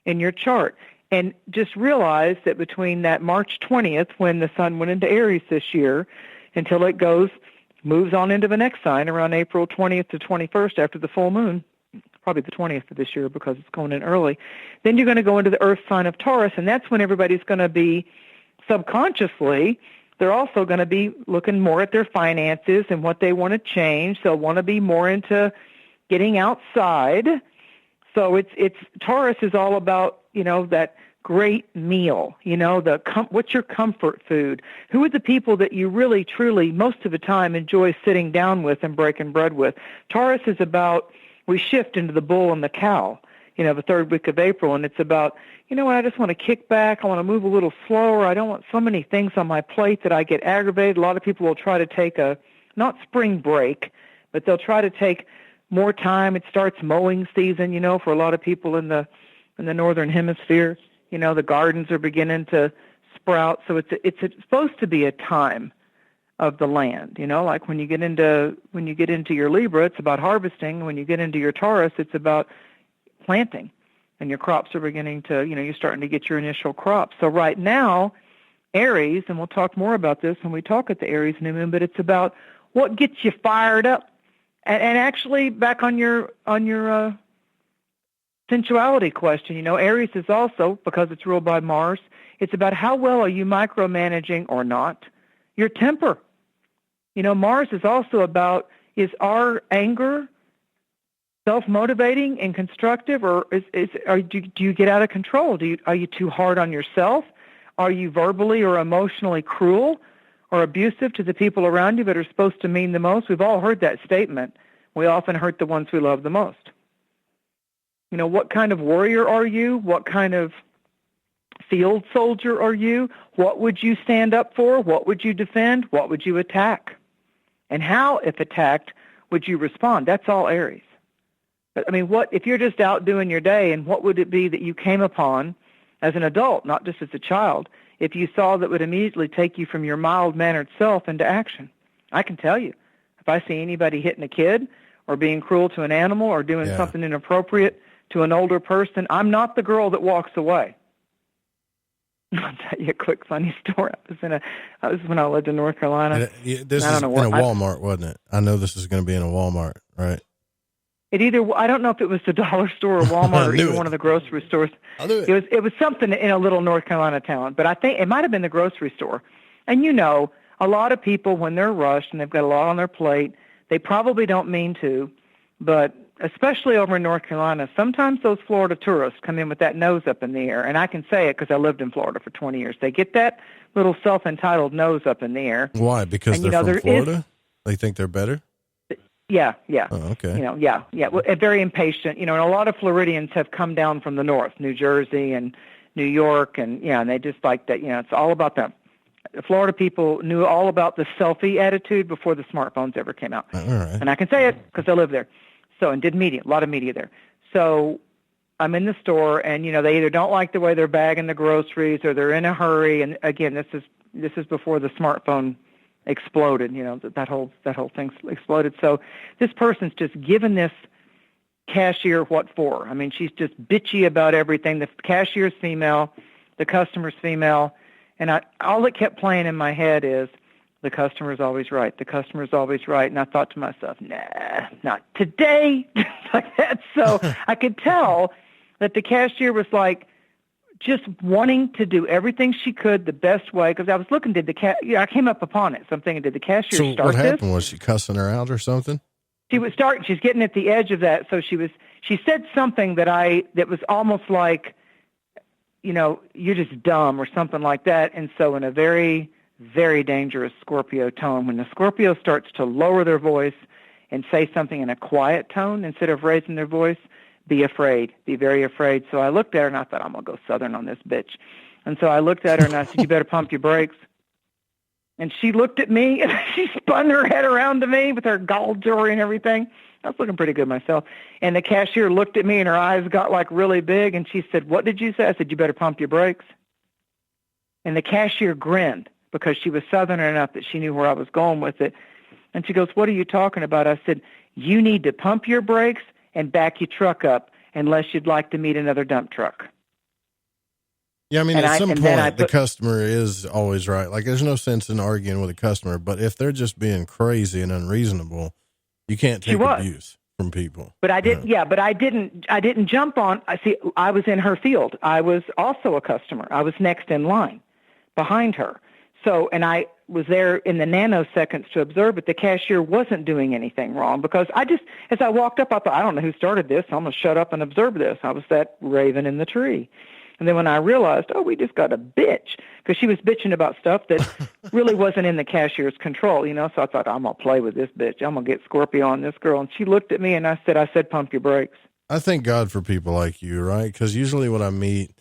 in your chart. And just realize that between that March 20th, when the sun went into Aries this year, until it moves on into the next sign around April 20th to 21st after the full moon, probably the 20th of this year because it's going in early, then you're going to go into the earth sign of Taurus, and that's when everybody's going to be subconsciously, they're also going to be looking more at their finances and what they want to change. They'll want to be more into getting outside. So it's Taurus is all about, that great meal, what's your comfort food? Who are the people that you really, truly, most of the time enjoy sitting down with and breaking bread with? Taurus is about, we shift into the bull and the cow, the third week of April, and it's about, I just want to kick back. I want to move a little slower. I don't want so many things on my plate that I get aggravated. A lot of people will try to take not spring break, but they'll try to take more time. It starts mowing season, for a lot of people in the northern hemisphere. The gardens are beginning to sprout. So it's supposed to be a time of the land, like when you get into your Libra, it's about harvesting. When you get into your Taurus, it's about planting, and your crops are beginning to, you're starting to get your initial crops. So right now, Aries, and we'll talk more about this when we talk at the Aries new moon, but it's about what gets you fired up. And actually, back on your sensuality question, Aries is also, because it's ruled by Mars, it's about how well are you micromanaging or not your temper. Mars is also about, is our anger self-motivating and constructive, or do you get out of control? Are you too hard on yourself? Are you verbally or emotionally cruel or abusive to the people around you that are supposed to mean the most? We've all heard that statement. We often hurt the ones we love the most. What kind of warrior are you? What kind of field soldier are you? What would you stand up for? What would you defend? What would you attack? And how, if attacked, would you respond? That's all Aries. But, what if you're just out doing your day, and what would it be that you came upon as an adult, not just as a child, if you saw that would immediately take you from your mild-mannered self into action? I can tell you, if I see anybody hitting a kid or being cruel to an animal or doing something inappropriate to an older person, I'm not the girl that walks away. I'll tell you a quick funny story. I was when I lived in North Carolina. This is in a Walmart, wasn't it? I know this is going to be in a Walmart, right? I don't know if it was the dollar store or Walmart or even one of the grocery stores. I knew it. It was something in a little North Carolina town, but I think it might have been the grocery store. And a lot of people, when they're rushed and they've got a lot on their plate, they probably don't mean to, but especially over in North Carolina, sometimes those Florida tourists come in with that nose up in the air, and I can say it because I lived in Florida for 20 years. They get that little self-entitled nose up in the air. Why? Because they're from Florida? They think they're better? Yeah. Oh, okay. Well, very impatient. And a lot of Floridians have come down from the north, New Jersey and New York, and and they just like that. It's all about them. Florida people knew all about the selfie attitude before the smartphones ever came out. All right. And I can say it because I live there. So, and did media, a lot of media there. So I'm in the store, and they either don't like the way they're bagging the groceries, or they're in a hurry. And again, this is before the smartphone exploded. That whole thing exploded. So this person's just giving this cashier what for. She's just bitchy about everything. The cashier's female, the customer's female, and all that kept playing in my head is, the customer's always right. The customer's always right. And I thought to myself, nah, not today. Like that. So I could tell that the cashier was like just wanting to do everything she could the best way. Because I was looking, I came up upon it. So I'm thinking, did the cashier start this? So what happened? Was she cussing her out or something? She's getting at the edge of that. So she said something that was almost like, you're just dumb or something like that. And so in a very, very dangerous Scorpio tone, when the Scorpio starts to lower their voice and say something in a quiet tone instead of raising their voice, be afraid, be very afraid. So I looked at her and I thought, I'm going to go Southern on this bitch. And so I looked at her and I said, you better pump your brakes. And she looked at me and she spun her head around to me with her gold jewelry and everything. I was looking pretty good myself. And the cashier looked at me, and her eyes got like really big, and she said, "What did you say?" I said, "You better pump your brakes." And the cashier grinned because she was Southern enough that she knew where I was going with it. And she goes, "What are you talking about?" I said, "You need to pump your brakes and back your truck up unless you'd like to meet another dump truck." Yeah, I mean, at some point, the customer is always right. Like, there's no sense in arguing with a customer, but if they're just being crazy and unreasonable, you can't take abuse from people. But I did, but I didn't jump on. I was in her field. I was also a customer. I was next in line behind her. So, and I was there in the nanoseconds to observe it. The cashier wasn't doing anything wrong because as I walked up, I thought, I don't know who started this. I'm going to shut up and observe this. I was that raven in the tree. And then when I realized, we just got a bitch, because she was bitching about stuff that really wasn't in the cashier's control, So I thought, I'm going to play with this bitch. I'm going to get Scorpio on this girl. And she looked at me and I said, pump your brakes. I thank God for people like you, right? Because usually when I meet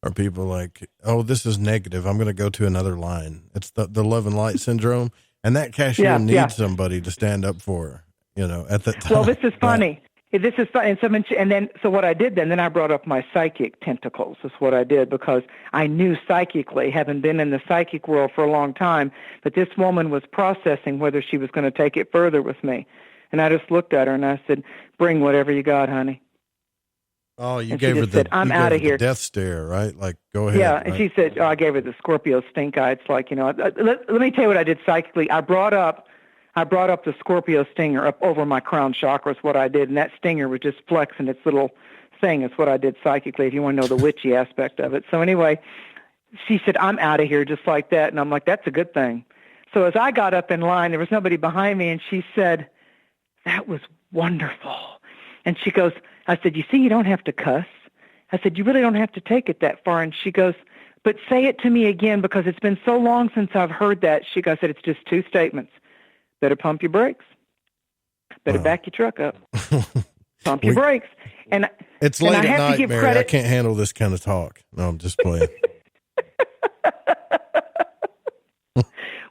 are people like, this is negative, I'm going to go to another line. It's the love and light syndrome. And that cashier needs somebody to stand up for her, at that time. Well, this is funny. This is fun. So what I did then I brought up my psychic tentacles. Is what I did, because I knew psychically, having been in the psychic world for a long time, that this woman was processing whether she was going to take it further with me. And I just looked at her and I said, "Bring whatever you got, honey." Oh, you gave her the "I'm out of here." Death stare, right? Like, go ahead. Yeah, right? and she said, I gave her the Scorpio stink eye. It's like, let me tell you what I did psychically. I brought up the Scorpio stinger up over my crown chakra is what I did, and that stinger was just flexing its little thing. It's what I did psychically, if you want to know the witchy aspect of it. So anyway, she said, "I'm out of here," just like that. And I'm like, that's a good thing. So as I got up in line, there was nobody behind me, and she said, "That was wonderful." And she goes, I said, "You see, you don't have to cuss." I said, "You really don't have to take it that far." And she goes, "But say it to me again, because it's been so long since I've heard that." I said, "It's just two statements. Better pump your brakes. Better back your truck up. Pump your brakes." And it's late at night, Mary. I can't handle this kind of talk. No, I'm just playing.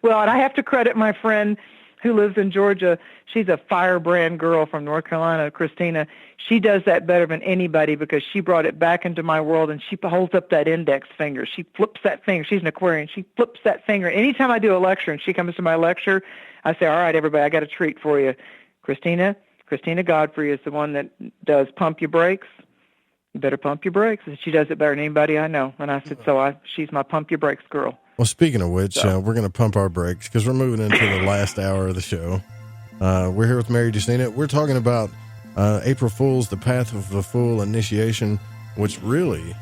Well, and I have to credit my friend who lives in Georgia. She's a firebrand girl from North Carolina, Christina. She does that better than anybody, because she brought it back into my world, and she holds up that index finger. She flips that finger. She's an Aquarian. She flips that finger. Anytime I do a lecture and she comes to my lecture, I say, "All right, everybody, I got a treat for you. Christina Godfrey is the one that does pump your brakes. You better pump your brakes." And she does it better than anybody I know. And I said, she's my pump your brakes girl. Well, speaking of which, we're going to pump our brakes because we're moving into the last hour of the show. We're here with Mary Dusina. We're talking about April Fool's, the Path of the Fool initiation, which really,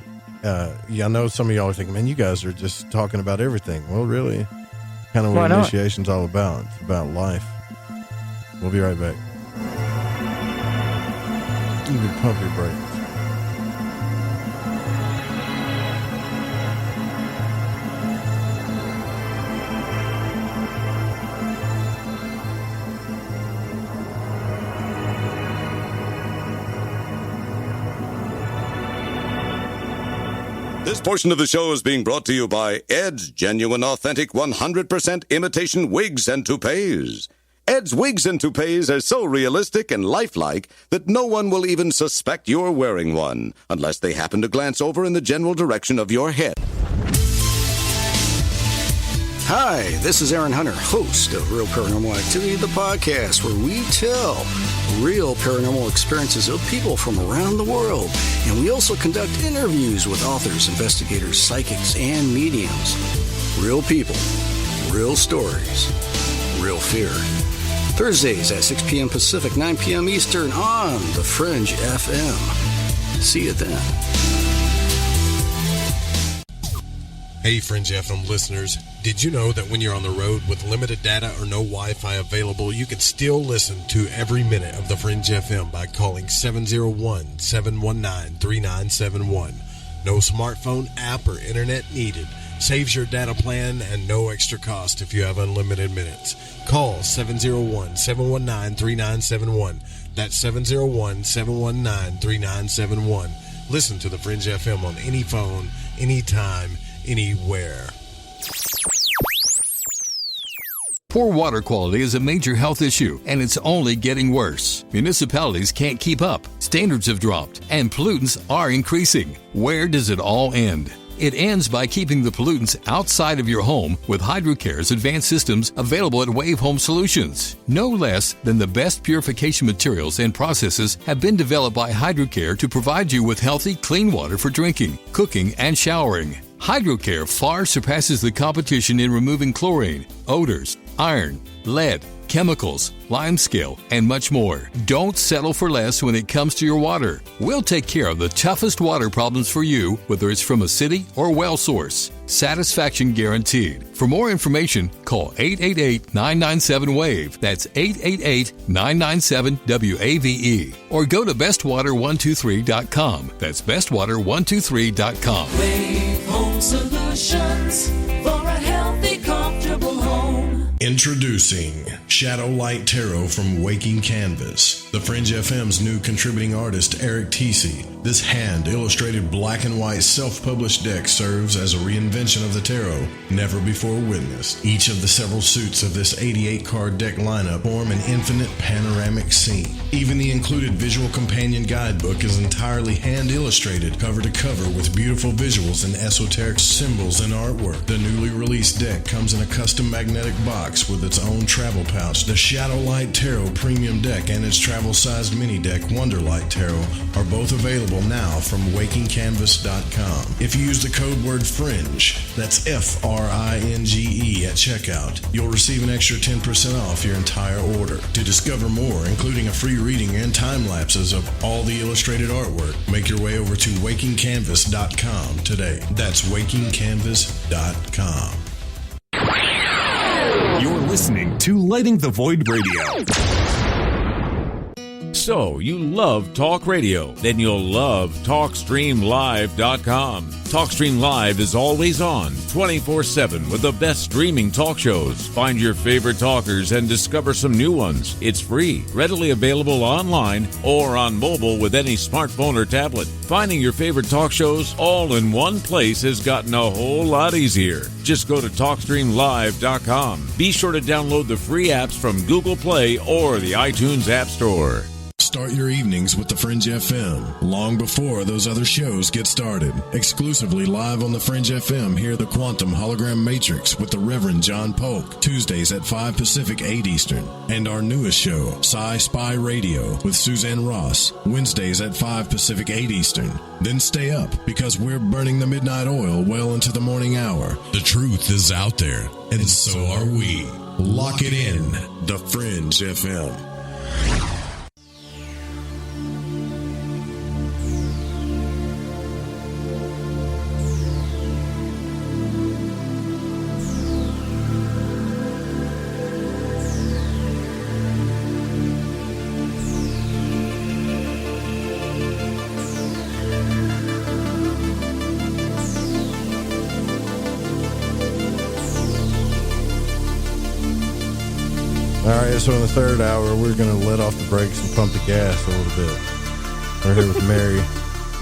I know some of y'all are thinking, man, you guys are just talking about everything. Well, really, kind of what initiation's all about. It's about life. We'll be right back. You can pump your brakes. This portion of the show is being brought to you by Ed's genuine, authentic, 100% imitation wigs and toupees. Ed's wigs and toupees are so realistic and lifelike that no one will even suspect you're wearing one, unless they happen to glance over in the general direction of your head. Hi, this is Aaron Hunter, host of Real Paranormal Activity, the podcast where we tell real paranormal experiences of people from around the world. And we also conduct interviews with authors, investigators, psychics, and mediums. Real people, real stories, real fear. Thursdays at 6 p.m. Pacific, 9 p.m. Eastern on The Fringe FM. See you then. Hey, Fringe FM listeners. Did you know that when you're on the road with limited data or no Wi-Fi available, you can still listen to every minute of the Fringe FM by calling 701-719-3971. No smartphone, app, or internet needed. Saves your data plan and no extra cost if you have unlimited minutes. Call 701-719-3971. That's 701-719-3971. Listen to the Fringe FM on any phone, anytime, anywhere. Poor water quality is a major health issue, and it's only getting worse. Municipalities can't keep up, standards have dropped, and pollutants are increasing. Where does it all end? It ends by keeping the pollutants outside of your home with HydroCare's advanced systems available at Wave Home Solutions. No less than the best purification materials and processes have been developed by HydroCare to provide you with healthy, clean water for drinking, cooking, and showering. HydroCare far surpasses the competition in removing chlorine, odors, iron, lead, chemicals, limescale, and much more. Don't settle for less when it comes to your water. We'll take care of the toughest water problems for you, whether it's from a city or well source. Satisfaction guaranteed. For more information, call 888-997-WAVE. That's 888-997-WAVE. Or go to bestwater123.com. That's bestwater123.com. Wave Home Solutions for a healthy, comfortable home. Introducing Shadow Light Tarot from Waking Canvas, the Fringe FM's new contributing artist Eric Tesey. This hand-illustrated black and white self-published deck serves as a reinvention of the tarot never before witnessed. Each of the several suits of this 88-card deck lineup form an infinite panoramic scene. Even the included visual companion guidebook is entirely hand-illustrated, cover to cover, with beautiful visuals and esoteric symbols and artwork. The newly released deck comes in a custom magnetic box with its own travel pouch. The Shadow Light Tarot Premium Deck and its travel-sized mini deck Wonderlight Tarot are both available now from WakingCanvas.com. If you use the code word FRINGE, that's FRINGE at checkout, you'll receive an extra 10% off your entire order. To discover more, including a free reading and time lapses of all the illustrated artwork, make your way over to WakingCanvas.com today. That's WakingCanvas.com. You're listening to Lighting the Void Radio. So, you love talk radio? Then you'll love TalkStreamLive.com. TalkStream Live is always on, 24/7, with the best streaming talk shows. Find your favorite talkers and discover some new ones. It's free, readily available online or on mobile with any smartphone or tablet. Finding your favorite talk shows all in one place has gotten a whole lot easier. Just go to TalkStreamLive.com. Be sure to download the free apps from Google Play or the iTunes App Store. Start your evenings with the Fringe FM long before those other shows get started. Exclusively live on the Fringe FM, hear the Quantum Hologram Matrix with the Reverend John Polk, Tuesdays at 5 Pacific, 8 Eastern. And our newest show, Sci-Spy Radio with Suzanne Ross, Wednesdays at 5 Pacific, 8 Eastern. Then stay up, because we're burning the midnight oil well into the morning hour. The truth is out there, and so are we. Lock it in, the Fringe FM. All right, so in the third hour, we're going to let off the brakes and pump the gas a little bit. We're here with Mary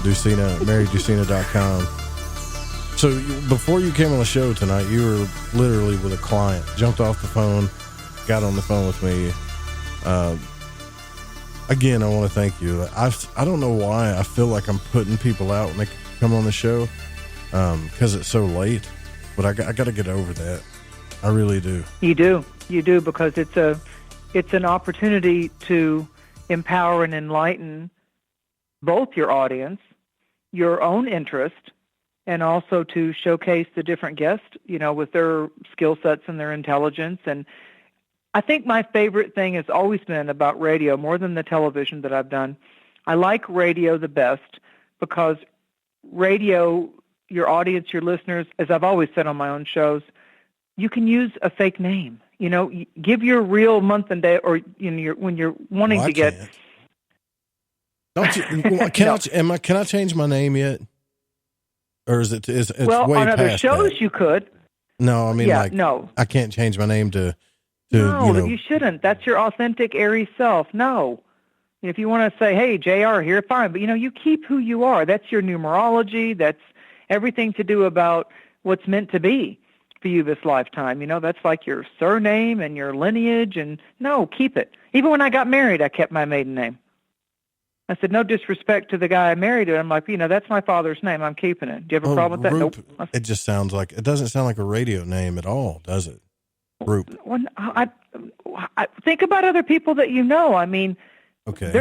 Dusina, MaryDusina.com. So before you came on the show tonight, you were literally with a client. Jumped off the phone, got on the phone with me. Again, I want to thank you. I don't know why I feel like I'm putting people out when they come on the show because it's so late, but I got to get over that. I really do. You do, because it's an opportunity to empower and enlighten both your audience, your own interest, and also to showcase the different guests, with their skill sets and their intelligence. And I think my favorite thing has always been about radio, more than the television that I've done. I like radio the best because radio, your audience, your listeners, as I've always said on my own shows, you can use a fake name. Give your real month and day, or when you're wanting to get. Don't you? Can I change my name yet? Or is it? It's well, way on other past shows that. You could. No, I mean, no. I can't change my name to. No, you shouldn't. That's your authentic, airy self. No. If you want to say, "Hey, JR here," fine. But you keep who you are. That's your numerology. That's everything to do about what's meant to be. If for you this lifetime. That's like your surname and your lineage, and no, keep it. Even when I got married, I kept my maiden name. I said, no disrespect to the guy I married. I'm like, that's my father's name. I'm keeping it. Do you have a problem with that? Roop, Nope. it just sounds like, it doesn't sound like a radio name at all, does it? Roop. I think about other people that you know. I mean, okay.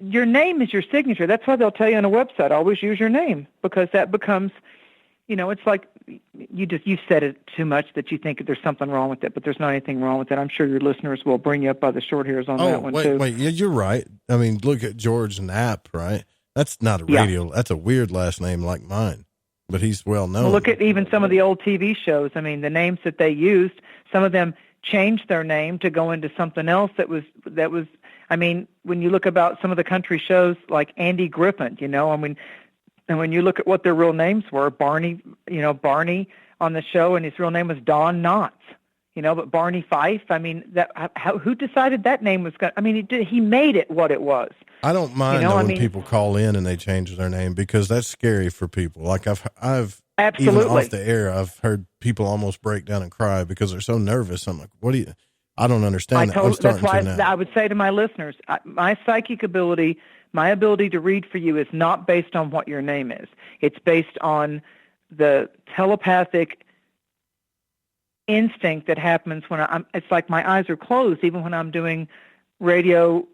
Your name is your signature. That's why they'll tell you on a website, always use your name, because that becomes, it's like you've said it too much that you think there's something wrong with it, but there's not anything wrong with it. I'm sure your listeners will bring you up by the short hairs on that one too. Wait, yeah, you're right. I mean, look at George Knapp, right? That's not a radio. Yeah. That's a weird last name like mine, but he's well known. Well, look at even some of the old TV shows. I mean, the names that they used, some of them changed their name to go into something else that was. I mean, when you look about some of the country shows like Andy Griffin, and when you look at what their real names were, Barney on the show, and his real name was Don Knotts, but Barney Fife. I mean, who decided that name was going? I mean, he made it what it was. I don't mind when people call in and they change their name, because that's scary for people. Like I've absolutely, even off the air, I've heard people almost break down and cry because they're so nervous. I'm like, what do you? I don't understand that. That's why I would say to my listeners, my psychic ability, my ability to read for you is not based on what your name is. It's based on the telepathic instinct that happens when it's like my eyes are closed, even when I'm doing radio,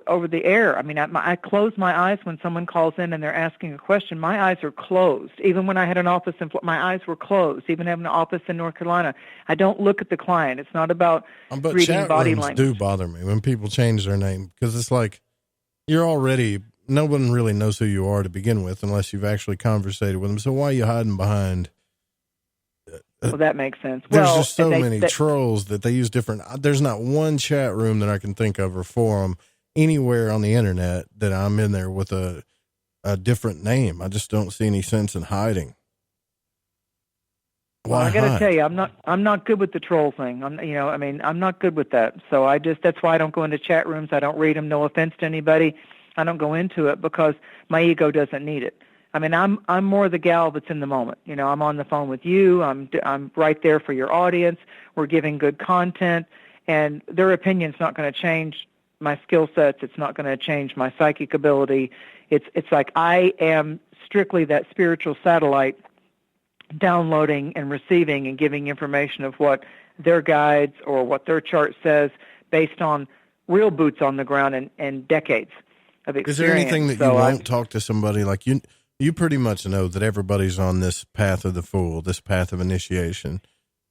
over the air. I mean, I close my eyes when someone calls in and they're asking a question. My eyes are closed. Even when I had an office my eyes were closed. Even having an office in North Carolina, I don't look at the client. It's not about reading body language. Chat rooms do bother me when people change their name, because it's like no one really knows who you are to begin with unless you've actually conversated with them. So why are you hiding behind? Well, that makes sense. There's just so many trolls that they use different. There's not one chat room that I can think of or forum anywhere on the internet that I'm in there with a different name. I just don't see any sense in hiding. Well, I got to tell you, I'm not good with the troll thing. I'm not good with that. So that's why I don't go into chat rooms. I don't read them. No offense to anybody. I don't go into it because my ego doesn't need it. I mean, I'm more the gal that's in the moment. I'm on the phone with you. I'm right there for your audience. We're giving good content, and their opinion's not going to change my skill sets. It's not going to change my psychic ability. It's like I am strictly that spiritual satellite, downloading and receiving and giving information of what their guides or what their chart says based on real boots on the ground and decades of experience. Is there anything that you won't talk to somebody like you? You pretty much know that everybody's on this path of the fool, this path of initiation.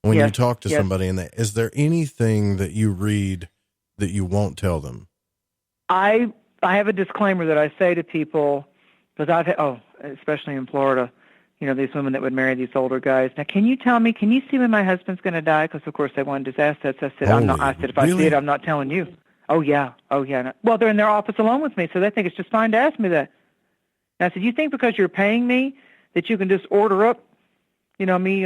When you talk to somebody, is there anything that you read that you won't tell them? I have a disclaimer that I say to people, because I've had, especially in Florida, these women that would marry these older guys. Now, can you see when my husband's going to die? Because, of course, they wanted his assets. I said, I'm not. I said, if I see it, I'm not telling you. Oh, yeah. Well, they're in their office alone with me, so they think it's just fine to ask me that. And I said, you think because you're paying me that you can just order up, me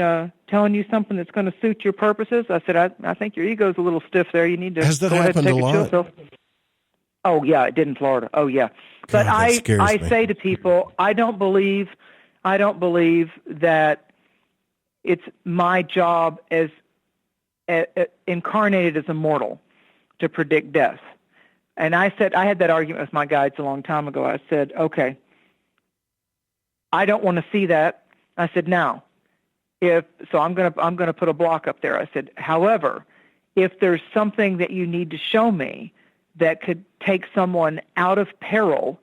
telling you something that's going to suit your purposes? I said, I think your ego's a little stiff there. You need to Has that happened a lot? Oh, yeah, it did in Florida. Oh, yeah. But I say to people, I don't believe that it's my job as incarnated as a mortal to predict death. And I had that argument with my guides a long time ago. I said, okay, I don't want to see that. I said, now, I'm going to put a block up there. I said, however, if there's something that you need to show me that could take someone out of peril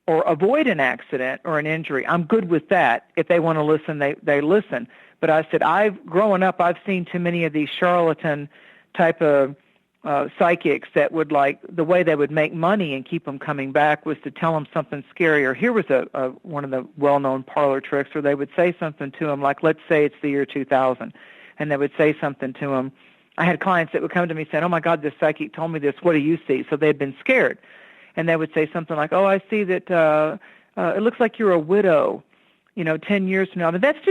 or avoid an accident or an injury, I'm good with that. If they want to listen, they listen. But I said, growing up, I've seen too many of these charlatan type of psychics that would the way they would make money and keep them coming back was to tell them something scary. Or here was one of the well-known parlor tricks where they would say something to them, like, let's say it's the year 2000, and they would say something to them. I had clients that would come to me saying, oh, my God, this psychic told me this. What do you see? So they had been scared. And they would say something like, oh, I see that it looks like you're a widow, 10 years from now. I mean, that's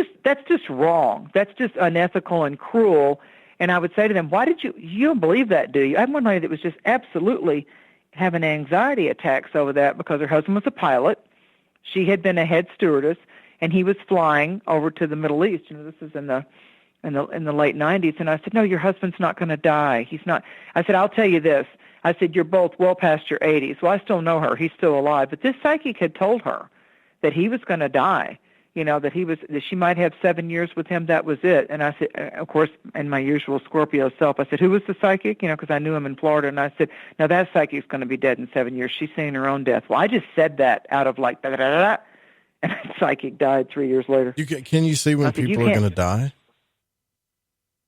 just wrong. That's just unethical and cruel. And I would say to them, why did you don't believe that, do you? I had one lady that was just absolutely having anxiety attacks over that because her husband was a pilot. She had been a head stewardess, and he was flying over to the Middle East. This is in the in the late 90s. And I said, no, your husband's not going to die. He's not. I said, I'll tell you this. I said, you're both well past your 80s. Well, I still know her. He's still alive. But this psychic had told her that he was going to die, that she might have 7 years with him. That was it. And I said, of course, in my usual Scorpio self, I said, who was the psychic? Because I knew him in Florida. And I said, no, that psychic's going to be dead in 7 years. She's seeing her own death. Well, I just said that out of like, da-da-da-da, and that psychic died 3 years later. Can you see when people are going to die?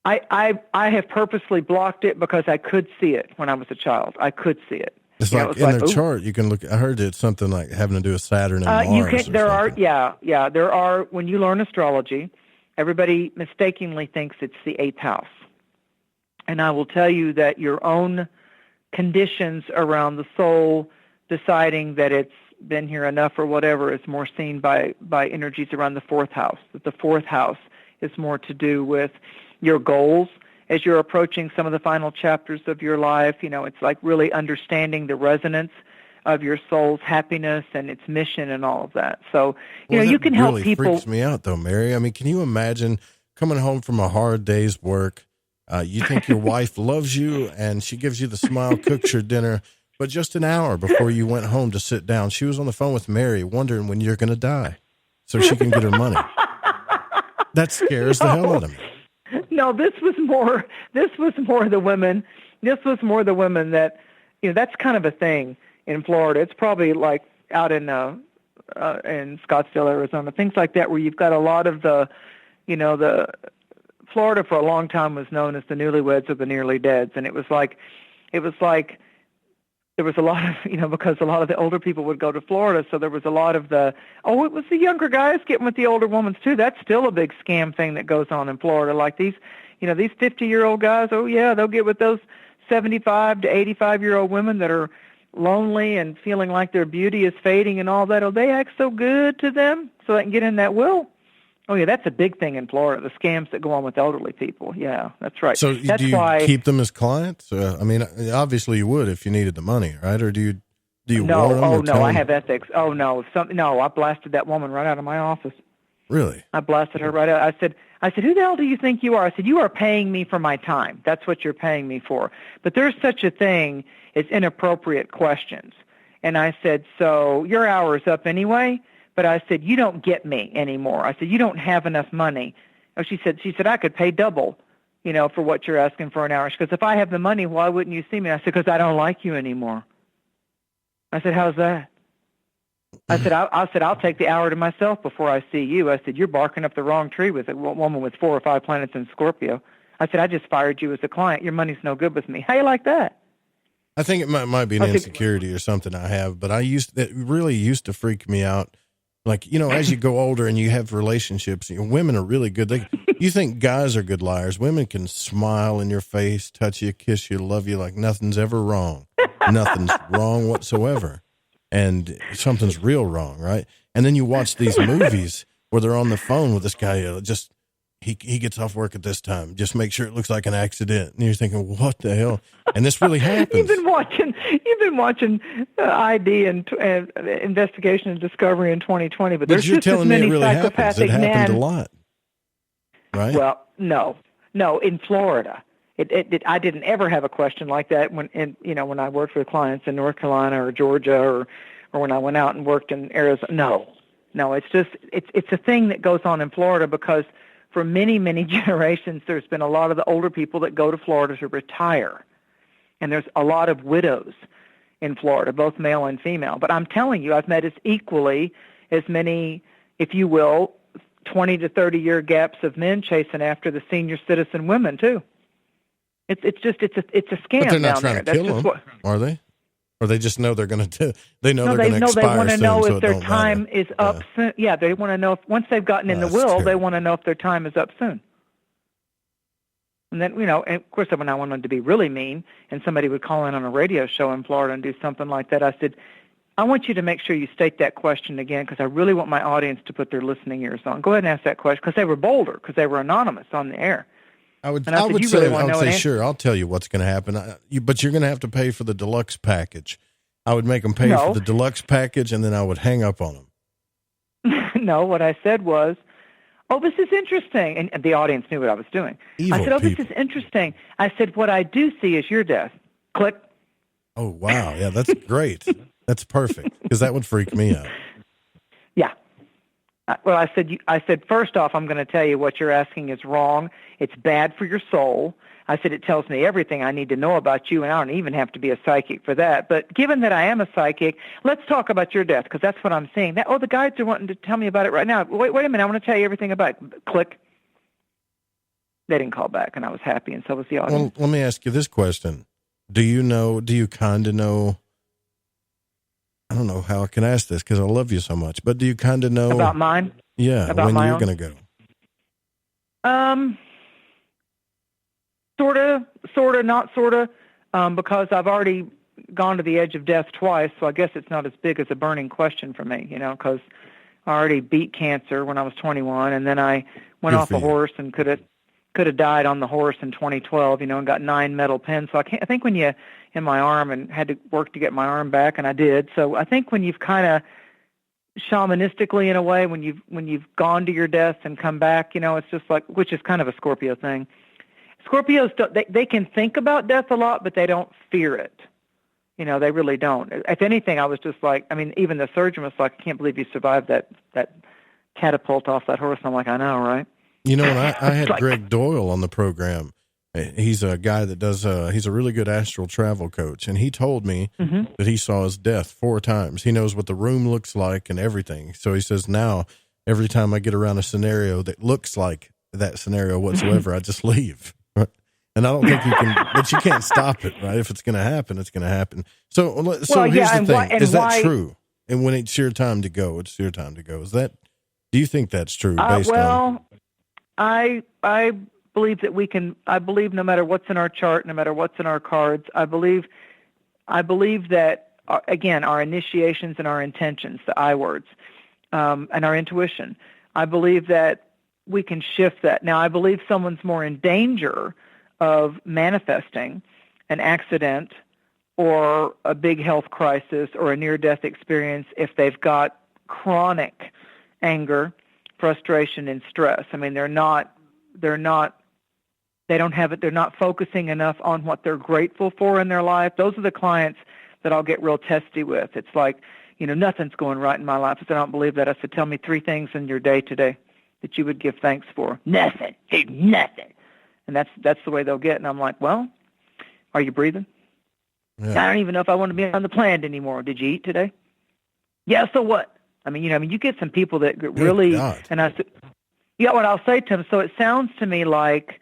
I have purposely blocked it because I could see it when I was a child. I could see it. It's like in their chart, you can look. I heard it's something like having to do with Saturn and Mars. There are. When you learn astrology, everybody mistakenly thinks it's the 8th house, and I will tell you that your own conditions around the soul deciding that it's been here enough or whatever is more seen by energies around the 4th house. That the 4th house is more to do with your goals. As you're approaching some of the final chapters of your life, it's like really understanding the resonance of your soul's happiness and its mission and all of that. So, you can help people. It really freaks me out, though, Mary. I mean, can you imagine coming home from a hard day's work? You think your wife loves you and she gives you the smile, cooks your dinner, but just an hour before you went home to sit down, she was on the phone with Mary wondering when you're going to die so she can get her money. That scares the hell out of me. No, this was more the women. This was more the women that, that's kind of a thing in Florida. It's probably like out in Scottsdale, Arizona, things like that, where you've got a lot of the Florida for a long time was known as the newlyweds or the nearly deads. And it was like there was a lot of, because a lot of the older people would go to Florida, so there was a lot of it was the younger guys getting with the older women too. That's still a big scam thing that goes on in Florida. Like these 50-year-old guys, they'll get with those 75 to 85-year-old women that are lonely and feeling like their beauty is fading and all that. Oh, they act so good to them so they can get in that will. Oh, yeah, that's a big thing in Florida, the scams that go on with elderly people. Yeah, that's right. So that's do you keep them as clients? I mean, obviously you would if you needed the money, right? Or do you warn them? Oh, no, I have ethics. Oh, no. I blasted that woman right out of my office. Really? I blasted her right out. I said, who the hell do you think you are? I said, you are paying me for my time. That's what you're paying me for. But there's such a thing as inappropriate questions. And I said, so your hour is up anyway? But I said, you don't get me anymore. I said, you don't have enough money. Oh, she said, I could pay double, for what you're asking for an hour. She goes, if I have the money, why wouldn't you see me? I said, because I don't like you anymore. I said, how's that? I said, I'll take the hour to myself before I see you. I said, you're barking up the wrong tree with a woman with 4 or 5 planets in Scorpio. I said, I just fired you as a client. Your money's no good with me. How you like that? I think it might be an insecurity or something I have, but it really used to freak me out. Like, as you go older and you have relationships, women are really good. You think guys are good liars. Women can smile in your face, touch you, kiss you, love you like nothing's ever wrong. Nothing's wrong whatsoever. And something's real wrong, right? And then you watch these movies where they're on the phone with this guy, he gets off work at this time. Just make sure it looks like an accident. And you're thinking, what the hell? And this really happens. You've been watching ID and Investigation and Discovery in 2020, but there's you're just telling as many me it really happens. psychopathic It happened men. a lot, right? Well, no, in Florida. I didn't ever have a question like that when I worked with clients in North Carolina or Georgia or when I went out and worked in Arizona. No, it's a thing that goes on in Florida because for many, many generations, there's been a lot of the older people that go to Florida to retire. And there's a lot of widows in Florida, both male and female. But I'm telling you, I've met as equally as many, if you will, 20 to 30-year gaps of men chasing after the senior citizen women, too. It's a scam. But they're not down trying there. to kill them, are they? Or they just know they're going to they're going to expire soon. They want to know if their time time is up soon. Yeah, they want to know once they've gotten in the will, terrible. they want to know if their time is up soon. And then, and of course, when I wanted to be really mean and somebody would call in on a radio show in Florida and do something like that, I said, I want you to make sure you state that question again because I really want my audience to put their listening ears on. Go ahead and ask that question because they were bolder, because they were anonymous on the air. I would say, sure, I'll tell you what's going to happen. But you're going to have to pay for the deluxe package. I would make them pay for the deluxe package, and then I would hang up on them. No, what I said was, Oh, this is interesting. And the audience knew what I was doing. Evil I said, oh, people. this is interesting. I said, what I do see is your death. Click. Oh, wow. Yeah, that's great. That's perfect, because that would freak me out. Yeah. Well, I said, first off, I'm going to tell you what you're asking is wrong. It's bad for your soul. I said, it tells me everything I need to know about you, and I don't even have to be a psychic for that. But given that I am a psychic, let's talk about your death, because that's what I'm seeing. The guides are wanting to tell me about it right now. Wait a minute. I want to tell you everything about it. Click. They didn't call back, and I was happy, and so was the audience. Well, let me ask you this question. Do you kind of know, I don't know how I can ask this because I love you so much, but do you kind of know about mine? Yeah, about when my you're own? going to go? Sort of, not sort of, because I've already gone to the edge of death twice, so I guess it's not as big as a burning question for me, because I already beat cancer when I was 21, and then I went off a horse and could have died on the horse in 2012, and got 9 metal pins. So I think when you in my arm and had to work to get my arm back, and I did. So I think when you've kind of shamanistically, in a way, when you've gone to your death and come back, it's just like, which is kind of a Scorpio thing. Scorpios, they can think about death a lot, but they don't fear it. They really don't. If anything, I was just like, even the surgeon was like, I can't believe you survived that catapult off that horse. And I'm like, I know, right? When I had Greg Doyle on the program, he's a guy that does, he's a really good astral travel coach. And he told me that he saw his death 4 times. He knows what the room looks like and everything. So he says, now, every time I get around a scenario that looks like that scenario whatsoever, I just leave. And I don't think you can, but you can't stop it, right? If it's going to happen, it's going to happen. So here's the thing. Is that true? And when it's your time to go, it's your time to go. Do you think that's true? I believe that I believe no matter what's in our chart, no matter what's in our cards, I believe that, again, our initiations and our intentions, the I words, and our intuition, I believe that we can shift that. Now, I believe someone's more in danger of manifesting an accident or a big health crisis or a near-death experience if they've got chronic anger, frustration, and stress. They're not focusing enough on what they're grateful for in their life. Those are the clients that I'll get real testy with. It's like, nothing's going right in my life. I said, I don't believe that. I said, tell me 3 things in your day today that you would give thanks for. Nothing. Hey, nothing. And that's the way they'll get. And I'm like, well, are you breathing? Yeah. I don't even know if I want to be on the planet anymore. Did you eat today? Yeah, so what? You get some people that really, and I said, what I'll say to them, so it sounds to me like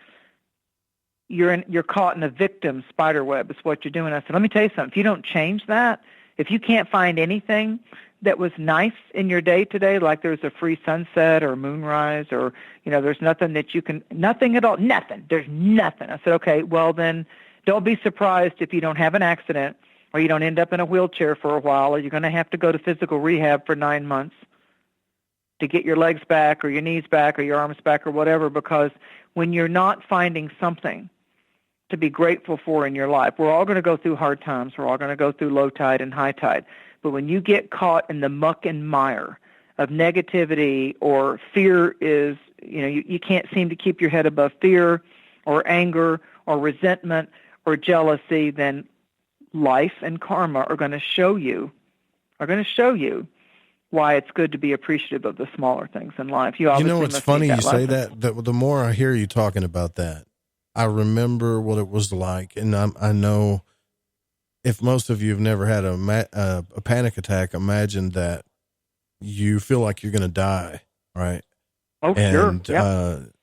you're caught in a victim spider web is what you're doing. I said, let me tell you something. If you don't change that, if you can't find anything that was nice in your day today, like there's a free sunset or moonrise or, there's nothing that you can, nothing at all, nothing. There's nothing. I said, okay, well then don't be surprised if you don't have an accident or you don't end up in a wheelchair for a while or you're going to have to go to physical rehab for 9 months to get your legs back or your knees back or your arms back or whatever, because when you're not finding something to be grateful for in your life, we're all going to go through hard times. We're all going to go through low tide and high tide. But when you get caught in the muck and mire of negativity or fear is, you can't seem to keep your head above fear or anger or resentment or jealousy, then life and karma are going to show you why it's good to be appreciative of the smaller things in life. It's funny you say that. The more I hear you talking about that, I remember what it was like. And I know, if most of you have never had a panic attack, imagine that you feel like you're going to die, right? Oh, and, sure. Yep.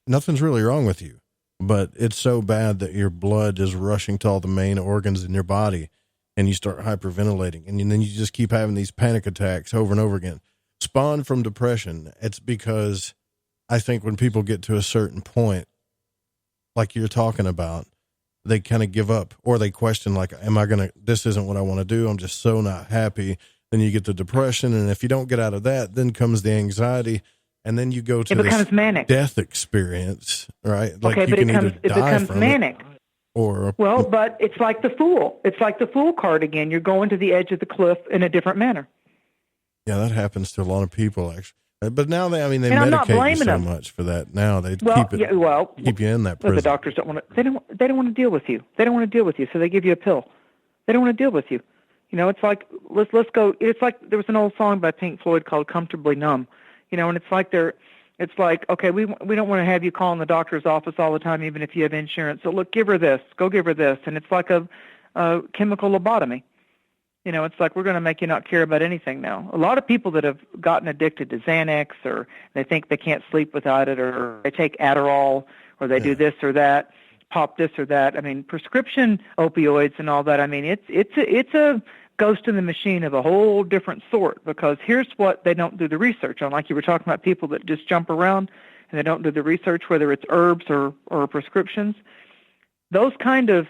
Nothing's really wrong with you, but it's so bad that your blood is rushing to all the main organs in your body, and you start hyperventilating, and then you just keep having these panic attacks over and over again. Spawn from depression. It's because I think when people get to a certain point, like you're talking about, they kind of give up or they question, like, this isn't what I want to do. I'm just so not happy. Then you get the depression. And if you don't get out of that, then comes the anxiety. And then you go to this manic death experience, right? Like okay, but it becomes manic. But it's like the Fool. It's like the Fool card again. You're going to the edge of the cliff in a different manner. Yeah, that happens to a lot of people, actually. But now they and medicate you so much for that. Now they keep you in that prison. The doctors don't want to. They don't want to deal with you. They don't want to deal with you, so they give you a pill. They don't want to deal with you. You know, it's like let's go. It's like there was an old song by Pink Floyd called "Comfortably Numb." You know, and it's like okay, we don't want to have you calling the doctor's office all the time, even if you have insurance. So look, give her this. Go give her this, and it's like a chemical lobotomy. You know, it's like we're going to make you not care about anything now. A lot of people that have gotten addicted to Xanax, or they think they can't sleep without it, or they take Adderall, or they do this or that, pop this or that. I mean, prescription opioids and all that. I mean, it's a ghost in the machine of a whole different sort, because here's what they don't do the research on. Like you were talking about people that just jump around and they don't do the research, whether it's herbs or prescriptions. Those kind of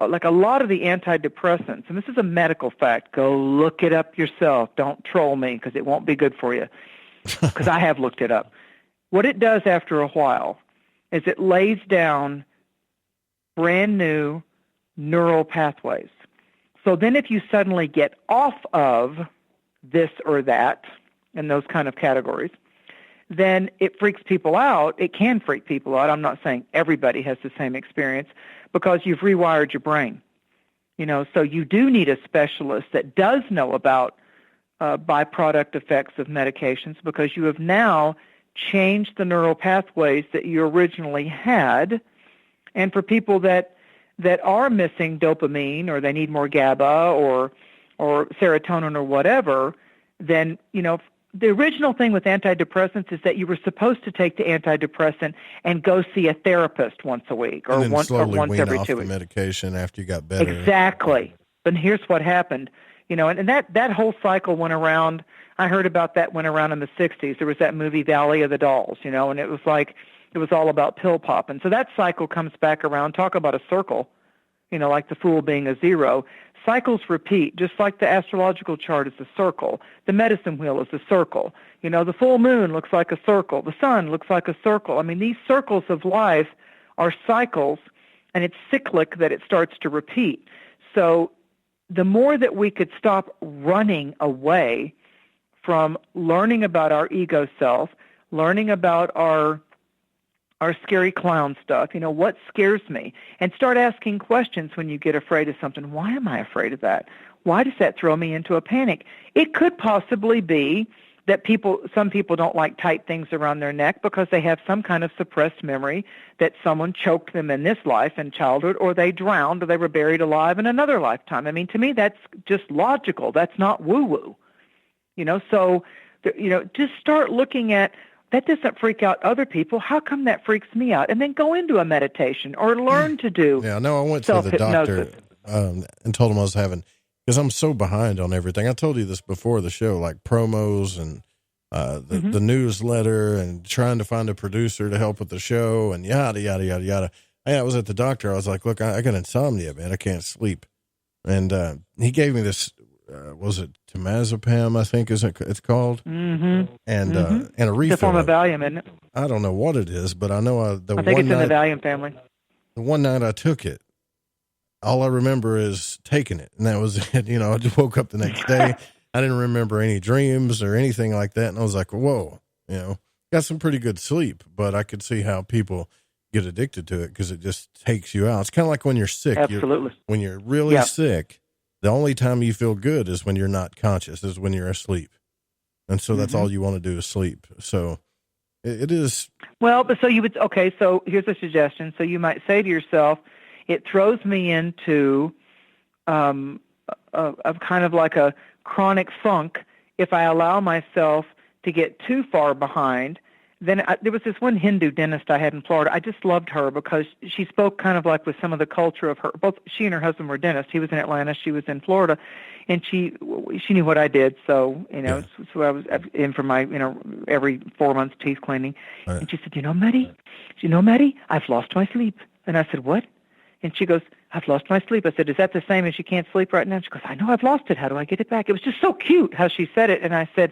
like a lot of the antidepressants, and this is a medical fact, go look it up yourself. Don't troll me, because it won't be good for you, because I have looked it up. What it does after a while is it lays down brand new neural pathways. So then if you suddenly get off of this or that in those kind of categories, then it freaks people out. It can freak people out. I'm not saying everybody has the same experience, because you've rewired your brain. You know, so you do need a specialist that does know about byproduct effects of medications, because you have now changed the neural pathways that you originally had. And for people that are missing dopamine, or they need more GABA or serotonin or whatever, then, you know, the original thing with antidepressants is that you were supposed to take the antidepressant and go see a therapist once a week, or once every 2 weeks. The medication after you got better. Exactly. But here's what happened. You know, and that whole cycle went around. I heard about that went around in the 60s. There was that movie Valley of the Dolls, you know, and it was all about pill popping. So that cycle comes back around. Talk about a circle, you know, like the fool being a zero. Cycles repeat, just like the astrological chart is a circle. The medicine wheel is a circle. You know, the full moon looks like a circle. The sun looks like a circle. I mean, these circles of life are cycles, and it's cyclic that it starts to repeat. So the more that we could stop running away from learning about our ego self, learning about our scary clown stuff, you know, what scares me, and start asking questions when you get afraid of something. Why am I afraid of that? Why does that throw me into a panic? It could possibly be that some people don't like tight things around their neck because they have some kind of suppressed memory that someone choked them in this life in childhood, or they drowned, or they were buried alive in another lifetime. I mean, to me, that's just logical. That's not woo-woo. You know, so, you know, just start looking at, that doesn't freak out other people. How come that freaks me out? And then go into a meditation or learn to do. Yeah, no, I went to the doctor and told him I was having, because I'm so behind on everything. I told you this before the show, like promos and the newsletter, and trying to find a producer to help with the show, and yada, yada, yada, yada. I was at the doctor. I was like, look, I got insomnia, man. I can't sleep. And he gave me this, was it temazepam, I think it's called? Mm-hmm. And a refill. It's a form of Valium, isn't it? I don't know what it is, but I know I think it's in the Valium family. The one night I took it, all I remember is taking it, and that was it. You know, I just woke up the next day. I didn't remember any dreams or anything like that, and I was like, whoa, you know, got some pretty good sleep, but I could see how people get addicted to it because it just takes you out. It's kind of like when you're sick. Absolutely. When you're really sick, the only time you feel good is when you're not conscious, is when you're asleep. And so that's all you want to do is sleep. So it is. Well, but so you would, okay, so here's a suggestion. So you might say to yourself, it throws me into a kind of like a chronic funk if I allow myself to get too far behind. Then there was this one Hindu dentist I had in Florida. I just loved her because she spoke kind of like with some of the culture of her. Both she and her husband were dentists. He was in Atlanta, she was in Florida, and she knew what I did. So so I was in for my every 4 months teeth cleaning. Right. And she said, you know, Maddie, I've lost my sleep. And I said, what? And she goes, I've lost my sleep. I said, is that the same as you can't sleep right now? She goes, I know I've lost it. How do I get it back? It was just so cute how she said it. And I said,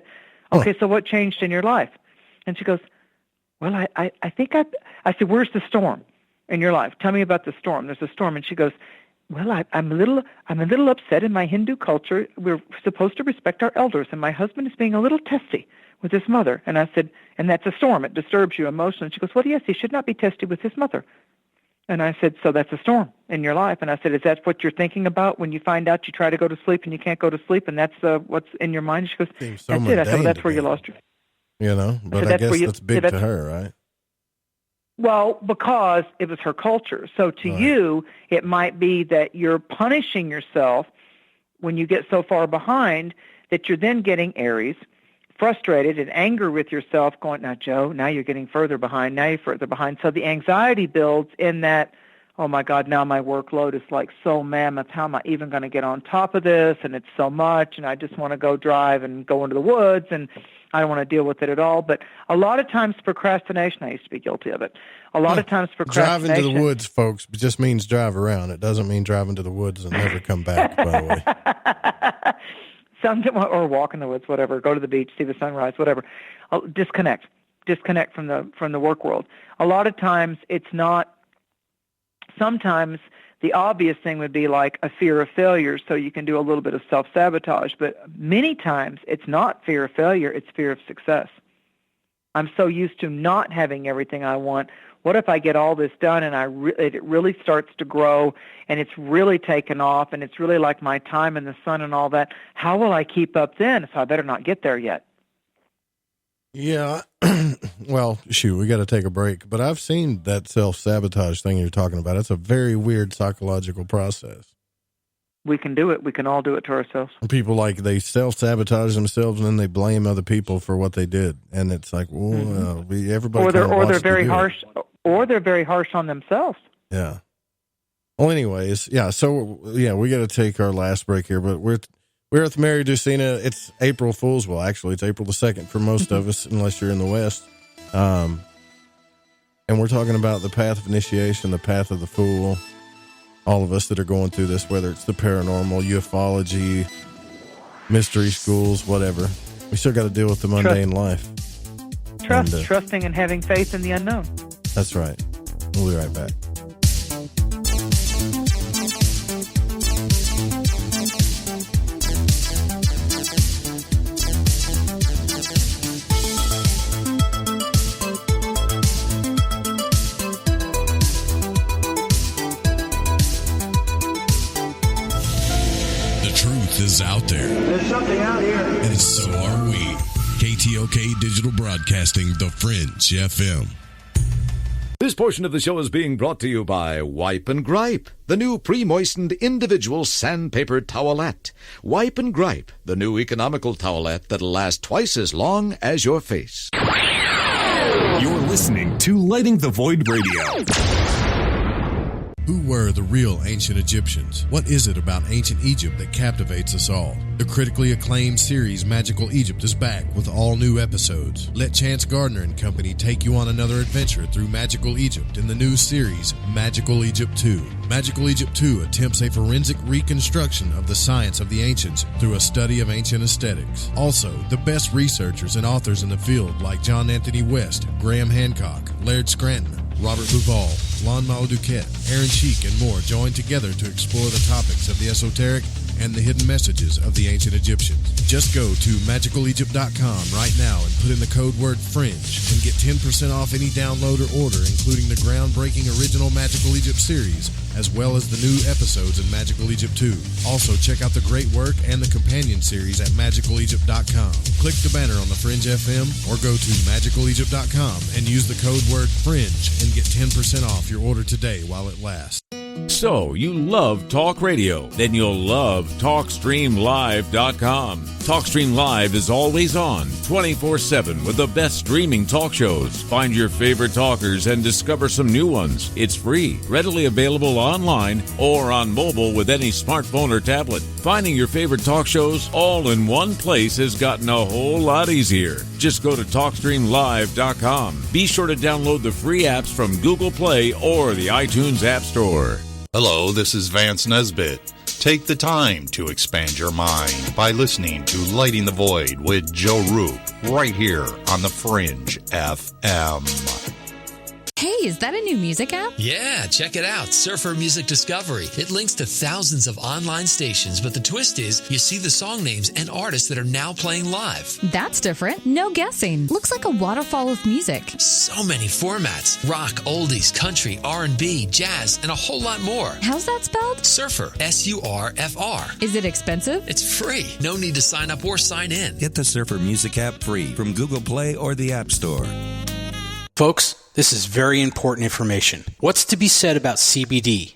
okay, so what changed in your life? And she goes, well, I think I said, where's the storm in your life? Tell me about the storm. There's a storm. And she goes, well, I'm a little upset. In my Hindu culture, we're supposed to respect our elders, and my husband is being a little testy with his mother. And I said, and that's a storm. It disturbs you emotionally. She goes, well, yes, he should not be testy with his mother. And I said, so that's a storm in your life. And I said, is that what you're thinking about when you find out you try to go to sleep and you can't go to sleep, and that's what's in your mind? She goes, that's it. I said, well, that's where you lost your... You know, but I guess that's big to her, right? Well, because it was her culture. So to you, it might be that you're punishing yourself when you get so far behind that you're then getting Aries, frustrated and angry with yourself, going, now, Joe, now you're getting further behind, now you're further behind. So the anxiety builds in that, oh, my God, now my workload is like so mammoth. How am I even going to get on top of this? And it's so much, and I just want to go drive and go into the woods, and I don't want to deal with it at all. But a lot of times procrastination, I used to be guilty of it. A lot of times procrastination. Drive into the woods, folks, just means drive around. It doesn't mean drive into the woods and never come back, by the way. Or walk in the woods, whatever. Go to the beach, see the sunrise, whatever. Disconnect from the work world. A lot of times it's not. Sometimes the obvious thing would be like a fear of failure, so you can do a little bit of self-sabotage. But many times it's not fear of failure, it's fear of success. I'm so used to not having everything I want. What if I get all this done and it really starts to grow and it's really taken off and it's really like my time in the sun and all that? How will I keep up then? So I better not get there yet. Yeah. Well, shoot, we got to take a break. But I've seen that self-sabotage thing you're talking about. It's a very weird psychological process. We can do it. We can all do it to ourselves. People, like, they self-sabotage themselves and then they blame other people for what they did. And it's like, well, everybody. Or they're very harsh. Or they're very harsh on themselves. Yeah. Well, anyways, yeah. So, yeah, we got to take our last break here, but we're with Mary Dusina. It's April Fool's. Well, actually, it's April the 2nd for most of us, unless you're in the West. And we're talking about the path of initiation, the path of the fool. All of us that are going through this, whether it's the paranormal, ufology, mystery schools, whatever. We still got to deal with the mundane life. Trusting and having faith in the unknown. That's right. We'll be right back. The truth is out there. There's something out here. And so are we. KTOK Digital Broadcasting, The Fringe FM. This portion of the show is being brought to you by Wipe and Gripe, the new pre-moistened individual sandpaper towelette. Wipe and Gripe, the new economical towelette that'll last twice as long as your face. You're listening to Lighting the Void Radio. Who were the real ancient Egyptians? What is it about ancient Egypt that captivates us all? The critically acclaimed series Magical Egypt is back with all new episodes. Let Chance Gardner and company take you on another adventure through Magical Egypt in the new series Magical Egypt 2. Magical Egypt 2 attempts a forensic reconstruction of the science of the ancients through a study of ancient aesthetics. Also, the best researchers and authors in the field like John Anthony West, Graham Hancock, Laird Scranton, Robert Duval, Lon Duquette, Aaron Cheek, and more join together to explore the topics of the esoteric and the hidden messages of the ancient Egyptians. Just go to magicalegypt.com right now and put in the code word FRINGE and get 10% off any download or order, including the groundbreaking original Magical Egypt series, as well as the new episodes in Magical Egypt 2. Also, check out the great work and the companion series at magicalegypt.com. Click the banner on the Fringe FM or go to magicalegypt.com and use the code word FRINGE and get 10% off your order today while it lasts. So, you love talk radio? Then you'll love TalkStreamLive.com. TalkStream Live is always on, 24/7 with the best streaming talk shows. Find your favorite talkers and discover some new ones. It's free, readily available online or on mobile with any smartphone or tablet. Finding your favorite talk shows all in one place has gotten a whole lot easier. Just go to TalkStreamLive.com. Be sure to download the free apps from Google Play or the iTunes App Store. Hello, this is Vance Nesbitt. Take the time to expand your mind by listening to Lighting the Void with Joe Roop right here on the Fringe FM. Hey, is that a new music app? Yeah, check it out. Surfer Music Discovery. It links to thousands of online stations, but the twist is you see the song names and artists that are now playing live. That's different. No guessing. Looks like a waterfall of music. So many formats. Rock, oldies, country, R&B, jazz, and a whole lot more. How's that spelled? Surfer. S-U-R-F-R. Is it expensive? It's free. No need to sign up or sign in. Get the Surfer Music app free from Google Play or the App Store. Folks, this is very important information. What's to be said about CBD?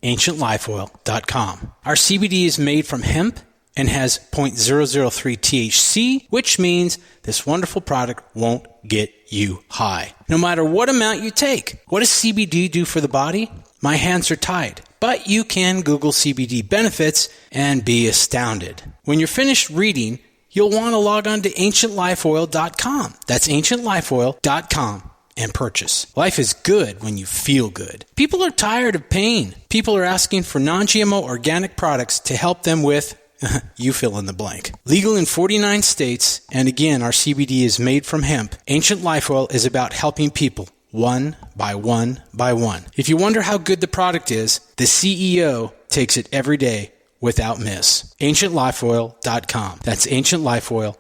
AncientLifeOil.com. Our CBD is made from hemp and has 0.003 THC, which means this wonderful product won't get you high, no matter what amount you take. What does CBD do for the body? My hands are tied. But you can Google CBD benefits and be astounded. When you're finished reading, you'll want to log on to AncientLifeOil.com. That's AncientLifeOil.com. And purchase. Life is good when you feel good. People are tired of pain. People are asking for non-GMO organic products to help them with, you fill in the blank. Legal in 49 states, and again, our CBD is made from hemp. Ancient Life Oil is about helping people one by one by one. If you wonder how good the product is, the CEO takes it every day without miss. AncientLifeOil.com. That's AncientLifeOil.com.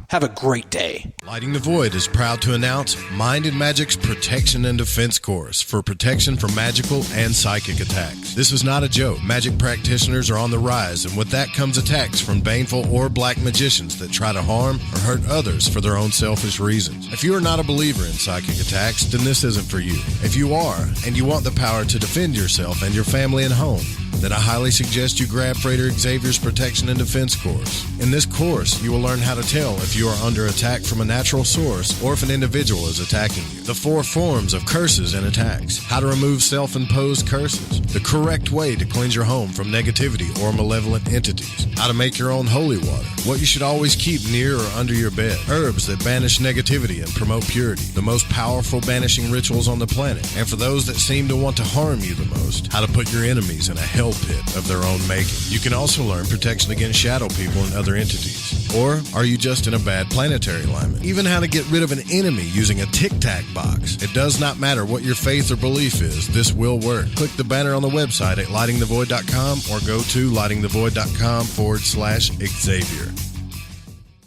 Have a great day. Lighting the Void is proud to announce Mind and Magic's Protection and Defense Course for protection from magical and psychic attacks. This is not a joke. Magic practitioners are on the rise, and with that comes attacks from baneful or black magicians that try to harm or hurt others for their own selfish reasons. If you are not a believer in psychic attacks, then this isn't for you. If you are, and you want the power to defend yourself and your family and home, then I highly suggest you grab Freighter Xavier's Protection and Defense Course. In this course, you will learn how to tell if you are under attack from a natural source or if an individual is attacking you. The 4 forms of curses and attacks. How to remove self-imposed curses. The correct way to cleanse your home from negativity or malevolent entities. How to make your own holy water. What you should always keep near or under your bed. Herbs that banish negativity and promote purity. The most powerful banishing rituals on the planet. And for those that seem to want to harm you the most, how to put your enemies in a hell pit of their own making. You can also learn protection against shadow people and other entities. Or are you just in a bad planetary alignment? Even how to get rid of an enemy using a tic-tac box. It does not matter what your faith or belief is, this will work. Click the banner on the website at lightingthevoid.com or go to lightingthevoid.com/Xavier.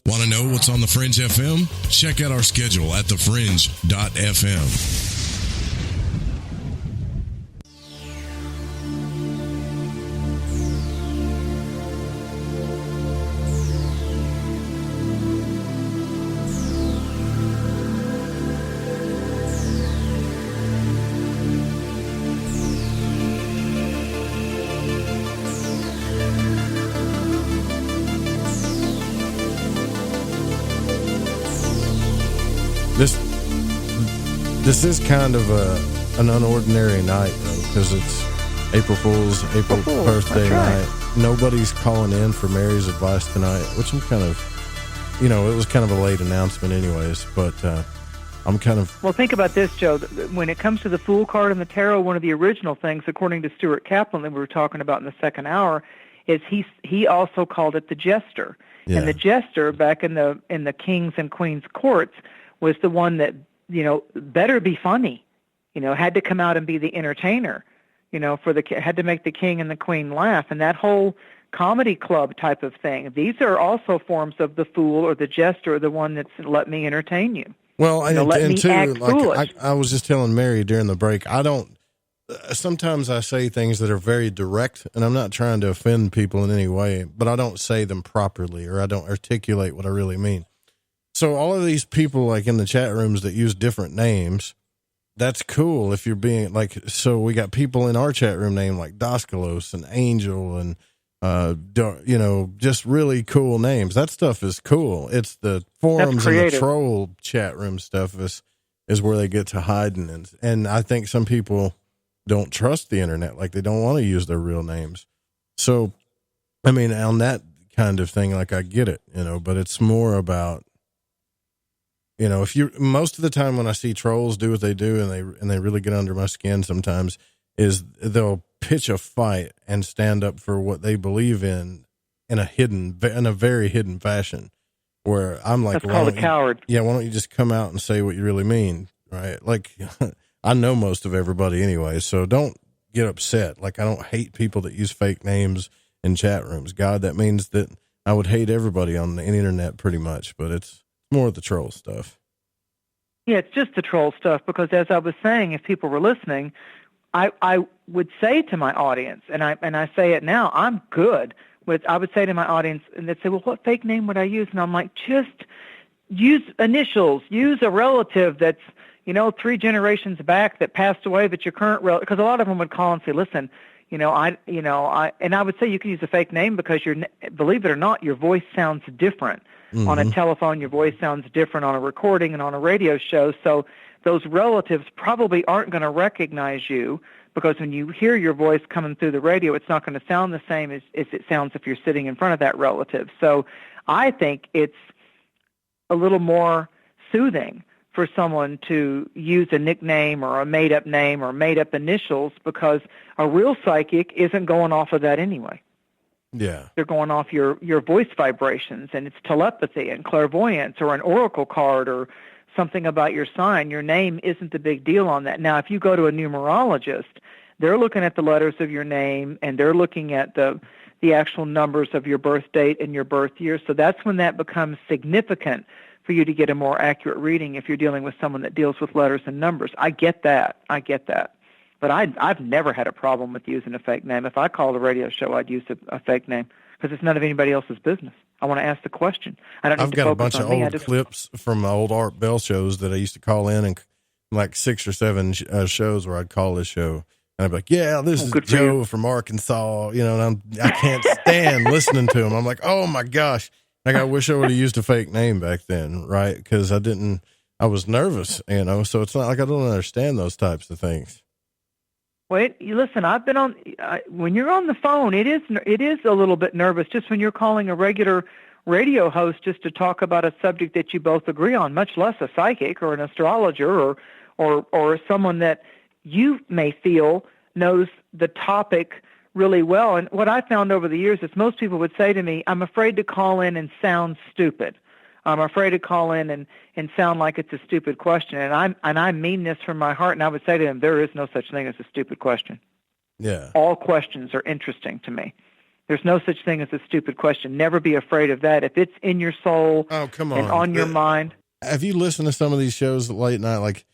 Want to know what's on the Fringe FM? Check out our schedule at thefringe.fm. This is kind of an unordinary night, though, because it's April Fool's, April birthday night. Nobody's calling in for Mary's advice tonight, which I'm kind of, it was kind of a late announcement anyways, but I'm kind of... Well, think about this, Joe. When it comes to the Fool card and the Tarot, one of the original things, according to Stuart Kaplan that we were talking about in the second hour, is he also called it the Jester. Yeah. And the Jester, back in the kings and queens courts, was the one that, better be funny, had to come out and be the entertainer, had to make the king and the queen laugh, and that whole comedy club type of thing. These are also forms of the Fool or the Jester, or the one that's let me entertain you. Well, let me too, act foolish. I was just telling Mary during the break, sometimes I say things that are very direct, and I'm not trying to offend people in any way, but I don't say them properly, or I don't articulate what I really mean. So all of these people, like in the chat rooms that use different names, that's cool if you're being so we got people in our chat room named like Doskalos and Angel and, just really cool names. That stuff is cool. It's the forums and the troll chat room stuff is where they get to hiding. And I think some people don't trust the internet. Like they don't want to use their real names. So, on that kind of thing, I get it, but it's more about, most of the time when I see trolls do what they do and they really get under my skin sometimes, is they'll pitch a fight and stand up for what they believe in a very hidden fashion, where I'm like, that's called a coward. Why don't you just come out and say what you really mean? Right. Like I know most of everybody anyway, so don't get upset. Like, I don't hate people that use fake names in chat rooms. God, that means that I would hate everybody on the internet pretty much, but it's more of the troll stuff. Yeah, it's just the troll stuff, because as I was saying, if people were listening, I would say to my audience, and I say it now, I'm good with, I would say to my audience, and they'd say, well, what fake name would I use? And I'm like, just use initials, use a relative that's, 3 generations back that passed away, but your current relative, because a lot of them would call and say, listen, and I would say you can use a fake name because believe it or not, your voice sounds different. Mm-hmm. On a telephone, your voice sounds different on a recording and on a radio show. So those relatives probably aren't going to recognize you, because when you hear your voice coming through the radio, it's not going to sound the same as it sounds if you're sitting in front of that relative. So I think it's a little more soothing for someone to use a nickname or a made-up name or made-up initials, because a real psychic isn't going off of that anyway. Yeah. They're going off your voice vibrations, and it's telepathy and clairvoyance or an oracle card or something about your sign. Your name isn't the big deal on that. Now, if you go to a numerologist, they're looking at the letters of your name, and they're looking at the actual numbers of your birth date and your birth year. So that's when that becomes significant for you to get a more accurate reading if you're dealing with someone that deals with letters and numbers. I get that. But I've never had a problem with using a fake name. If I called a radio show, I'd use a fake name, because it's none of anybody else's business. I want to ask the question. I don't need I've to got a focus bunch on of me. old clips from the old Art Bell shows that I used to call in, and like 6 or 7 shows where I'd call this show. And I'd be like, yeah, this is Joe from Arkansas, and I can't stand listening to him. I'm like, oh my gosh. Like, I wish I would have used a fake name back then, right? Because I was nervous, so it's not like I don't understand those types of things. Wait, you listen, I've been on, when you're on the phone, it is a little bit nervous, just when you're calling a regular radio host just to talk about a subject that you both agree on, much less a psychic or an astrologer or someone that you may feel knows the topic really well. And what I found over the years is most people would say to me, I'm afraid to call in and sound stupid. I'm afraid to call in and sound like it's a stupid question. And I mean this from my heart, and I would say to them, there is no such thing as a stupid question. Yeah. All questions are interesting to me. There's no such thing as a stupid question. Never be afraid of that. If it's in your soul come and on your mind. Have you listened to some of these shows late night? Like,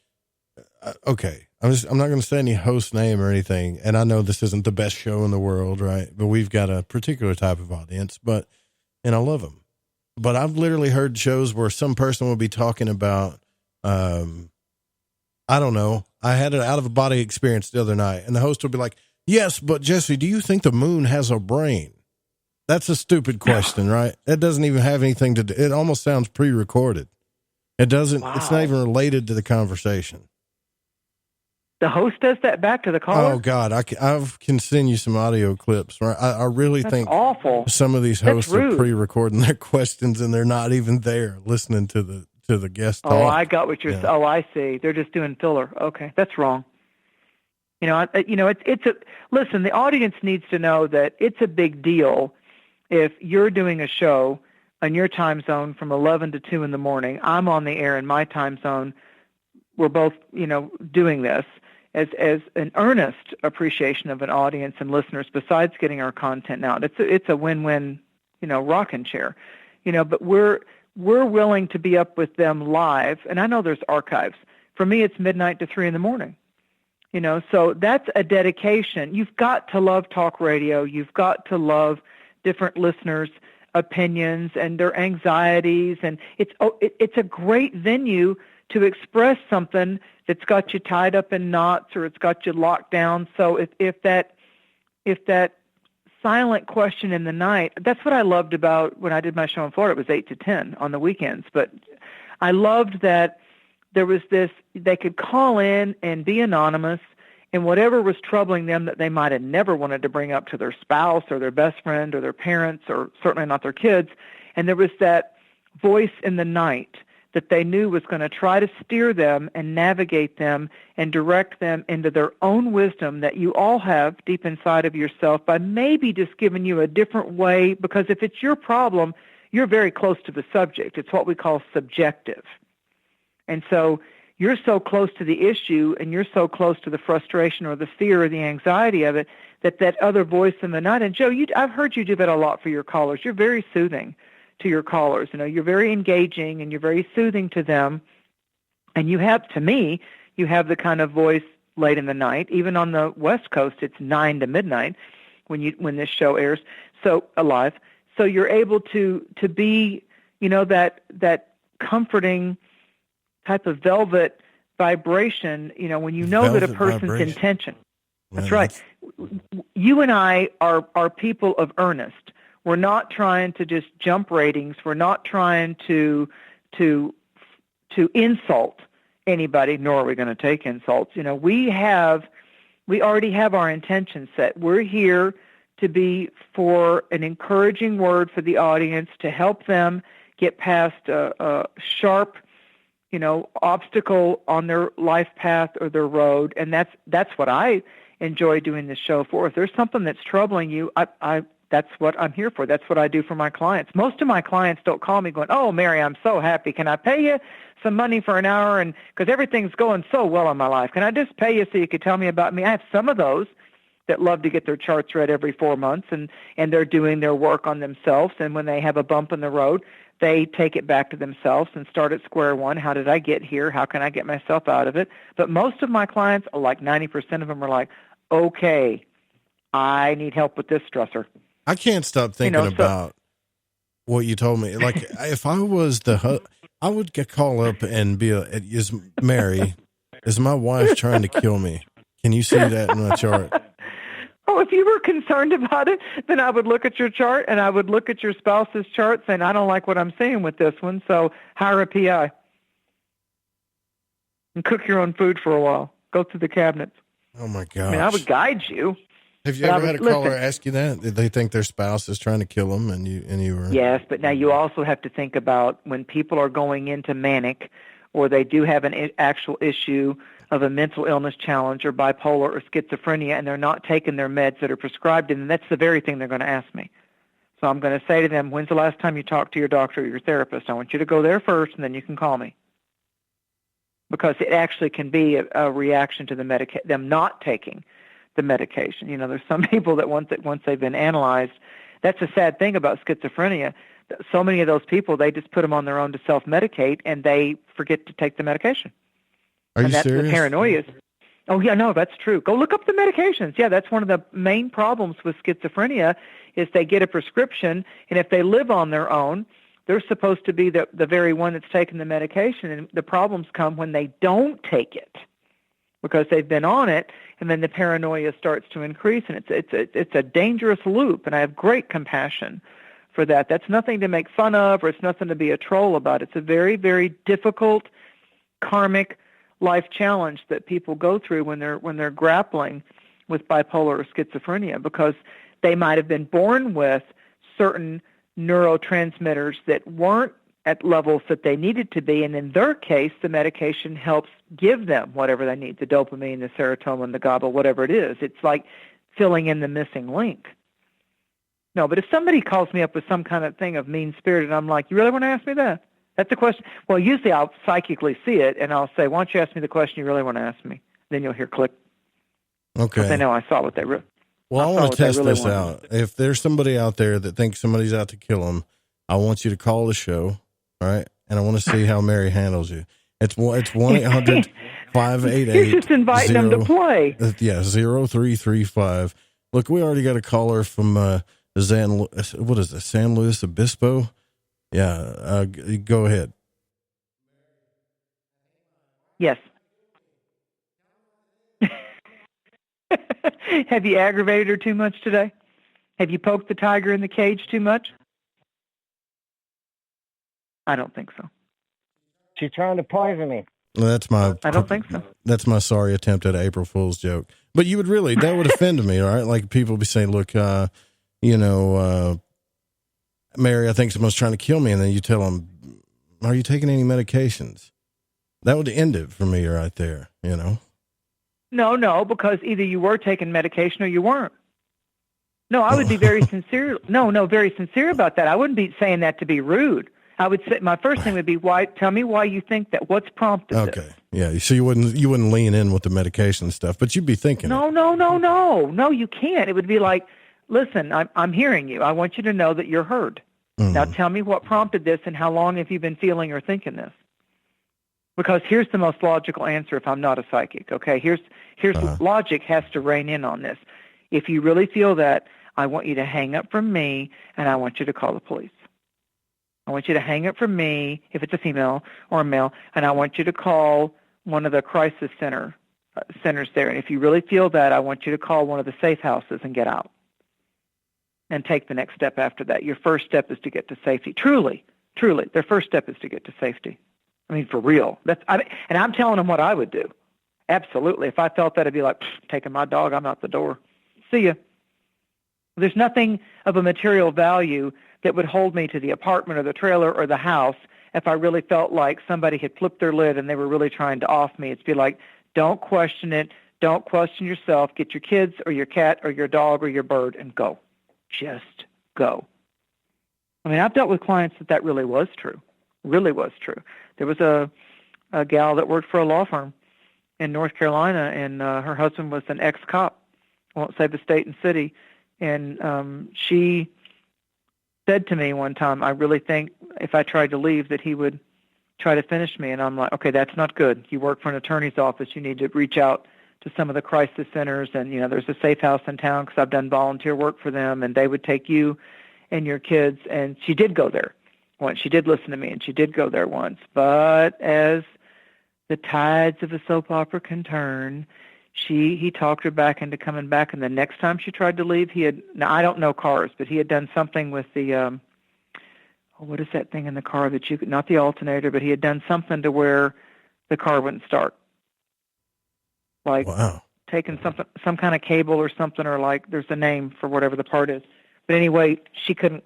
okay, I'm not going to say any host name or anything, and I know this isn't the best show in the world, right? But we've got a particular type of audience, and I love them. But I've literally heard shows where some person will be talking about, I don't know, I had an out-of-body experience the other night, and the host will be like, yes, but Jesse, do you think the moon has a brain? That's a stupid question, right? It doesn't even have anything to do. It almost sounds pre-recorded. It doesn't, wow. It's not even related to the conversation. The host does that back to the caller? Oh, God. I can send you some audio clips. Right? I really think awful. Some of these hosts are pre-recording their questions, and they're not even there listening to the guest talk. Oh, I got what you're saying. Oh, I see. They're just doing filler. Okay, that's wrong. Listen, the audience needs to know that it's a big deal if you're doing a show on your time zone from 11 to 2 in the morning. I'm on the air in my time zone. We're both, doing this as an earnest appreciation of an audience and listeners, besides getting our content out. It's a win-win, rocking chair, but we're willing to be up with them live. And I know there's archives. For me, it's midnight to 3 in the morning, so that's a dedication. You've got to love talk radio. You've got to love different listeners' opinions and their anxieties. And it's a great venue to express something that's got you tied up in knots or it's got you locked down. So if that silent question in the night, that's what I loved about when I did my show in Florida. It was 8 to 10 on the weekends, but I loved that there was this, they could call in and be anonymous, and whatever was troubling them that they might have never wanted to bring up to their spouse or their best friend or their parents or certainly not their kids. And there was that voice in the night that they knew was going to try to steer them and navigate them and direct them into their own wisdom that you all have deep inside of yourself, by maybe just giving you a different way, because if it's your problem, you're very close to the subject. It's what we call subjective. And so you're so close to the issue and you're so close to the frustration or the fear or the anxiety of it that other voice in the night. And Joe, I've heard you do that a lot for your callers. You're very soothing to your callers. You're very engaging and you're very soothing to them. And you have, to me, you have the kind of voice late in the night. Even on the West Coast, it's 9 to midnight when this show airs, so live. So you're able to be, that comforting type of velvet vibration, when you know that a person's intention. That's right. You and I are people of earnest. We're not trying to just jump ratings. We're not trying to insult anybody, nor are we going to take insults. We already have our intention set. We're here to be for an encouraging word for the audience to help them get past a sharp, obstacle on their life path or their road. And that's what I enjoy doing this show for. If there's something that's troubling you, that's what I'm here for. That's what I do for my clients. Most of my clients don't call me going, "Oh, Mary, I'm so happy. Can I pay you some money for an hour? And because everything's going so well in my life, can I just pay you so you could tell me about me?" I have some of those that love to get their charts read every 4 months, and they're doing their work on themselves. And when they have a bump in the road, they take it back to themselves and start at square one. How did I get here? How can I get myself out of it? But most of my clients, like 90% of them, are like, "Okay, I need help with this stressor." I can't stop thinking about what you told me. Like, if I was I would call up and be Mary, is my wife trying to kill me? Can you see that in my chart? Oh, if you were concerned about it, then I would look at your chart and I would look at your spouse's chart saying, "I don't like what I'm seeing with this one, so hire a PI. And cook your own food for a while. Go through the cabinets." Oh, my gosh. I would guide you. Have you ever had a caller ask you that? Did they think their spouse is trying to kill them and you were? Yes, but now you also have to think about when people are going into manic or they do have an actual issue of a mental illness challenge or bipolar or schizophrenia and they're not taking their meds that are prescribed, and that's the very thing they're going to ask me. So I'm going to say to them, "When's the last time you talked to your doctor or your therapist? I want you to go there first and then you can call me." Because it actually can be a reaction to them not taking the medication. There's some people that once they've been analyzed, that's a sad thing about schizophrenia. So many of those people, they just put them on their own to self-medicate, and they forget to take the medication. Are you serious? And that's the paranoia. Oh, yeah, no, that's true. Go look up the medications. Yeah, that's one of the main problems with schizophrenia is they get a prescription, and if they live on their own, they're supposed to be the very one that's taking the medication, and the problems come when they don't take it because they've been on it, and then the paranoia starts to increase, and it's a dangerous loop, and I have great compassion for that. That's nothing to make fun of, or it's nothing to be a troll about. It's a very, very difficult karmic life challenge that people go through when they're grappling with bipolar or schizophrenia, because they might have been born with certain neurotransmitters that weren't at levels that they needed to be, and in their case, the medication helps give them whatever they need, the dopamine, the serotonin, the GABA, whatever it is. It's like filling in the missing link. No, but if somebody calls me up with some kind of thing of mean-spirited, and I'm like, "You really want to ask me that?" That's the question. Well, usually I'll psychically see it, and I'll say, "Why don't you ask me the question you really want to ask me?" Then you'll hear click. Okay. Because they know I saw what they really. Well, I want to test this out. If there's somebody out there that thinks somebody's out to kill them, I want you to call the show, all right? And I want to see how Mary handles you. It's 1-800-588. You're just inviting them to play. Yeah, 0335. Look, we already got a caller from San Luis Obispo. Yeah, go ahead. Yes. Have you aggravated her too much today? Have you poked the tiger in the cage too much? I don't think so. She's trying to poison me. Well, I don't think so. That's my sorry attempt at an April Fool's joke. But that would offend me, all right? Like people be saying, "Look, Mary, I think someone's trying to kill me," and then you tell them, "Are you taking any medications?" That would end it for me right there, No, because either you were taking medication or you weren't. No, I would be very sincere. No, very sincere about that. I wouldn't be saying that to be rude. I would say my first thing would be, why? Tell me why you think that. What's prompted this? Okay. Yeah. So you wouldn't lean in with the medication stuff, but you'd be thinking. No, you can't. It would be like, listen, I'm hearing you. I want you to know that you're heard. Mm-hmm. Now tell me what prompted this and how long have you been feeling or thinking this? Because here's the most logical answer if I'm not a psychic, okay? Here's logic has to reign in on this. If you really feel that, I want you to hang up from me and I want you to call the police. I want you to hang up from me, if it's a female or a male, and I want you to call one of the crisis centers there. And if you really feel that, I want you to call one of the safe houses and get out and take the next step after that. Your first step is to get to safety. Truly, their first step is to get to safety. I mean, for real. And I'm telling them what I would do. Absolutely. If I felt that, I'd be like, taking my dog, I'm out the door. See ya. There's nothing of a material value that would hold me to the apartment or the trailer or the house if I really felt like somebody had flipped their lid and they were really trying to off me. It'd be like, don't question it. Don't question yourself. Get your kids or your cat or your dog or your bird and go. Just go. I mean, I've dealt with clients that really was true. Really was true. There was a gal that worked for a law firm in North Carolina, and her husband was an ex-cop. I won't say the state and city. And she said to me one time, I really think if I tried to leave that he would try to finish me. And I'm like, okay, that's not good. You work for an attorney's office. You need to reach out to some of the crisis centers. And, there's a safe house in town because I've done volunteer work for them, and they would take you and your kids. And she did go there once. She did listen to me, and she did go there once. But as the tides of a soap opera can turn, he talked her back into coming back. And the next time she tried to leave, now I don't know cars, but he had done something with the, what is that thing in the car that not the alternator, but he had done something to where the car wouldn't start. Like taking some kind of cable or something, or like there's a name for whatever the part is. But anyway, she couldn't,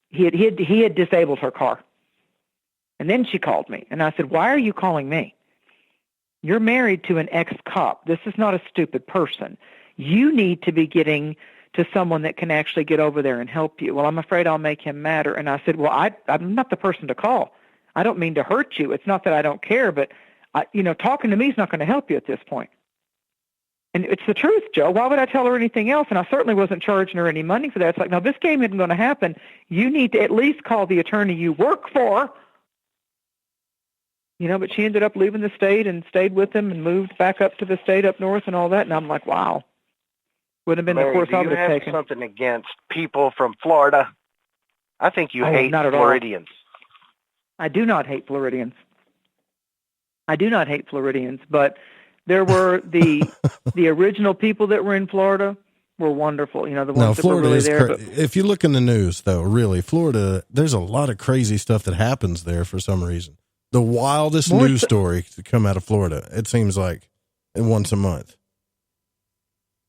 he had disabled her car. And then she called me and I said, why are you calling me? You're married to an ex-cop. This is not a stupid person. You need to be getting to someone that can actually get over there and help you. Well, I'm afraid I'll make him madder. And I said, well, I'm not the person to call. I don't mean to hurt you. It's not that I don't care, but talking to me is not going to help you at this point. And it's the truth, Joe. Why would I tell her anything else? And I certainly wasn't charging her any money for that. It's like, no, this game isn't going to happen. You need to at least call the attorney you work for. But she ended up leaving the state and stayed with him and moved back up to the state up north and all that. And I'm like, wow. Wouldn't have been the course I would have taken. Do you have something against people from Florida? I think you hate Floridians. I do not hate Floridians. But there were the original people that were in Florida were wonderful. The ones that were really there. If you look in the news, though, really, Florida, there's a lot of crazy stuff that happens there for some reason. The wildest news story to come out of Florida, it seems like, once a month.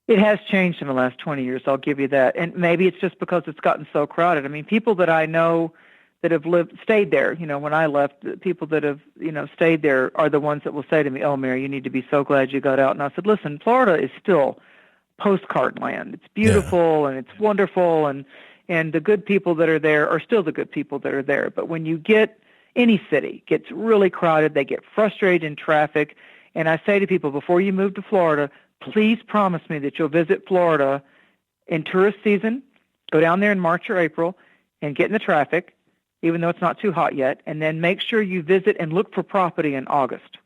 It has changed in the last 20 years, I'll give you that. And maybe it's just because it's gotten so crowded. I mean, people that I know that have stayed there, when I left, the people that have, stayed there are the ones that will say to me, oh, Mary, you need to be so glad you got out. And I said, listen, Florida is still postcard land. It's beautiful and it's wonderful. And the good people that are there are still the good people that are there. But when you get any city gets really crowded, they get frustrated in traffic. And I say to people, before you move to Florida, please promise me that you'll visit Florida in tourist season, go down there in March or April and get in the traffic, even though it's not too hot yet, and then make sure you visit and look for property in August.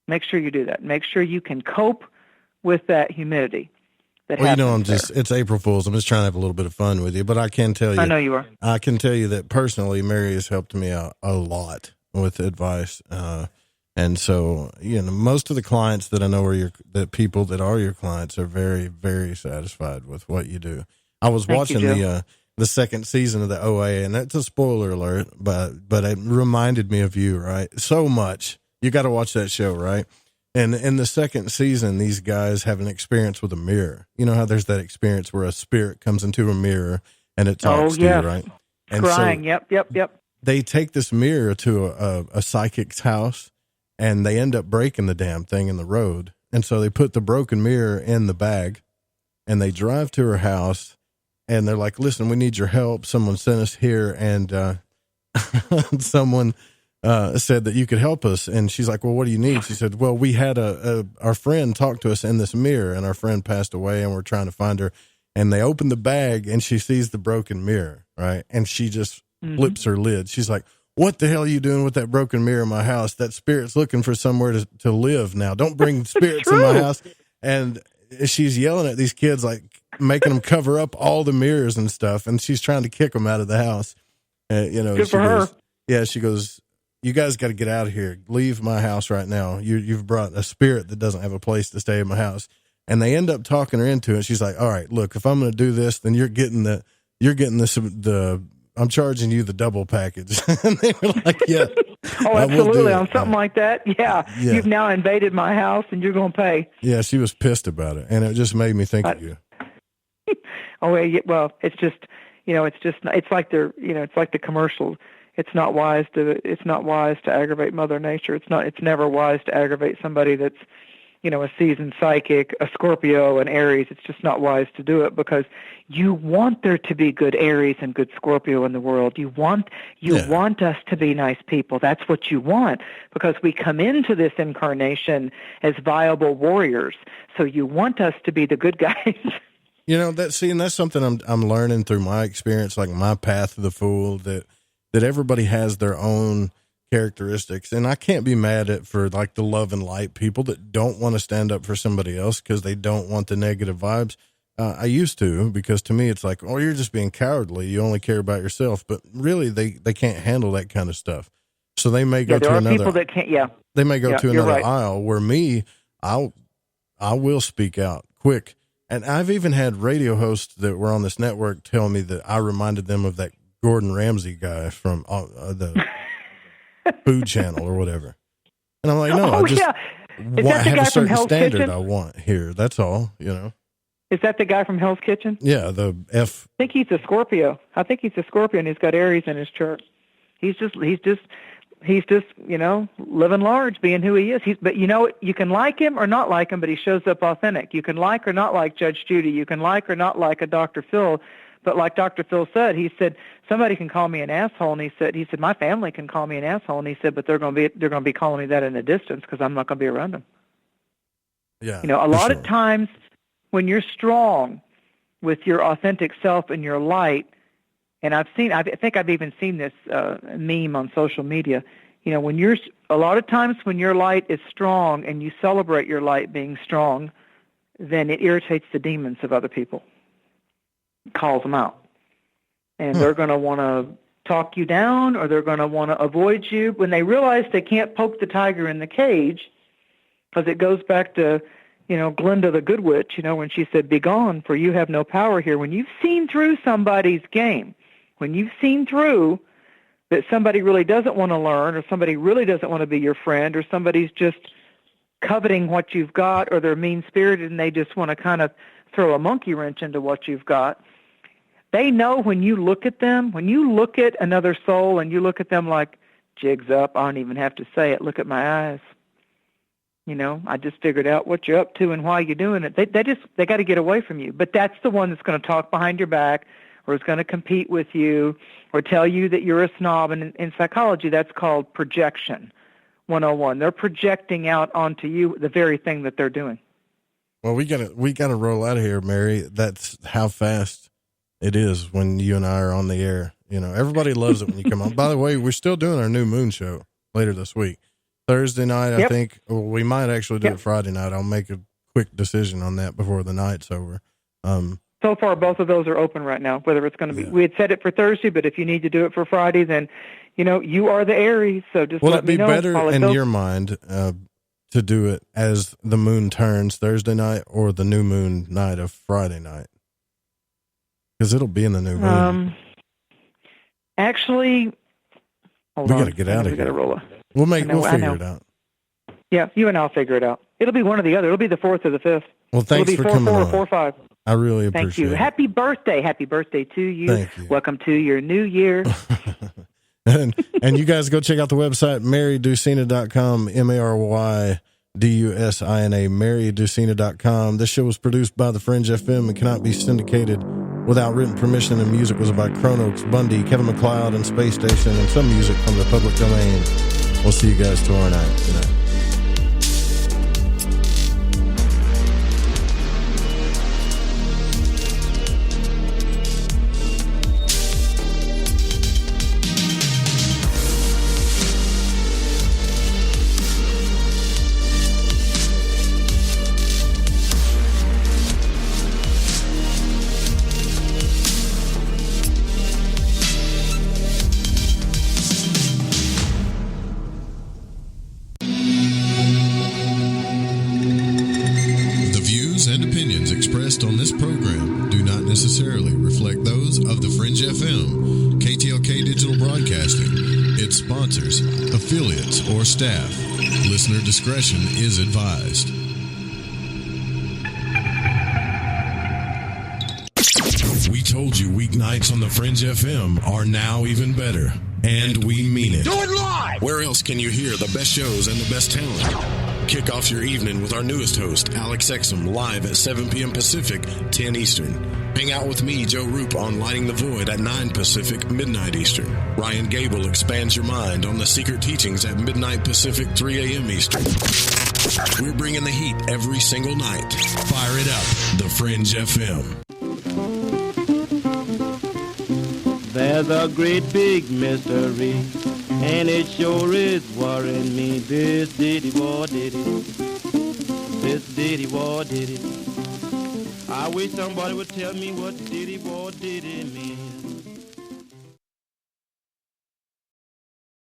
Make sure you do that. Make sure you can cope with that humidity. It's April Fool's. I'm just trying to have a little bit of fun with you, but I can tell you. I know you are. I can tell you that personally, Mary has helped me out a lot with advice. And so, most of the clients that I know the people that are your clients are very, very satisfied with what you do. I was watching the second season of the OA, and that's a spoiler alert, but it reminded me of you, right? So much. You got to watch that show, right? And in the second season, these guys have an experience with a mirror. You know how there's that experience where a spirit comes into a mirror and it talks to you, right? And crying. So yep. They take this mirror to a psychic's house, and they end up breaking the damn thing in the road. And so they put the broken mirror in the bag, and they drive to her house, and they're like, listen, we need your help. Someone sent us here, and someone said that you could help us. And she's like, well, what do you need? She said, well, we had our friend talk to us in this mirror, and our friend passed away, and we're trying to find her. And they open the bag, and she sees the broken mirror, right? And she just flips her lid. She's like, what the hell are you doing with that broken mirror in my house? That spirit's looking for somewhere to live now. Don't bring spirits in my house. And she's yelling at these kids, like making them cover up all the mirrors and stuff. And she's trying to kick them out of the house. Good for her. Yeah, she goes, you guys got to get out of here. Leave my house right now. You've brought a spirit that doesn't have a place to stay in my house. And they end up talking her into it. She's like, all right, look, if I'm going to do this, then I'm charging you the double package. And they were like, yeah. Oh, absolutely. On something like that. Yeah. You've now invaded my house and you're going to pay. Yeah. She was pissed about it. And it just made me think of you. Oh, yeah. Well, it's just, it's like it's like the commercials. It's not wise to aggravate Mother Nature. It's never wise to aggravate somebody that's, a seasoned psychic, a Scorpio, an Aries. It's just not wise to do it because you want there to be good Aries and good Scorpio in the world. You want us to be nice people. That's what you want because we come into this incarnation as viable warriors. So you want us to be the good guys. And that's something I'm learning through my experience, like my path of the fool, that everybody has their own characteristics, and I can't be mad at for like the love and light people that don't want to stand up for somebody else because they don't want the negative vibes. I used to, because to me it's like, oh, you're just being cowardly. You only care about yourself, but really they can't handle that kind of stuff. So they may go to another. People that can't. Yeah, they may go to another aisle. Where me, I will speak out quick, and I've even had radio hosts that were on this network tell me that I reminded them of that Gordon Ramsay guy from the Food Channel or whatever. And I'm like, no, I just have a certain standard Kitchen? I want here. That's all, Is that the guy from Hell's Kitchen? Yeah, the F. I think he's a Scorpio. And he's got Aries in his chart. He's just, living large, being who he is. But you can like him or not like him, but he shows up authentic. You can like or not like Judge Judy. You can like or not like a Dr. Phil. But like Dr. Phil said, he said, somebody can call me an asshole. And he said, my family can call me an asshole. And he said, but they're going to be calling me that in the distance because I'm not going to be around them. Yeah. A lot of times when you're strong with your authentic self and your light, and I think I've even seen this meme on social media, a lot of times when your light is strong and you celebrate your light being strong, then it irritates the demons of other people. Calls them out, and they're going to want to talk you down, or they're going to want to avoid you when they realize they can't poke the tiger in the cage, because it goes back to Glinda the Good Witch, when she said, "Be gone, for you have no power here." When you've seen through somebody's game, when you've seen through that somebody really doesn't want to learn, or somebody really doesn't want to be your friend, or somebody's just coveting what you've got, or they're mean-spirited and they just want to kind of throw a monkey wrench into what you've got. They know when you look at them, when you look at another soul and you look at them like, jigs up, I don't even have to say it, look at my eyes. I just figured out what you're up to and why you're doing it. They got to get away from you. But that's the one that's going to talk behind your back, or is going to compete with you, or tell you that you're a snob. And in psychology, that's called projection 101. They're projecting out onto you the very thing that they're doing. Well, we gotta roll out of here, Mary. That's how fast it is when you and I are on the air. Everybody loves it when you come on. By the way, we're still doing our new moon show later this week. Thursday night, I think. Well, we might actually do it Friday night. I'll make a quick decision on that before the night's over. So far, both of those are open right now, whether it's going to be, we had set it for Thursday, but if you need to do it for Friday, then, you are the Aries. So just let me know. Will it be better in your mind to do it as the moon turns Thursday night, or the new moon night of Friday night? Because it'll be in the new moon. Actually, we got to get out of here. We got to roll. We'll figure it out. Yeah, you and I'll figure it out. It'll be one or the other. It'll be the 4th or the 5th. Well, thanks for coming on. 4, 5. I really appreciate it. Thank you. Happy birthday. Happy birthday to you. Thank you. Welcome to your new year. and you guys go check out the website, marydusina.com, MaryDusina, marydusina.com. This show was produced by the Fringe FM and cannot be syndicated Without Written Permission, the music was by Chronox, Bundy, Kevin MacLeod, and Space Station, and some music from the public domain. We'll see you guys tomorrow night. Good night. On this program do not necessarily reflect those of the Fringe FM, KTLK Digital Broadcasting, its sponsors, affiliates, or staff. Listener discretion is advised. We told you weeknights on the Fringe FM are now even better, and we mean it. Do it live! Where else can you hear the best shows and the best talent? Kick off your evening with our newest host, Alex Exum, live at 7 p.m. Pacific, 10 Eastern. Hang out with me, Joe Roop, on Lighting the Void at 9 Pacific, midnight Eastern. Ryan Gable expands your mind on the secret teachings at midnight Pacific, 3 a.m. Eastern. We're bringing the heat every single night. Fire it up, the Fringe FM. There's a great big mystery, and it sure is worrying me. This diddy war did it. This diddy war did it. I wish somebody would tell me what diddy war did it mean.